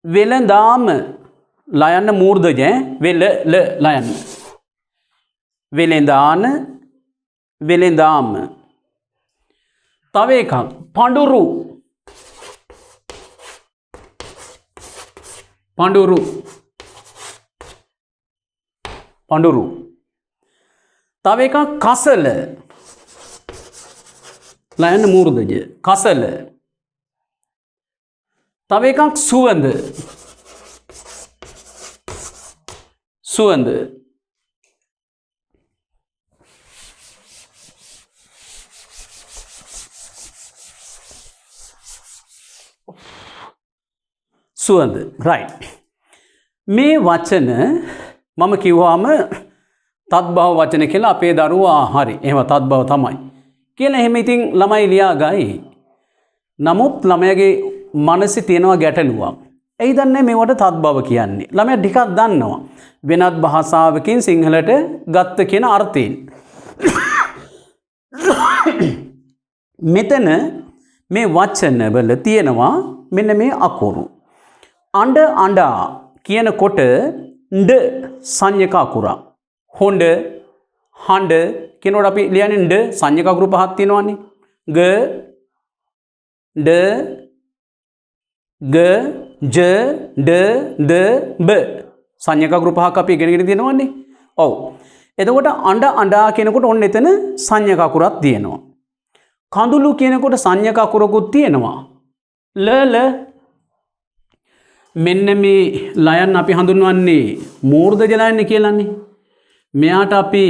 වෙලඳාම ලයන්න මූර්ධජ වෙල ලයන්න. වෙලෙන්දාන වෙලෙන්දාම. තව එකක් පඳුරු. පඳුරු. පඳුරු. තව එකක් කසල. ලයන්න මූර්ධජ. කසල. තව එකක් සුවඳ. සුවඳ. සුවඳ. රයිට්. මේ වචන මම කිව්වාම තත්භව වචන කියලා අපේ දරුවා හරි එහෙම තත්භව තමයි කියලා එහෙම ඉතින් ළමයි ලියා ගයි. නමුත් ළමයාගේ මනසේ තියෙනවා ගැටලුවක්. එයි දන්නේ මේවට තත්භව කියන්නේ. ළමයා ටිකක් දන්නවා. වෙනත් භාෂාවකින් සිංහලට ගත්ත කියන අර්ථයෙන්. මෙතන මේ වචන වල තියෙනවා මෙන්න මේ අකුරු. අඬ අඬා කියනකොට ඬ සංඥක අකුරක්. හොඬ හඬ කියනකොට අපි ලියන්නේ ඬ සංඥක අකුරු පහක් තියෙනවානේ. ග ඩ ग ज ड द ब සංඥක අකුරු පහක් අපි ඉගෙනගෙන තියෙනවානේ. ඔව්. එතකොට අඬ අඬා කියනකොට ඔන්න එතන සංඥක අකුරක් තියෙනවා. කඳුළු කියනකොට සංඥක අකුරකුත් තියෙනවා. ල ල. මෙන්න මේ ලයන් අපි හඳුන්වන්නේ මූර්ධජ ලයන් කියලානේ. මෙයාට අපි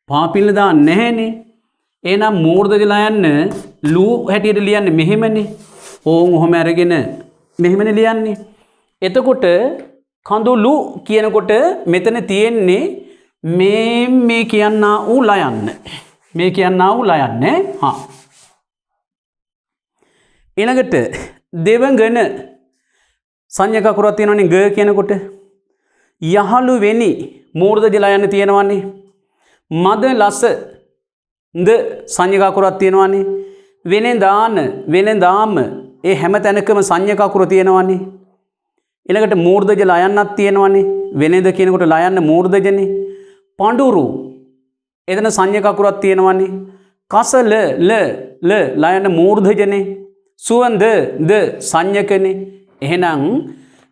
පාපිල්ල දාන්නේ නැහැනේ. එහෙනම් මූර්ධජ ලයන් ලූ හැටියට ලියන්නේ මෙහෙමනේ. ඕන් ඔහම අරගෙන මෙහෙමනේ ලියන්නේ. එතකොට කඳුළු කියනකොට මෙතන තියෙන්නේ මේ කියන්නා වූ ලයන්න. මේ කියන්නා වූ ලයන්නේ. හා. ඊළඟට දෙවඟන සංඥක අකුරක් තියෙනවනේ ග කියනකොට. යහළු වෙනි මූර්ධජ ලයන්න තියෙනවනේ. මද ලස ද සංඥක අකුරක් තියෙනවනේ. වෙනෙදාන වෙනෙදාම ඒ හැම තැනකම සංඥක අකුර තියෙනවනේ. ඊළඟට මූර්ධජ ලයන්නක් තියෙනවනේ. වෙනෙද කියනකොට ලයන්න මූර්ධජනේ. පඳුරු එතන සංඥක අකුරක් තියෙනවනේ. කසල ල ලයන්න මූර්ධජනේ. සුවඳ ද සංඥකනේ. එහෙනම්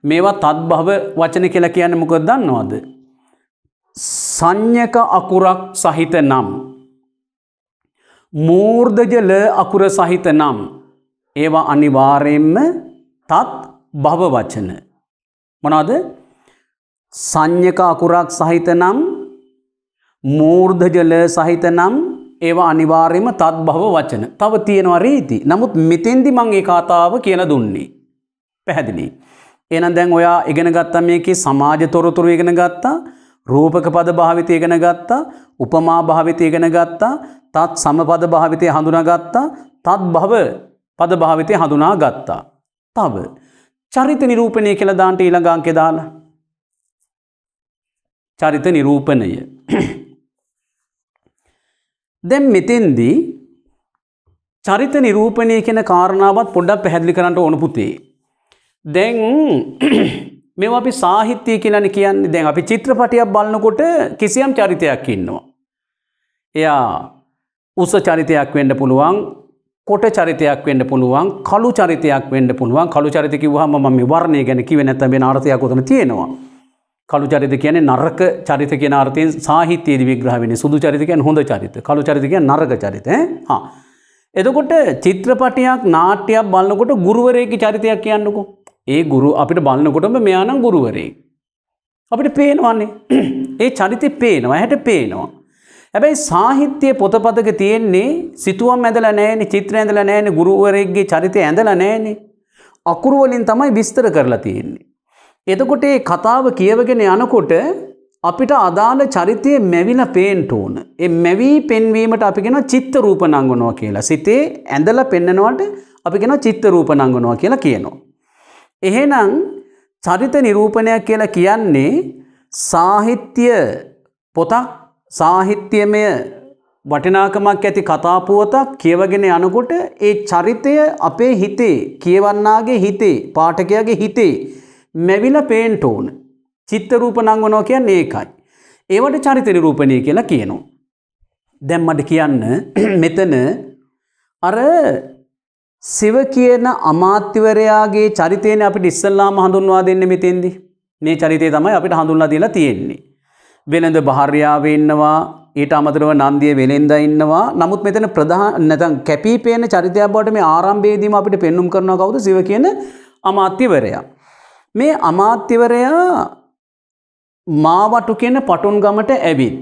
මේවා තත්භව වචන කියලා කියන්නේ මොකද දන්නවද? සංඥක අකුරක් සහිත නම් මූර්ධජ ල අකුර සහිත නම් ඒවා අනිවාර්යයෙන්ම තත් භව වචන. මොනවාද? සංඥක අකුරක් සහිත නම් මූර්ධජ ල සහිත නම් ඒවා අනිවාර්යයෙන්ම තත් භව වචන. තව තියෙනවා රීති. නමුත් මෙතෙන්දි මම ඒ කතාව කියලා දුන්නේ. පැහැදිලි. එහෙනම් දැන් ඔයා ඉගෙන ගත්තා මේකේ සමාජ තොරතුරු ඉගෙන ගත්තා. රූපක පද භාවිතය ඉගෙන ගත්තා. උපමා භාවිතය ඉගෙන ගත්තා. තත් සමපද භාවිතය හඳුනාගත්තා. තත් භව පද භාවිතය හඳුනාගත්තා. තව චරිත නිරූපණය කියලා දාන්න ඊළඟ අංකේ දාලා. චරිත නිරූපණය. දැන් මෙතෙන්දී චරිත නිරූපණය කියන කාරණාවත් පොඩ්ඩක් පැහැදිලි කරන්න ඕන පුතේ. දැන් මේවා අපි සාහිත්‍ය කියලානේ කියන්නේ. දැන් අපි චිත්‍රපටයක් බලනකොට කිසියම් චරිතයක් ඉන්නවා. එයා උස චරිතයක් වෙන්න පුළුවන්, කොට චරිතයක් වෙන්න පුළුවන්, කළු චරිතයක් වෙන්න පුළුවන්. කළු චරිත කිව්වහම මම මේ වර්ණය ගැන කිව්වේ නැත්නම් වෙන අර්ථයක් උතන තියෙනවා. කළු චරිත කියන්නේ නරක චරිත කියන අර්ථයෙන් සාහිත්‍යයේදී විග්‍රහ වෙන්නේ. සුදු චරිත කියන්නේ හොඳ චරිත. කළු චරිත කියන්නේ නරක චරිත. හා. එතකොට චිත්‍රපටයක් නාට්‍යයක් බලනකොට ගුරුවරයෙක්ගේ චරිතයක් කියන්නකෝ. ඒ ගුරු අපිට බලනකොටම මෙයා නම් ගුරුවරයෙක්. අපිට පේනවනේ. ඒ චරිතේ පේනවා, ඇහැට පේනවා. හැබැයි සාහිත්‍ය පොතපතක තියෙන්නේ සිතුවම් ඇඳලා නැහැනේ, චිත්‍ර ඇඳලා නැහැනේ, ගුරුවරයෙක්ගේ චරිතය ඇඳලා නැහැනේ. අකුරු වලින් තමයි විස්තර කරලා තියෙන්නේ. එතකොට මේ කතාව කියවගෙන යනකොට අපිට අදාළ චරිතයේ මැවිලා පේන්න ඕන. ඒ මැවි පෙන්වීමට අපි කියනවා චිත්ත රූප නංගනවා කියලා. සිතේ ඇඳලා පෙන්නනවට අපි කියනවා චිත්ත රූප නංගනවා කියලා කියනවා. එහෙනම් චරිත නිරූපණයක් කියලා කියන්නේ සාහිත්‍ය පොතක්, සාහිත්‍යමය වටිනාකමක් ඇති කතා පුවතක් කියවගෙන යනකොට ඒ චරිතය අපේ හිතේ, කියවන්නාගේ හිතේ, පාඨකයාගේ හිතේ මැවිලා පේන්න ඕන. චිත්ත රූප නංවනවා කියන්නේ ඒකයි. ඒවට චරිත නිරූපණය කියලා කියනවා. දැන් මට කියන්න මෙතන අර සිව කියන අමාත්‍යවරයාගේ චරිතයනේ අපිට ඉස්සල්ලාම හඳුන්වා දෙන්නේ මෙතෙන්දී. මේ චරිතය තමයි අපිට හඳුන්ලා දීලා තියෙන්නේ. වෙළඳ භාර්යාව ඉන්නවා, ඊට අමතරව නන්දිය වෙලෙන්දා ඉන්නවා. නමුත් මෙතන ප්‍රධාන නැත්නම් කැපී පෙනෙන චරිතයක් බවට මේ ආරම්භයේදීම අපිට පෙන්눔 කරනවා කවුද? සිව කියන අමාත්‍යවරයා. මේ අමාත්‍යවරයා මාවටු කියන පටුන් ගමට ඇවිත්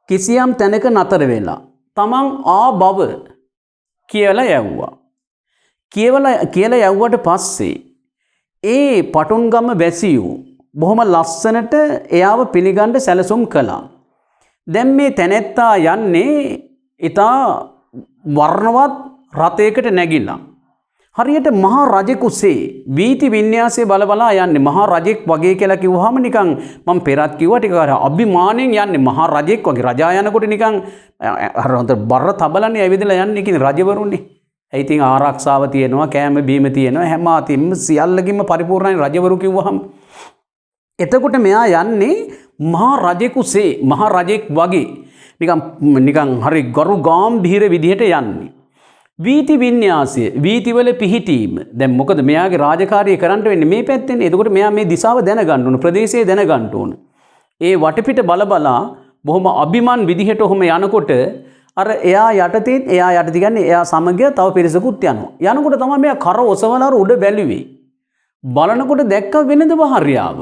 කිසියම් තැනක නතර වෙලා තමන් බව කියලා යවුවා. කියලා යවුවට පස්සේ ඒ පටුන් ගම වැසියෝ බොහොම ලස්සනට එයාව පිළිගන්න සැලසුම් කළා. දැන් මේ තැනැත්තා යන්නේ ඊටා වර්ණවත් රථයකට නැගිලා. හරියට මහා රජෙකුසේ වීති වින්‍යාසයේ බලබලා යන්නේ. මහා රජෙක් වගේ කියලා කිව්වහම නිකන් මම පෙරත් කිව්වා ටික අභිමාණයෙන් යන්නේ මහා රජෙක් වගේ. රජා යනකොට නිකන් අර හොඳ බර තබලන්නේ ඇවිදලා යන්නේ කියන රජවරුනේ. ඒ ඉතින් ආරක්ෂාව තියෙනවා, කෑම බීම තියෙනවා, හැම අතින්ම සියල්ලකින්ම පරිපූර්ණයි රජවරු කිව්වහම. එතකොට මෙයා යන්නේ මහා රජෙකුසේ මහා රජෙක් වගේ නිකන් හරි ගරු ගාම්භීර විදිහට යන්නේ. වීති වින්‍යාසය, වීතිවල පිහිටීම. දැන් මොකද මෙයාගේ රාජකාරිය කරන්න වෙන්නේ මේ පැත්තෙන්. එතකොට මෙයා මේ දිශාව දැනගන්න ඕන, ප්‍රදේශය දැනගන්න ඕන. ඒ වටපිට බලබලා බොහොම අභිමාන් විදිහට ඔහොම යනකොට අර එයා යටතේ කියන්නේ එයා සමග තව පිරිසකුත් යනවා. යනකොට තමයි මෙයා කර ඔසවලා උඩ බැලුවේ. බලනකොට දැක්ක වෙනද බහර්යාව.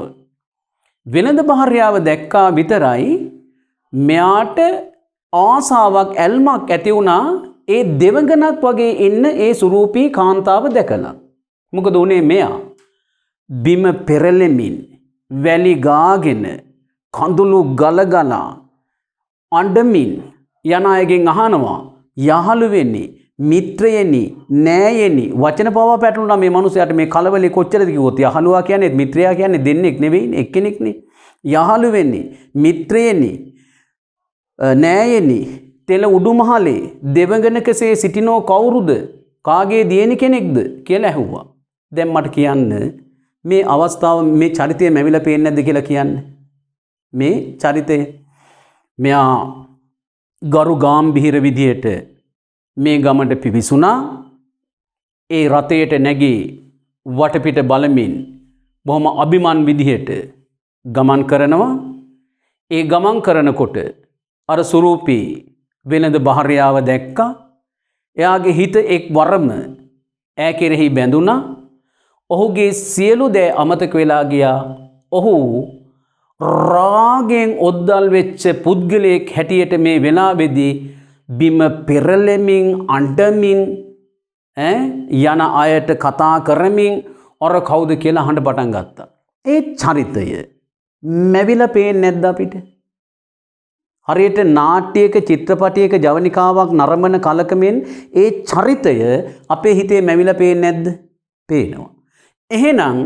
වෙනද බහර්යාව දැක්කා විතරයි මෙයාට ආසාවක් ඇල්මක් ඇති වුණා ඒ දෙවඟනක් වගේ ඉන්න ඒ සුරූපී කාන්තාව දැකලා. මොකද උනේ මෙයා බිම පෙරලෙමින් වැලි ගාගෙන කඳුළු ගලගලා අඬමින් යන අයගෙන් අහනවා යහළුවෙනි මිත්‍රයෙනි නෑයෙනි වචන පවා පැටලුණා මේ මිනිහයාට. මේ කලබලේ කොච්චරද කිව්වොත් යහළුවා කියන්නේ මිත්‍රයා කියන්නේ දෙන්නෙක් නෙවෙයිනේ එක්කෙනෙක්නේ. යහළුවෙනි මිත්‍රයෙනි නෑයෙනි තෙල උඩුමහලේ දෙවඟනකසේ සිටිනෝ කවුරුද? කාගේ දියණි කෙනෙක්ද කියලා ඇහුවා. දැන් මට කියන්න මේ අවස්ථාව මේ චරිතය මැවිලා පේන්නේ නැද්ද කියලා කියන්න. මේ චරිතය මෙයා ගරු ගාම්භීර විදියට මේ ගමට පිවිසුණා. ඒ රථයට නැගී වටපිට බලමින් බොහොම අභිමාන් විදිහට ගමන් කරනවා. ඒ ගමන් කරනකොට අර සුරූපී වෙළඳ බහර්යාව දැක්කා. එයාගේ හිත එක් වරම ඈ කෙරෙහි බැඳුණා. ඔහුගේ සියලු දෑ අමතක වෙලා ගියා. ඔහු රාගෙන් ඔද්දල් වෙච්ච පුද්ගලයෙක් හැටියට මේ වෙලාවේදී බිම පෙරලෙමින් අඬමින් යන අයට කතා කරමින් ඔර කවුද කියලා අහන්න පටන් ගත්තා. ඒ චරිතය මැවිලා පේන්නේ නැද්ද අපිට? හරියට නාට්‍යයක චිත්‍රපටයක ජවනිකාවක් නරඹන කලකමෙන් ඒ චරිතය අපේ හිතේ මැවිලා පේන්නේ නැද්ද? පේනවා. එහෙනම්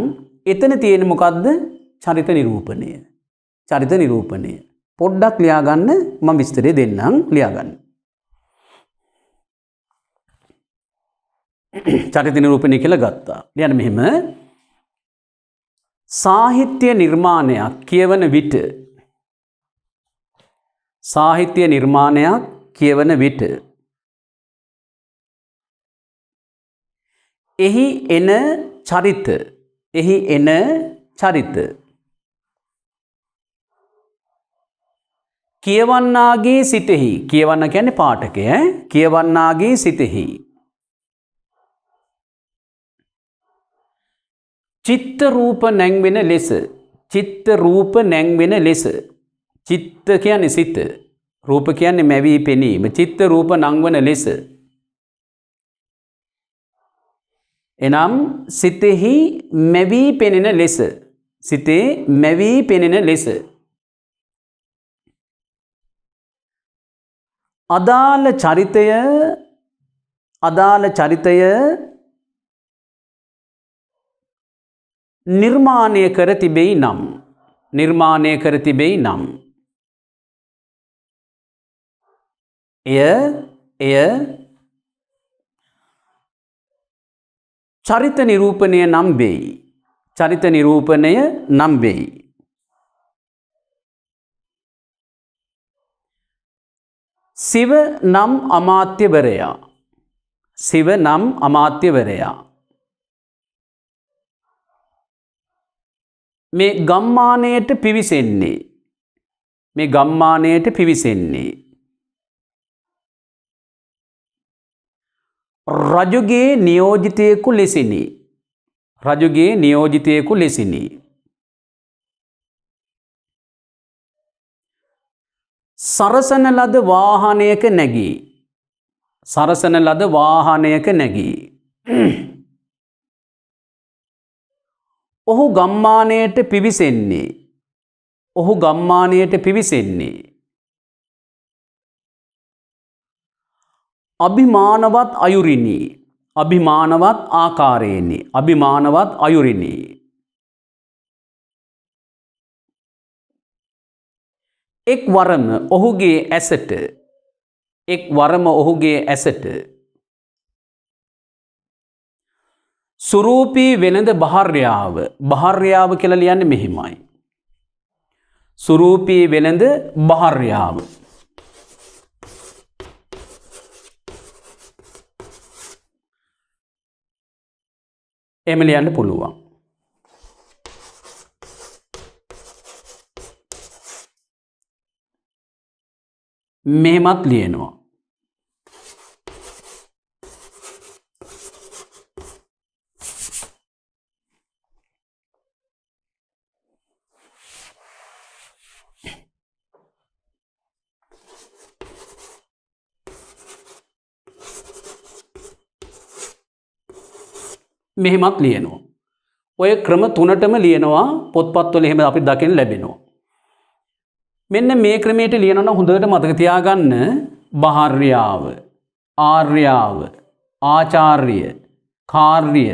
එතන තියෙන්නේ මොකද්ද? චරිත නිරූපණය. චරිත නිරූපණය. පොඩ්ඩක් ලියාගන්න මම විස්තරය දෙන්නම් ලියාගන්න. චරිත නිරූපණය කියලා ගත්තා. ලියන්න මෙහෙම. සාහිත්‍ය නිර්මාණයක් කියවන විට සාහිත්‍ය නිර්මාණයක් කියවන විට එහි එන චරිත කියවන්නාගේ සිතෙහි, කියවන්න කියන්නේ පාඨකය, කියවන්නාගේ සිතෙහි චිත්ත රූප නැංවෙන ලෙස, චිත්ත රූප නැංවෙන ලෙස, චිත්ත කියන්නේ සිත, රූප කියන්නේ මැවී පෙනීම, චිත්ත රූප නංවන ලෙස එනම් සිතෙහි මැවී පෙනෙන ලෙස, සිතේ මැවී පෙනෙන ලෙස අදාළ චරිතය නිර්මාණය කර තිබෙයි නම් එය චරිත නිරූපණය නම් වෙයි. චරිත නිරූපණය නම් වෙයි. සිව නම් අමාත්‍යවරයා, සිව නම් අමාත්‍යවරයා මේ ගම්මානයට පිවිසෙන්නේ, මේ ගම්මානයට පිවිසෙන්නේ. රජුගේ නියෝජිතයෙකු ලෙසිනි. රජුගේ නියෝජිතයෙකු ලෙසිනි. සරසන ලද වාහනයක නැගී. සරසන ලද වාහනයක නැගී. ඔහු ගම්මානයට පිවිසෙන්නේ. ඔහු ගම්මානයට පිවිසෙන්නේ. අභිමානවත් අයුරිනි. අභිමානවත් ආකාරයෙනි. අභිමානවත් අයුරිනි. එක් වරම ඔහුගේ ඇසට. එක් වරම ඔහුගේ ඇසට. සුරූපී වෙළඳ භාර්යාව. භාර්යාව කියලා ලියන්නේ මෙහිමයි. සුරූපී වෙළඳ භාර්යාව. එහෙම ලියන්න පුළුවන්. මෙහෙමත් ලියනවා. මෙහෙමත් ලියනවා. ඔය ක්‍රම තුනටම ලියනවා පොත්පත්වල එහෙම අපිට දකින්න ලැබෙනවා. මෙන්න මේ ක්‍රමයට ලියනවා හොඳට මතක තියාගන්න. භාර්යාව, ආර්යාව, ආචාර්ය, කාර්ය,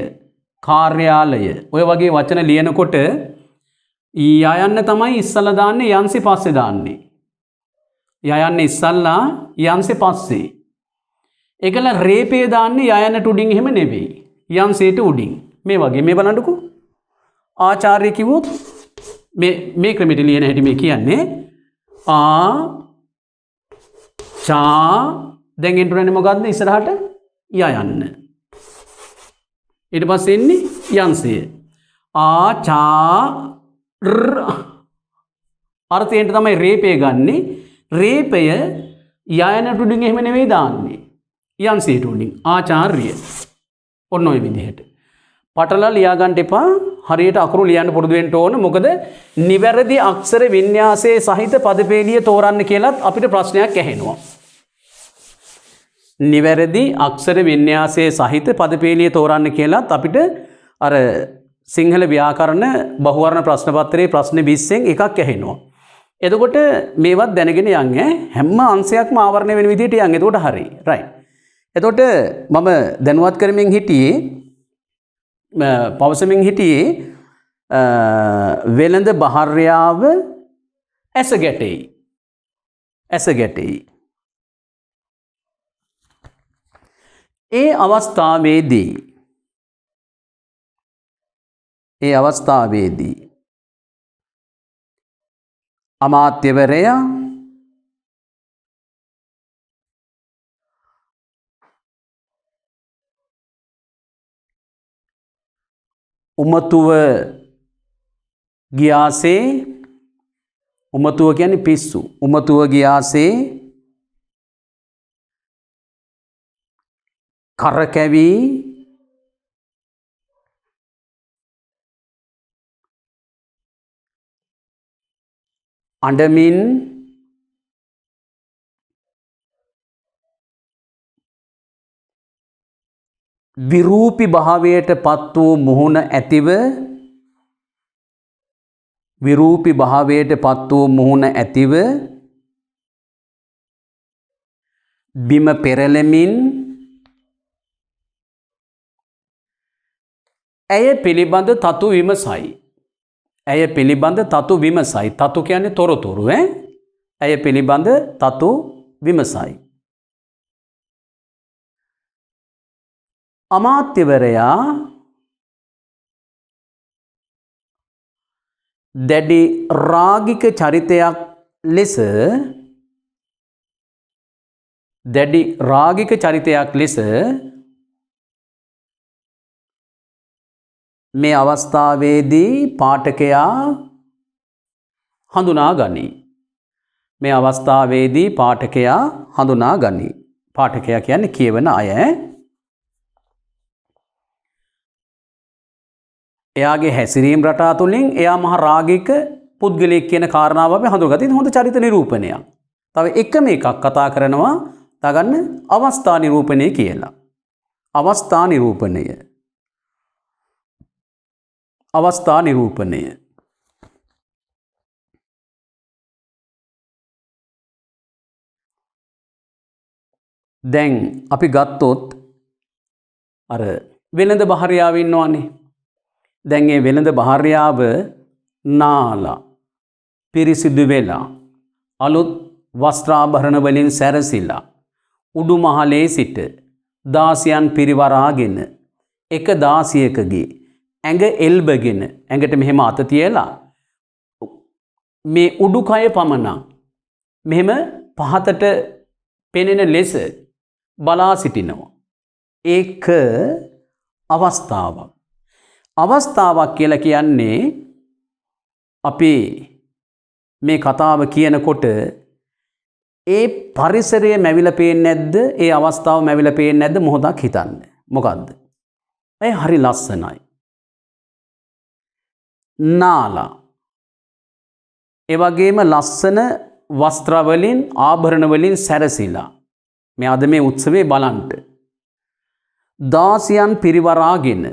කාර්යාලය ඔය වගේ වචන ලියනකොට යයන්න තමයි ඉස්සලා දාන්නේ යන්සි පස්සේ දාන්නේ. යයන්න ඉස්සල්ලා යන්සි පස්සේ. ඒකල රේපේ දාන්නේ යයන්නට උඩින් එහෙම නෙවෙයි. යන්සේට උඩින්. මේ වගේ මේ බලන්නකෝ. ආචාර්ය කිව්වොත් මේ ක්‍රමෙට ලියන හැටි මේ කියන්නේ දැන් එන්ටුනේ මොකද්ද ඉස්සරහට යයන්න. ඊට පස්සේ එන්නේ යන්සය. අර්ථයෙන් තමයි රේපය ගන්නෙ. රේපය යයනට උඩින් එහෙම නෙවෙයි දාන්නේ. යන්සයට උඩින්. ආචාර්ය. ඔන්න ඔය විදිහට. පටලලා ලියා ගන්න එපා. හරියට අකුරු ලියන්න පුරුදු වෙන්න ඕන. මොකද නිවැරදි අක්ෂර වින්‍යාසයේ සහිත පදපේළිය තෝරන්න කියලාත් අපිට ප්‍රශ්නයක් ඇහෙනවා. නිවැරදි අක්ෂර වින්‍යාසයේ සහිත පදපේළිය තෝරන්න කියලාත් අපිට අර සිංහල ව්‍යාකරණ බහුවර්ණ ප්‍රශ්න පත්‍රයේ ප්‍රශ්න 20න් එකක් ඇහෙනවා. එතකොට මේවත් දැනගෙන යන්න හැම අංශයක්ම ආවරණය වෙන විදිහට යන්න. එතකොට හරි. right. එතකොට මම දැනුවත් කරමින් හිටියේ පවසමින් හිටියේ වෙළඳ භාර්යාව ඇස ගැටෙයි. ඇස ගැටෙයි. ඒ අවස්ථාවේදී අමාත්‍යවරයා උමතුව ගියාසේ. උමතුව කියන්නේ පිස්සු. උමතුව ගියාසේ කරකැවී අඬමින් විරූපි භාවයට පත් වූ මුහුණ ඇතිව විරූපි භාවයට පත් වූ මුහුණ ඇතිව බිම පෙරළෙමින් ඇය පිළිබඳ තතු විමසයි. ඇය පිළිබඳ තතු විමසයි. තතු කියන්නේ තොරතුරු. ඇය පිළිබඳ තතු විමසයි. අමාත්‍යවරයා දැඩි රාගික චරිතයක් ලෙස මේ අවස්ථාවේදී පාඨකයා හඳුනා ගනී. මේ අවස්ථාවේදී පාඨකයා හඳුනා ගනී. පාඨකයා කියන්නේ කියවන අය. එයාගේ හැසිරීම් රටා තුළින් එයා මහ රාගික පුද්ගලයෙක් කියන කාරණාව අපි හඳුනගත්තේ හොඳ චරිත නිරූපණයක්. තව එකම එකක් කතා කරනවා තගන්න අවස්ථා නිරූපණය කියලා. අවස්ථා නිරූපණය. අවස්ථා නිරූපණය. දැන් අපි ගත්තොත් අර වෙළඳ භාර්යාව ඉන්නවනේ. දැන් ඒ වෙළඳ භාර්යාව නාලා පිරිසිදු වෙලා අලුත් වස්ත්‍රාභරණ වලින් සැරසිලා උඩුමහලේ සිට දාසියන් පිරිවරාගෙන එක දාසියකගේ ඇඟ එල්බගෙන ඇඟට මෙහෙම අත තියලා මේ උඩුකය පමණක් මෙහෙම පහතට පෙනෙන ලෙස බලා සිටිනවා. ඒක අවස්ථාවක්. අවස්ථාවක් කියලා කියන්නේ අපි මේ කතාව කියනකොට ඒ පරිසරය මැවිලා පේන්නේ නැද්ද? ඒ අවස්ථාව මැවිලා පේන්නේ නැද්ද? මොහොතක් හිතන්න. මොකද්ද? ඒ හරි ලස්සනයි. නාලා. ඒ වගේම ලස්සන වස්ත්‍ර වලින් ආභරණ වලින් සැරසිලා මේ අද මේ උත්සවයේ බලන්න. දාසියන් පිරිවරාගෙන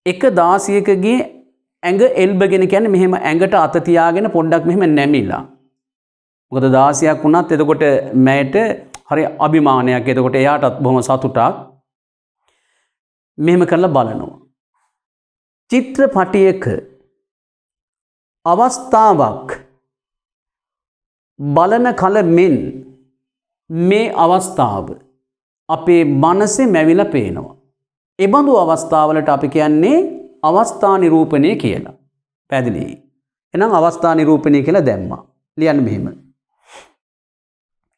එක දාසියකගේ ඇඟ එල්බගෙන කියන්නේ මෙහෙම ඇඟට අත තියාගෙන පොඩ්ඩක් මෙහෙම නැමිලා. මොකද දාසියක් වුණත් එතකොට මෑට හරි අභිමානයක්. එතකොට එයාටත් බොහොම සතුටක්. මෙහෙම කරලා බලනවා. චිත්‍රපටයක අවස්ථාවක් බලන කල මෙන් මේ අවස්ථාව අපේ මනසේ මැවිලා පේනවා. ඒ බඳු අවස්ථාවලට අපි කියන්නේ අවස්ථා නිරූපණය කියලා. පැහැදිලි? එහෙනම් අවස්ථා නිරූපණය කියලා දැම්මා. ලියන්න මෙහෙම.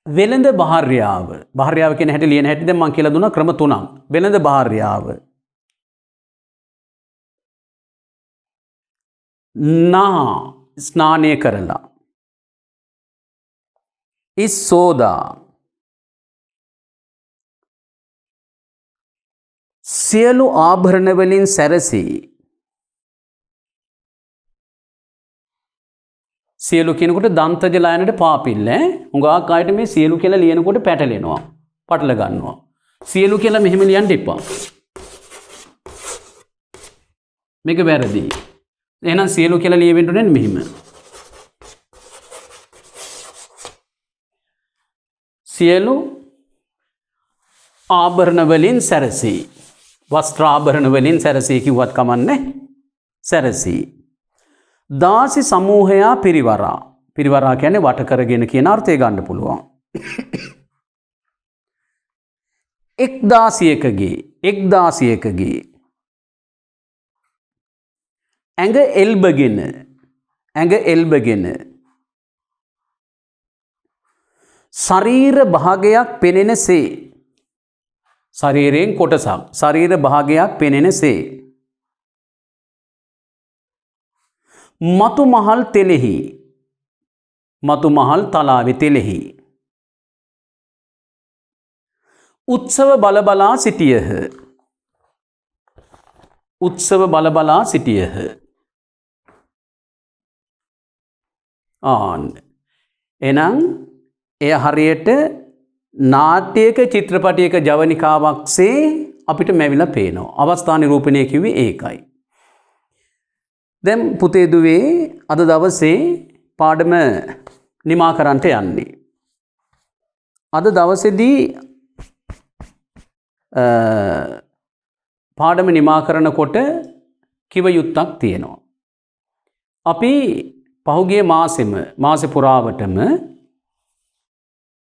වෙළඳ භාර්යාව. භාර්යාව කියන හැටි ලියන හැටි දැන් මම කියලා දුන්නා ක්‍රම තුනක්. වෙළඳ භාර්යාව. නා ස්නානය කරලා. ඉස්සෝදා. සියලු ආභරණ වලින් සැරසී. සියලු කියනකොට දන්තජ ලයනට පාපිල්ල. හුඟක් අයට මේ සියලු කියලා ලියනකොට පැටලෙනවා. පටල ගන්නවා. සියලු කියලා මෙහෙම ලියන්න එපා. මේක වැරදි. එහෙනම් සියලු කියලා ලියවෙන්න ඕනේ මෙහෙම. සියලු ආභරණ වලින් සැරසී. වස්ත්‍රාභරණ වලින් සැරසී කිව්වත් කමන්නේ. සැරසී. දාසි සමූහයා පිරිවරා. පිරිවරා කියන්නේ වට කරගෙන කියන අර්ථය ගන්න පුළුවන්. එක් දාසියකගේ ඇඟ එල්බගෙන ශරීර භාගයක් පෙනෙනසේ. ශරීරයෙන් කොටසක් ශරීර භාගයක් පෙනෙනසේ. මතු මහල් තෙලෙහි. මතු මහල් තලාවෙ තෙලෙහි. උත්සව බලබලා සිටියහ. උත්සව බලබලා සිටියහ. එනම් එය හරියට නාට්‍යයක චිත්‍රපටයක ජවනිකාවක්සේ අපිට මැවිලා පේනවා. අවස්ථා නිරූපණය කිව්වේ ඒකයි. දැන් පුතේ දුවේ අද දවසේ පාඩම නිමා කරන්නට යන්නේ. අද දවසේදී පාඩම නිමා කරනකොට කිව යුත්තක් තියෙනවා. අපි පහුගිය මාසෙ පුරාවටම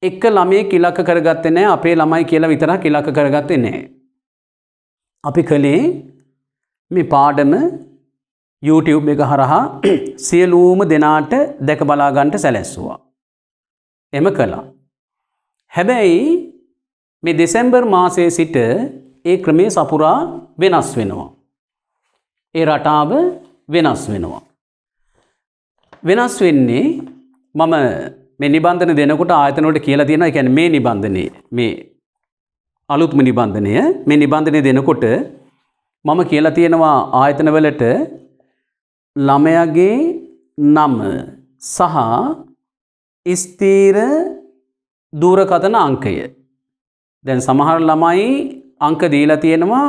එක ළමයෙක් ඉලක්ක කරගත්තේ නැහැ. අපේ ළමයි කියලා විතරක් ඉලක්ක කරගත්තේ නැහැ. අපි කලේ මේ පාඩම YouTube එක හරහා සියලුම දෙනාට දැක බලා ගන්නට සැලැස්සුවා. එම කළා. හැබැයි මේ දෙසැම්බර් මාසයේ සිට ඒ ක්‍රමයේ සපුරා වෙනස් වෙනවා. ඒ රටාව වෙනස් වෙනවා. වෙනස් වෙන්නේ මම මේ නිබන්ධන දෙනකොට ආයතන වලට කියලා තියෙනවා. ඒ කියන්නේ මේ නිබන්ධනේ මේ අලුත්ම නිබන්ධනය මේ නිබන්ධනය දෙනකොට මම කියලා තියෙනවා ආයතන වලට ළමයාගේ නම සහ ස්ථීර දුරකථන අංකය. දැන් සමහර ළමයි අංක දීලා තියෙනවා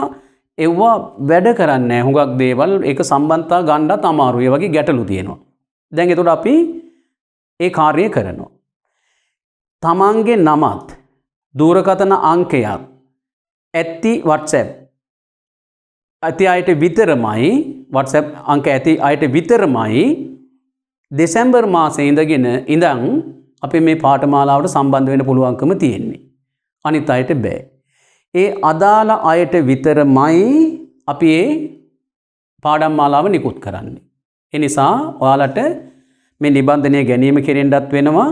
ඒවා වැඩ කරන්නේ නැහැ. හුඟක් දේවල් ඒක සම්බන්ධතා ගන්නත් අමාරුයි. ඒ වගේ ගැටලු තියෙනවා. දැන් ඒකට අපි ඒ කාර්යය කරනවා. තමන්ගේ නමත් දුරකථන අංකයක් ඇති WhatsApp ඇති අයට විතරමයි WhatsApp අංක ඇති අයට විතරමයි දෙසැම්බර් මාසයේ ඉඳන් අපි මේ පාඨමාලාවට සම්බන්ධ වෙන්න පුළුවන්කම තියෙන්නේ. අනිත් අයට බෑ. ඒ අදාළ අයට විතරමයි අපි මේ පාඩම් මාලාව නිකුත් කරන්නේ. ඒ නිසා ඔයාලට මේ නිබන්ධනය ගැනීම කෙරෙන්නත් වෙනවා.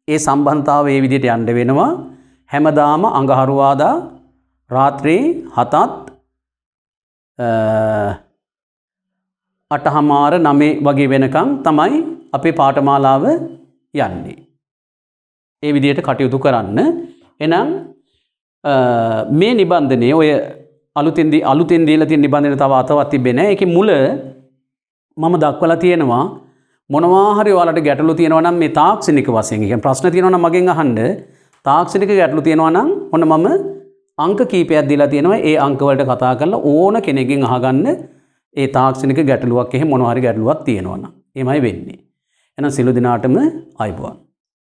ඒ සම්බන්ධතාවය මේ විදිහට යන්න වෙනවා. හැමදාම අඟහරුවාදා රාත්‍රී 7ත් 8:00 9 වගේ වෙනකම් තමයි අපේ පාඨමාලාව යන්නේ. ඒ විදිහට කටයුතු කරන්න. එහෙනම් මේ නිබන්ධනය ඔය අලුතෙන් දීලා තියෙන නිබන්ධනය තව අතවත් තිබෙන්නේ නැහැ. ඒකේ මුල මම දක්වලා තියෙනවා. මොනවා හරි ඔයාලට ගැටලු තියෙනවා නම් මේ තාක්ෂණික වශයෙන් කියන්නේ ප්‍රශ්න තියෙනවා නම් මගෙන් අහන්න. තාක්ෂණික ගැටලු තියෙනවා නම් ඔන්න මම අංක කීපයක් දීලා තියෙනවා. ඒ අංක වලට කතා කරලා ඕන කෙනෙක්ගෙන් අහගන්න ඒ තාක්ෂණික ගැටලුවක් එහෙම මොනවා හරි ගැටලුවක් තියෙනවා නම්. එහෙමයි වෙන්නේ. එහෙනම් සියලු දිනාටම ආයුබෝවන්.